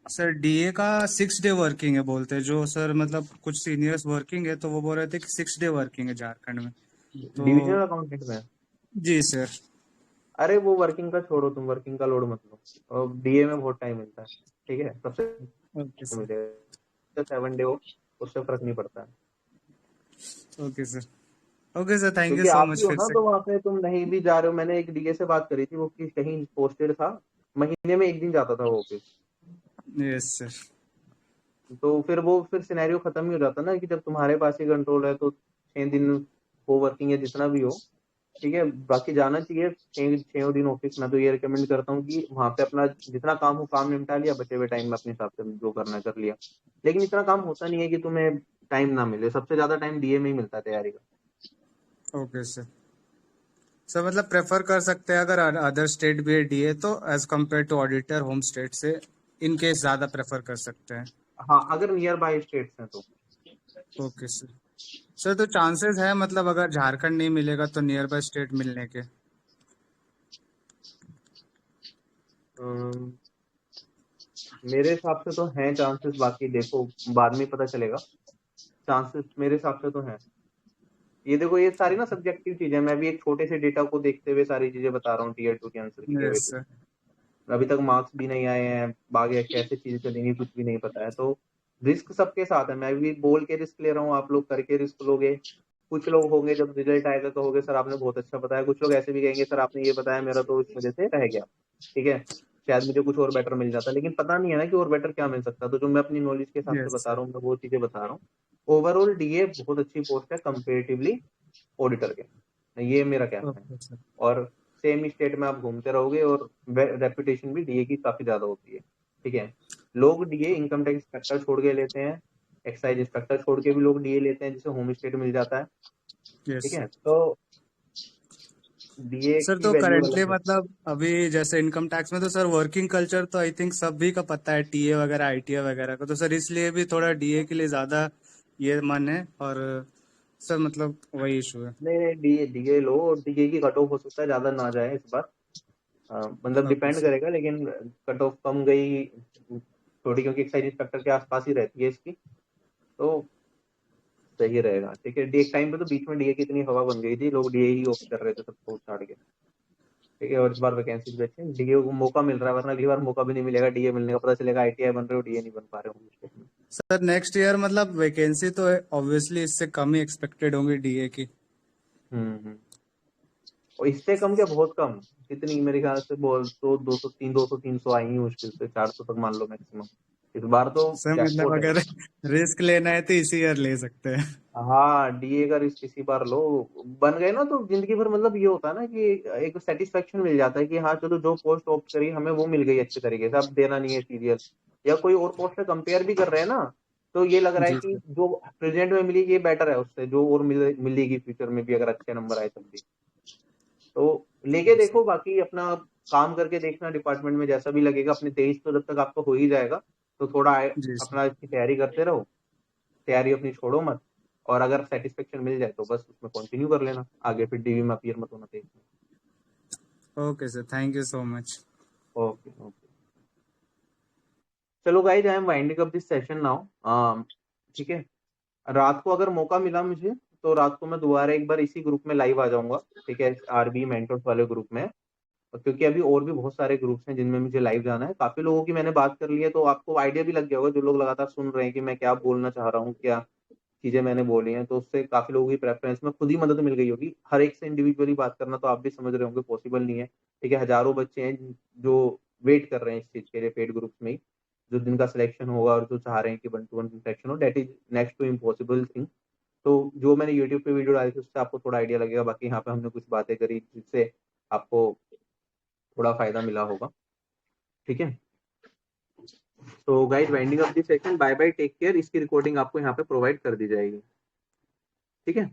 सर डीए का 6 डे वर्किंग है बोलते हैं, जो सर मतलब कुछ सीनियर्स वर्किंग है तो वो बोल रहे थे कि 6 डे वर्किंग है झारखंड में। तो डिविजनल अकाउंटेंट में? जी सर। अरे वो वर्किंग का छोड़ो, तुम वर्किंग का लोड मत लो। और डीए में बहुत टाइम मिलता है। ठीक है, सबसे ओके सर। मिलेगा 7 डे हो, उससे फर्क नहीं पड़ता है। Okay sir. Okay sir, thank you क्योंकि सो आप ही मच हो फिर ना, से। तो वहां पे तुम नहीं भी जा रहे हो। मैंने एक डीए से बात करी थी, वो कहीं पोस्टेड था, महीने में 1 दिन जाता था वो ऑफिस। Yes sir. तो फिर सिनेरियो खत्म ही हो जाता ना कि जब तुम्हारे पास ही कंट्रोल है तो 6 दिन हो वर्किंग या जितना भी हो। ठीक है, बाकी जाना चाहिए 6 दिन ऑफिस। मैं तो ये रिकमेंड करता हूँ कि वहां पे अपना जितना काम हो काम निपटा लिया, बचे हुए टाइम में अपने हिसाब से जो करना है कर लिया। लेकिन इतना काम होता नहीं है कि तुम्हें टाइम ना मिले। सबसे ज्यादा टाइम डीए में ही मिलता है तैयारी का। Okay sir. सर मतलब प्रेफर कर सकते हैं अगर अदर स्टेट भी है डीए तो as compare to auditor home state से, इन केस ज्यादा प्रेफर कर सकते हैं। हाँ, अगर नियर बाय स्टेट्स हैं तो। Okay sir. सर तो चांसेस है मतलब अगर झारखंड नहीं मिलेगा तो नियर बाय स्टेट मिलने के? अम, मेरे हिसाब से तो हैं चांसेस, बाकी देखो बाद में पता चलेगा। चांसेस मेरे हिसाब से तो हैं। ये देखो, ये सारी ना सब्जेक्टिव चीजें, मैं भी एक छोटे से डेटा को देखते हुए सारी चीजें बता रहा हूँ टीयर 2 के आंसर की यस बेसिस सर। पे। अभी तक मार्क्स भी नहीं आए हैं, आगे कैसे चीजें चलेंगी कुछ भी नहीं पता है। तो रिस्क सबके साथ है। मैं भी बोल के रिस्क ले रहा हूँ, आप लोग करके रिस्क लोगे। कुछ लोग होंगे जब रिजल्ट आएगा कहोगे सर आपने बहुत अच्छा बताया। कुछ लोग ऐसे भी कहेंगे सर आपने ये बताया, मेरा तो इस वजह से रह गया। ठीक है, शायद मुझे कुछ और बेटर मिल जाता, लेकिन पता नहीं है ना कि और बेटर क्या मिल सकता। तो जो मैं अपनी नॉलेज के हिसाब से यस बता सर। रहा हूँ, मैं वो चीजें बता रहा हूँ। ओवरऑल डीए बहुत अच्छी पोस्ट है कंपेरेटिवली ऑडिटर के, ये मेरा कहना है। Okay sir. और सेम स्टेट में आप घूमते रहोगे और रेपुटेशन भी डीए की काफी ज्यादा होती है। ठीक है, लोग डीए इनकम टैक्स इंस्पेक्टर छोड़ के लेते हैं, एक्साइज इंस्पेक्टर छोड़ के भी लोग डीए लेते हैं, जिसे होम स्टेट मिल जाता है। यस ठीक है, सर। तो डीए सर की तो वैल्यू करेंटली अलग है। मतलब अभी जैसे इनकम टैक्स में तो सर वर्किंग कल्चर तो आई थिंक सभी का पता है, टीए वगैरह आईटीए वगैरह का, तो सर इसलिए भी थोड़ा डीए के लिए ज्यादा ये मन है। और सर मतलब वही इशू है। नहीं, डीए डीए लो, और डीए की कट ऑफ हो सकता है ज्यादा ना जाए इस बार, मतलब ओके डिपेंड सर। करेगा, लेकिन कट ऑफ कम गई थोड़ी, क्योंकि एक्साइज इंस्पेक्टर के आसपास ही रहती है इसकी, तो सही रहेगा। ठीक है, एक टाइम पे तो बीच में डीए की इतनी हवा बन गई थी, लोग डीए ही ऑप्ट कर रहे थे सब पोस्ट छाड़ के। ठीक है, और इस बार वैकेंसी भी अच्छी है, डीए को मौका मिल रहा है, वरना अगली बार मौका भी नहीं मिलेगा डीए मिलने का, पता चलेगा आईटीआई बन रहे हो, डीए नहीं बन पा रहे हो। सर नेक्स्ट ईयर मतलब वैकेंसी तो ऑब्वियसली इससे कम ही एक्सपेक्टेड होंगी डीए की। हम्म। और इससे कम क्या, बहुत कम, कितनी मेरे ख्याल से बोल तो 200 300 आएंगी मुश्किल से, 400 तक मान लो मैक्सिमम। इस बार तो सर मतलब जैकपॉट है। अगर रिस्क लेना है तो इसी ईयर ले सकते हैं। हाँ, डीए का रिस्क इसी बार लो, बन गए ना तो जिंदगी भर मतलब ये होता है ना कि एक सेटिस्फेक्शन मिल जाता है कि हाँ चलो जो पोस्ट ऑप्ट करी हमें वो मिल गई अच्छे तरीके से, अब देना नहीं है सीरियल, या कोई और पोस्ट से कंपेयर भी कर रहे हैं ना, तो ये लग रहा है जी कि सर। जो प्रेजेंट में मिली ये बेटर है उससे, जो और मिलेगी फ्यूचर में भी अगर अच्छे नंबर आए तब भी। तो लेके देखो, बाकी अपना काम करके देखना, डिपार्टमेंट में जैसा भी लगेगा, अपने 23 तो जब तक आपको हो ही जाएगा, तो थोड़ा जी सर। अपना इसकी तैयारी करते रहो, तैयारी अपनी छोड़ो मत, और अगर सेटिस्फेक्शन मिल जाए तो बस उसमें कंटिन्यू कर लेना, आगे फिर डीवी में अपीयर मत होना चाहिए। Okay sir, thank you so much. Okay okay, चलो guys, I am winding up this session now. ठीक है, रात को अगर मौका मिला मुझे तो रात को मैं दोबारा एक बार इसी ग्रुप में लाइव आ जाऊंगा। ठीक है, आरबी मेंटर्स वाले ग्रुप में, और क्योंकि अभी और भी बहुत सारे ग्रुप्स हैं जिनमें मुझे लाइव जाना है, काफी लोगों की मैंने बात कर ली है, तो आपको आइडिया भी लग गया होगा, जो लोग लगातार सुन रहे हैं कि मैं क्या बोलना चाह रहा हूँ, क्या चीजें मैंने बोली हैं, तो उससे काफी लोगों की प्रेफरेंस में खुद ही मदद मिल गई होगी। हर एक से इंडिविजुअली बात करना तो आप भी समझ रहे होंगे पॉसिबल नहीं है। ठीक है, हजारों बच्चे हैं जो वेट कर रहे हैं इस चीज के लिए पेड ग्रुप्स में ही, जो जिनका सिलेक्शन होगा और जो चाह रहे हैं कि 1-to-1 इंटरेक्शन हो, that is next to impossible thing. तो जो मैंने यूट्यूब पे वीडियो डाली थी उससे आपको थोड़ा आइडिया लगेगा, बाकी यहाँ पे हमने कुछ बातें करी जिससे आपको थोड़ा फायदा मिला होगा। ठीक है, तो guys winding up this session, bye bye, take care. इसकी रिकॉर्डिंग आपको यहाँ पे प्रोवाइड कर दी जाएगी। ठीक है।